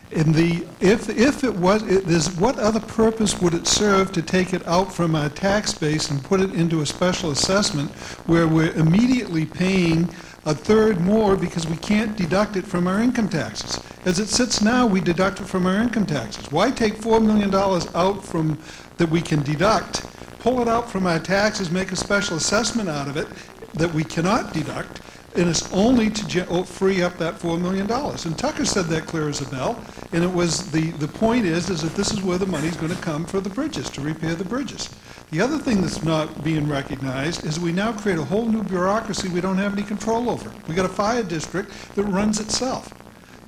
If it was, what other purpose would it serve to take it out from our tax base and put it into a special assessment where we're immediately paying a third more because we can't deduct it from our income taxes? As it sits now, we deduct it from our income taxes. Why take $4 million out from that we can deduct, pull it out from our taxes, make a special assessment out of it that we cannot deduct, and it's only to free up that $4 million. And Tucker said that clear as a bell, and it was the point is that this is where the money's going to come for the bridges, to repair the bridges. The other thing that's not being recognized is we now create a whole new bureaucracy we don't have any control over. We got a fire district that runs itself.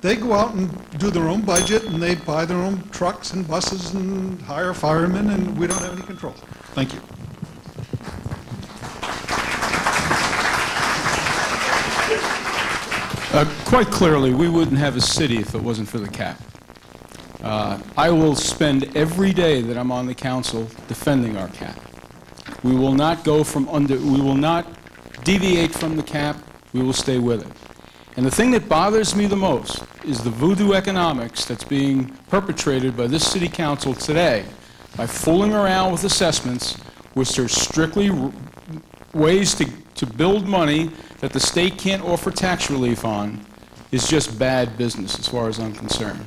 They go out and do their own budget, and they buy their own trucks and buses and hire firemen, and we don't have any control. Thank you. Quite clearly, we wouldn't have a city if it wasn't for the cap. I will spend every day that I'm on the council defending our cap. We will not go from under, we will not deviate from the cap, we will stay with it. And the thing that bothers me the most is the voodoo economics that's being perpetrated by this city council today by fooling around with assessments, which are strictly ways to build money that the state can't offer tax relief on, is just bad business as far as I'm concerned.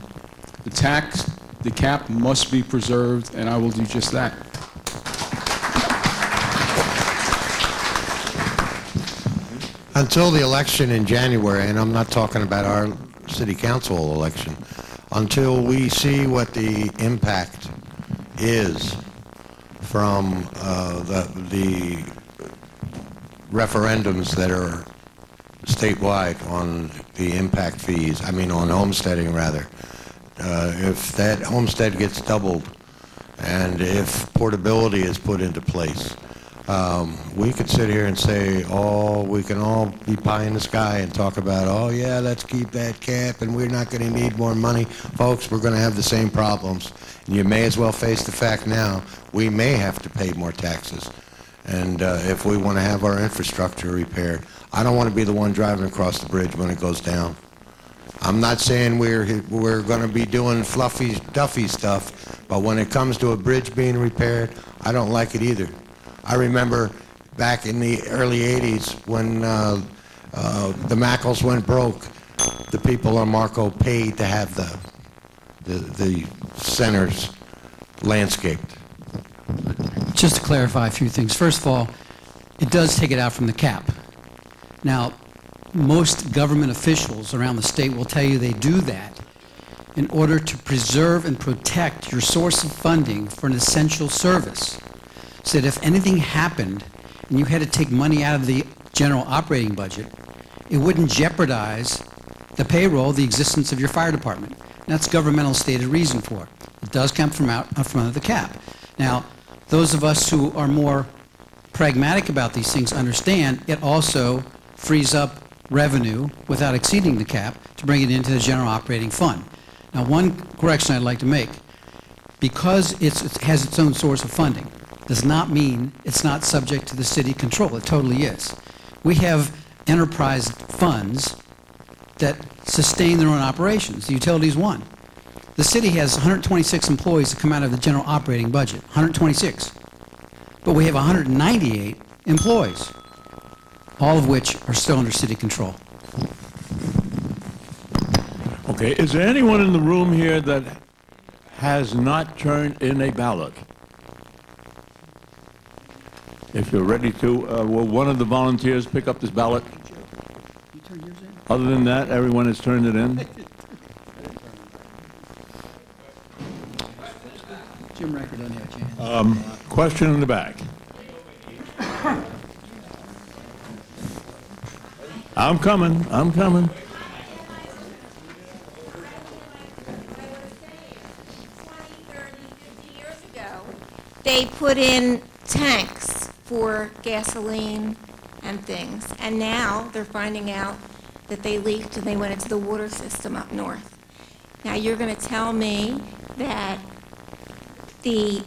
the cap must be preserved, and I will do just that. Until the election in January, and I'm not talking about our city council election, until we see what the impact is from the referendums that are statewide on the impact fees, I mean on homesteading rather. If that homestead gets doubled and if portability is put into place, we could sit here and say, oh, we can all be pie in the sky and talk about, oh yeah, let's keep that cap and we're not going to need more money. Folks, we're going to have the same problems. And you may as well face the fact now, we may have to pay more taxes. And if we want to have our infrastructure repaired, I don't want to be the one driving across the bridge when it goes down. I'm not saying we're going to be doing fluffy, duffy stuff, but when it comes to a bridge being repaired, I don't like it either. I remember back in the early 80s when the Mackles went broke, the people on Marco paid to have the centers landscaped. Just to clarify a few things. First of all, it does take it out from the cap. Now, most government officials around the state will tell you they do that in order to preserve and protect your source of funding for an essential service. So that if anything happened and you had to take money out of the general operating budget, it wouldn't jeopardize the payroll, the existence of your fire department. And that's governmental stated reason for it. It does come from out front of the cap. Now, those of us who are more pragmatic about these things understand it also frees up revenue without exceeding the cap to bring it into the general operating fund. Now, one correction I'd like to make, because it has its own source of funding, does not mean it's not subject to the city control. It totally is. We have enterprise funds that sustain their own operations. The utilities one. The city has 126 employees that come out of the general operating budget, 126. But we have 198 employees, all of which are still under city control. Okay, is there anyone in the room here that has not turned in a ballot? If you're ready to, will one of the volunteers pick up this ballot? Other than that, everyone has turned it in? Jim Riker doesn't have a chance. Question in the back. I'm coming. I'm coming. They put in tanks for gasoline and things, and now they're finding out that they leaked and they went into the water system up north. Now you're going to tell me that the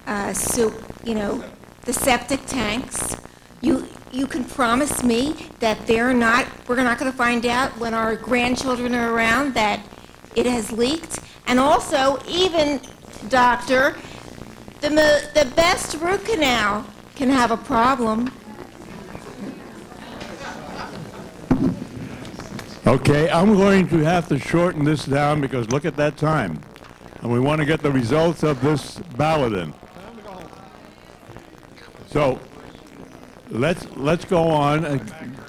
the septic tanks, you can promise me that we're not going to find out when our grandchildren are around that it has leaked? And also, even, doctor, the best root canal can have a problem. Okay, I'm going to have to shorten this down because look at that time. And we want to get the results of this ballot in. So let's go on and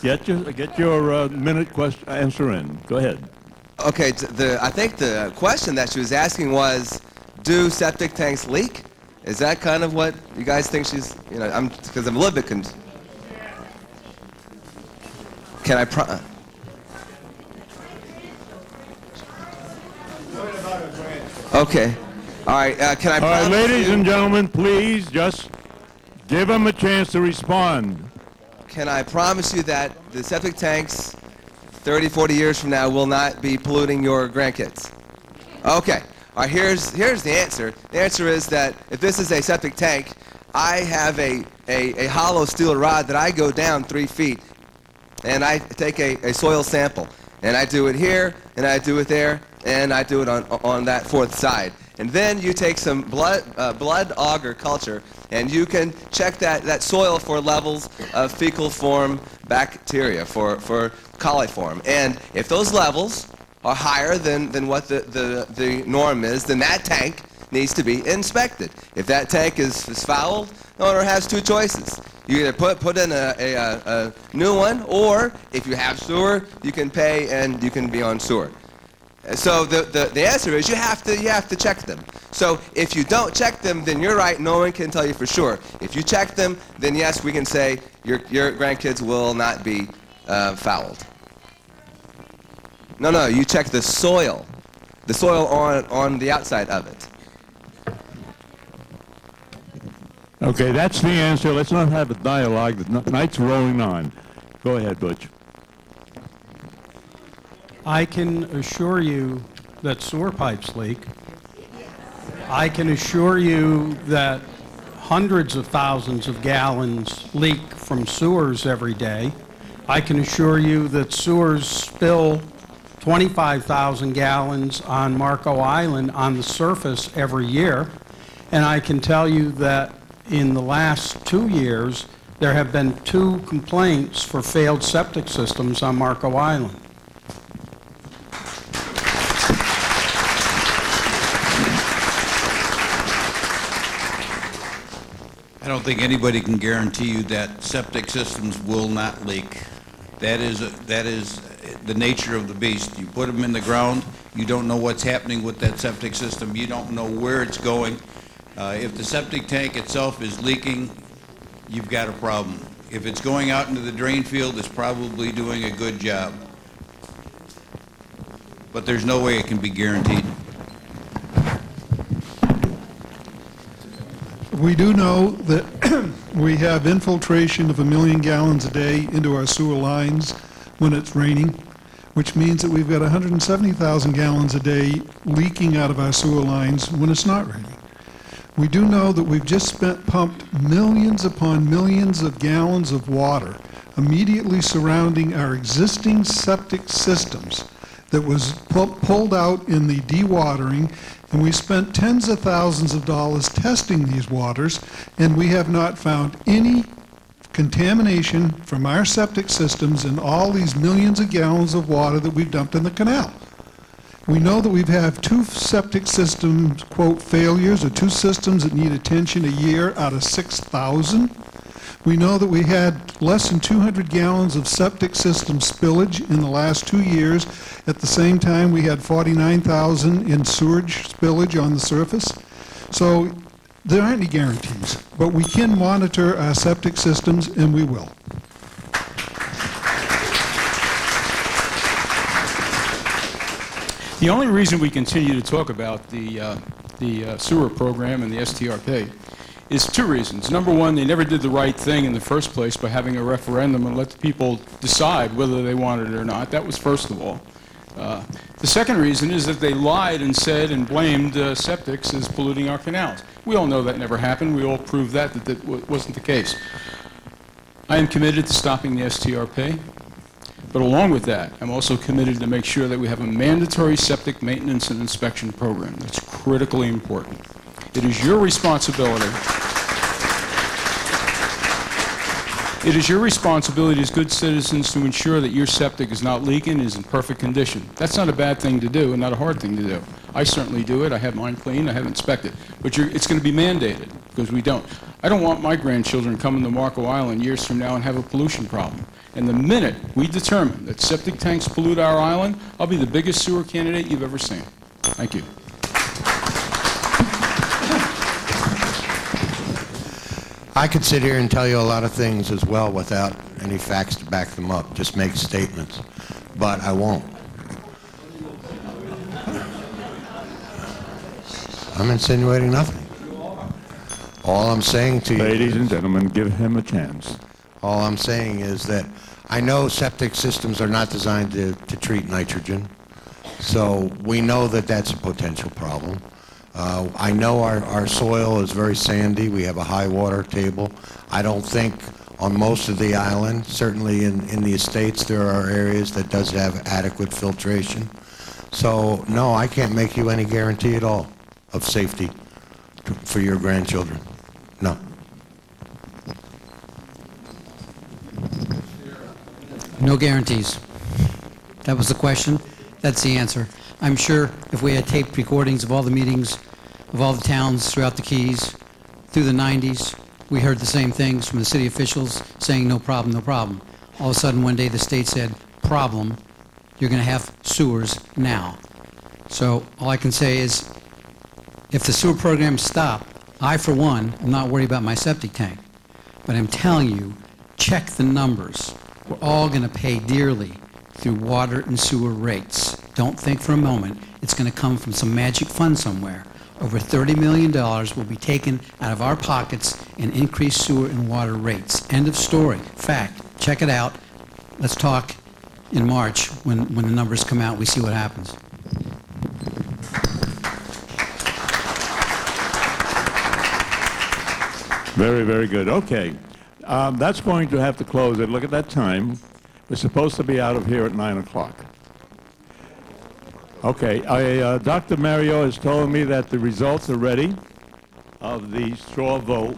get your minute answer in. Go ahead. Okay, I think the question that she was asking was, do septic tanks leak? Is that kind of what you guys think she's, because I'm a little bit confused. Can I Okay. All right, can I All right, ladies and gentlemen, please just give them a chance to respond. Can I promise you that the septic tanks 30, 40 years from now will not be polluting your grandkids? Okay. All right, here's the answer. The answer is that if this is a septic tank, I have a hollow steel rod that I go down 3 feet, and I take a soil sample, and I do it here, and I do it there, and I do it on that fourth side. And then you take some blood agar culture, and you can check that soil for levels of fecal form bacteria, for coliform. And if those levels are higher than what the norm is, then that tank needs to be inspected. If that tank is fouled, the owner has two choices. You either put in a new one, or if you have sewer, you can pay and you can be on sewer. So the answer is you have to check them. So if you don't check them, then you're right, no one can tell you for sure. If you check them, then yes, we can say your grandkids will not be fouled. No, you check the soil on the outside of it. Okay, that's the answer. Let's not have a dialogue. The night's rolling on. Go ahead, Butch. I can assure you that sewer pipes leak. I can assure you that hundreds of thousands of gallons leak from sewers every day. I can assure you that sewers spill 25,000 gallons on Marco Island on the surface every year. And I can tell you that in the last 2 years, there have been 2 complaints for failed septic systems on Marco Island. I don't think anybody can guarantee you that septic systems will not leak. That is the nature of the beast. You put them in the ground, you don't know what's happening with that septic system, you don't know where it's going. If the septic tank itself is leaking, you've got a problem. If it's going out into the drain field, it's probably doing a good job. But there's no way it can be guaranteed. We do know that we have infiltration of 1 million gallons a day into our sewer lines when it's raining, which means that we've got 170,000 gallons a day leaking out of our sewer lines when it's not raining. We do know that we've just pumped millions upon millions of gallons of water immediately surrounding our existing septic systems that was pulled out in the dewatering, and we spent tens of thousands of dollars testing these waters, and we have not found any contamination from our septic systems in all these millions of gallons of water that we've dumped in the canal. We know that we've had 2 septic systems, quote, failures, or 2 systems that need attention a year out of 6,000. We know that we had less than 200 gallons of septic system spillage in the last 2 years. At the same time, we had 49,000 in sewage spillage on the surface. So there aren't any guarantees, but we can monitor our septic systems, and we will. The only reason we continue to talk about the sewer program and the STRP is 2 reasons. Number one, they never did the right thing in the first place by having a referendum and let the people decide whether they wanted it or not. That was first of all. The second reason is that they lied and said and blamed septics as polluting our canals. We all know that never happened. We all proved that wasn't the case. I am committed to stopping the STRP. But along with that, I'm also committed to make sure that we have a mandatory septic maintenance and inspection program. That's critically important. It is your responsibility. It is your responsibility as good citizens to ensure that your septic is not leaking, is in perfect condition. That's not a bad thing to do and not a hard thing to do. I certainly do it. I have mine cleaned. I have inspected. But it's going to be mandated because we don't. I don't want my grandchildren coming to Marco Island years from now and have a pollution problem. And the minute we determine that septic tanks pollute our island, I'll be the biggest sewer candidate you've ever seen. Thank you. I could sit here and tell you a lot of things as well without any facts to back them up, just make statements, but I won't. I'm insinuating nothing. All I'm saying to you... Ladies and gentlemen, give him a chance. All I'm saying is that I know septic systems are not designed to treat nitrogen, so we know that that's a potential problem. I know our soil is very sandy. We have a high water table. I don't think on most of the island, certainly in the estates, there are areas that does have adequate filtration. So no, I can't make you any guarantee at all of safety for your grandchildren. No. No guarantees. That was the question. That's the answer. I'm sure if we had taped recordings of all the meetings of all the towns throughout the Keys through the 90s, we heard the same things from the city officials saying no problem, no problem. All of a sudden one day the state said, problem, you're going to have sewers now. So all I can say is if the sewer program stopped, I for one am not worried about my septic tank. But I'm telling you, check the numbers. We're all going to pay dearly through water and sewer rates. Don't think for a moment it's going to come from some magic fund somewhere. Over $30 million will be taken out of our pockets in increased sewer and water rates. End of story. Fact. Check it out. Let's talk in March when the numbers come out. We see what happens. Very, very good. Okay. That's going to have to close it. Look at that time. We're supposed to be out of here at 9 o'clock. Okay. Dr. Mario has told me that the results are ready of the straw vote.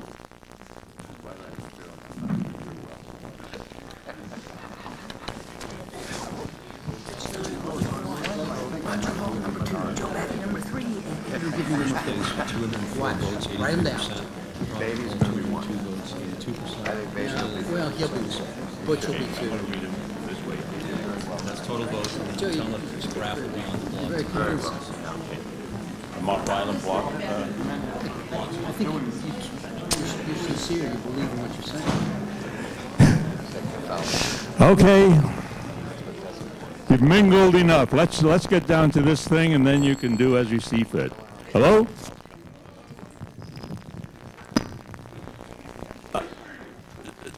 Write them down. Well, he'll be Butch will be 2. That's total votes. Tell it to graph will be on the block. Very convincing. The Mark Island block. I think you're sincere. You believe in what you're saying. Okay. You've mingled enough. Let's get down to this thing, and then you can do as you see fit. Hello?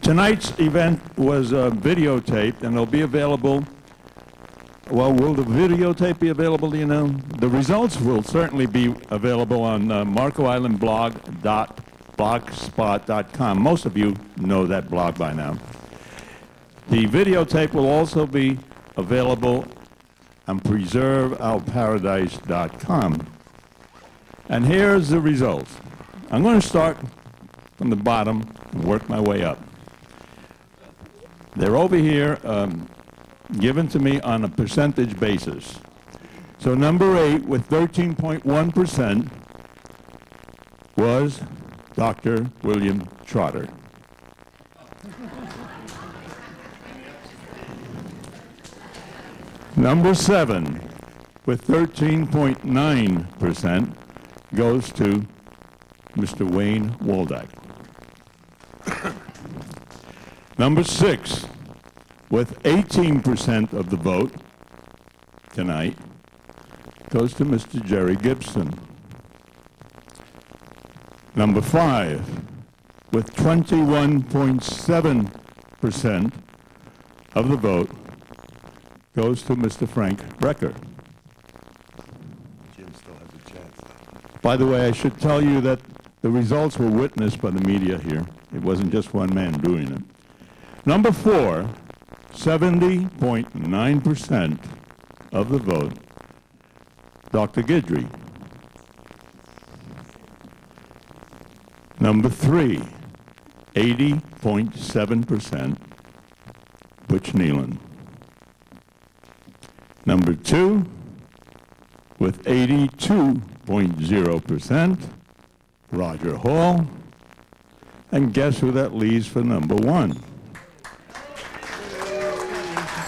Tonight's event was videotaped, and it'll be available. Well, will the videotape be available, do you know? The results will certainly be available on marcoislandblog.blogspot.com. Most of you know that blog by now. The videotape will also be available on preserveourparadise.com. And here's the results. I'm going to start from the bottom and work my way up. They're over here given to me on a percentage basis. So number 8 with 13.1% was Dr. William Trotter. Number 7 with 13.9% goes to Mr. Wayne Waldeck. Number 6 with 18% of the vote tonight goes to Mr. Jerry Gibson. Number 5 with 21.7% of the vote goes to Mr. Frank Brecker. Jim still has a chance. By the way, I should tell you that the results were witnessed by the media here. It wasn't just one man doing it. Number 4, 70.9% of the vote, Dr. Guidry. Number 3, 80.7%, Butch Nealon. Number 2, with 82.0%, Roger Hall. And guess who that leaves for number 1?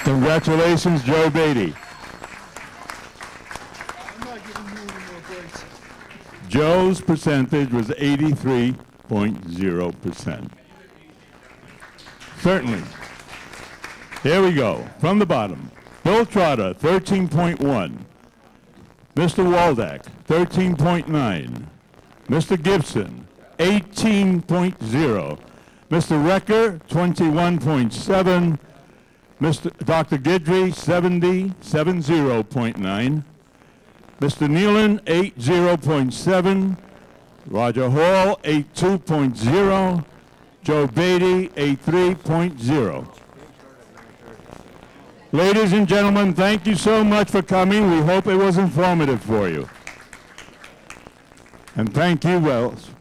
Congratulations, Joe Beatty. Joe's percentage was 83.0%. Certainly. Here we go, from the bottom. Bill Trotter, 13.1. Mr. Waldeck, 13.9. Mr. Gibson, 18.0. Mr. Recker, 21.7. Dr. Guidry, 70.9. Mr. Nealon, 80.7. Roger Hall, 82.0. Joe Beatty, 83.0. Ladies and gentlemen, thank you so much for coming. We hope it was informative for you. And thank you, Wells.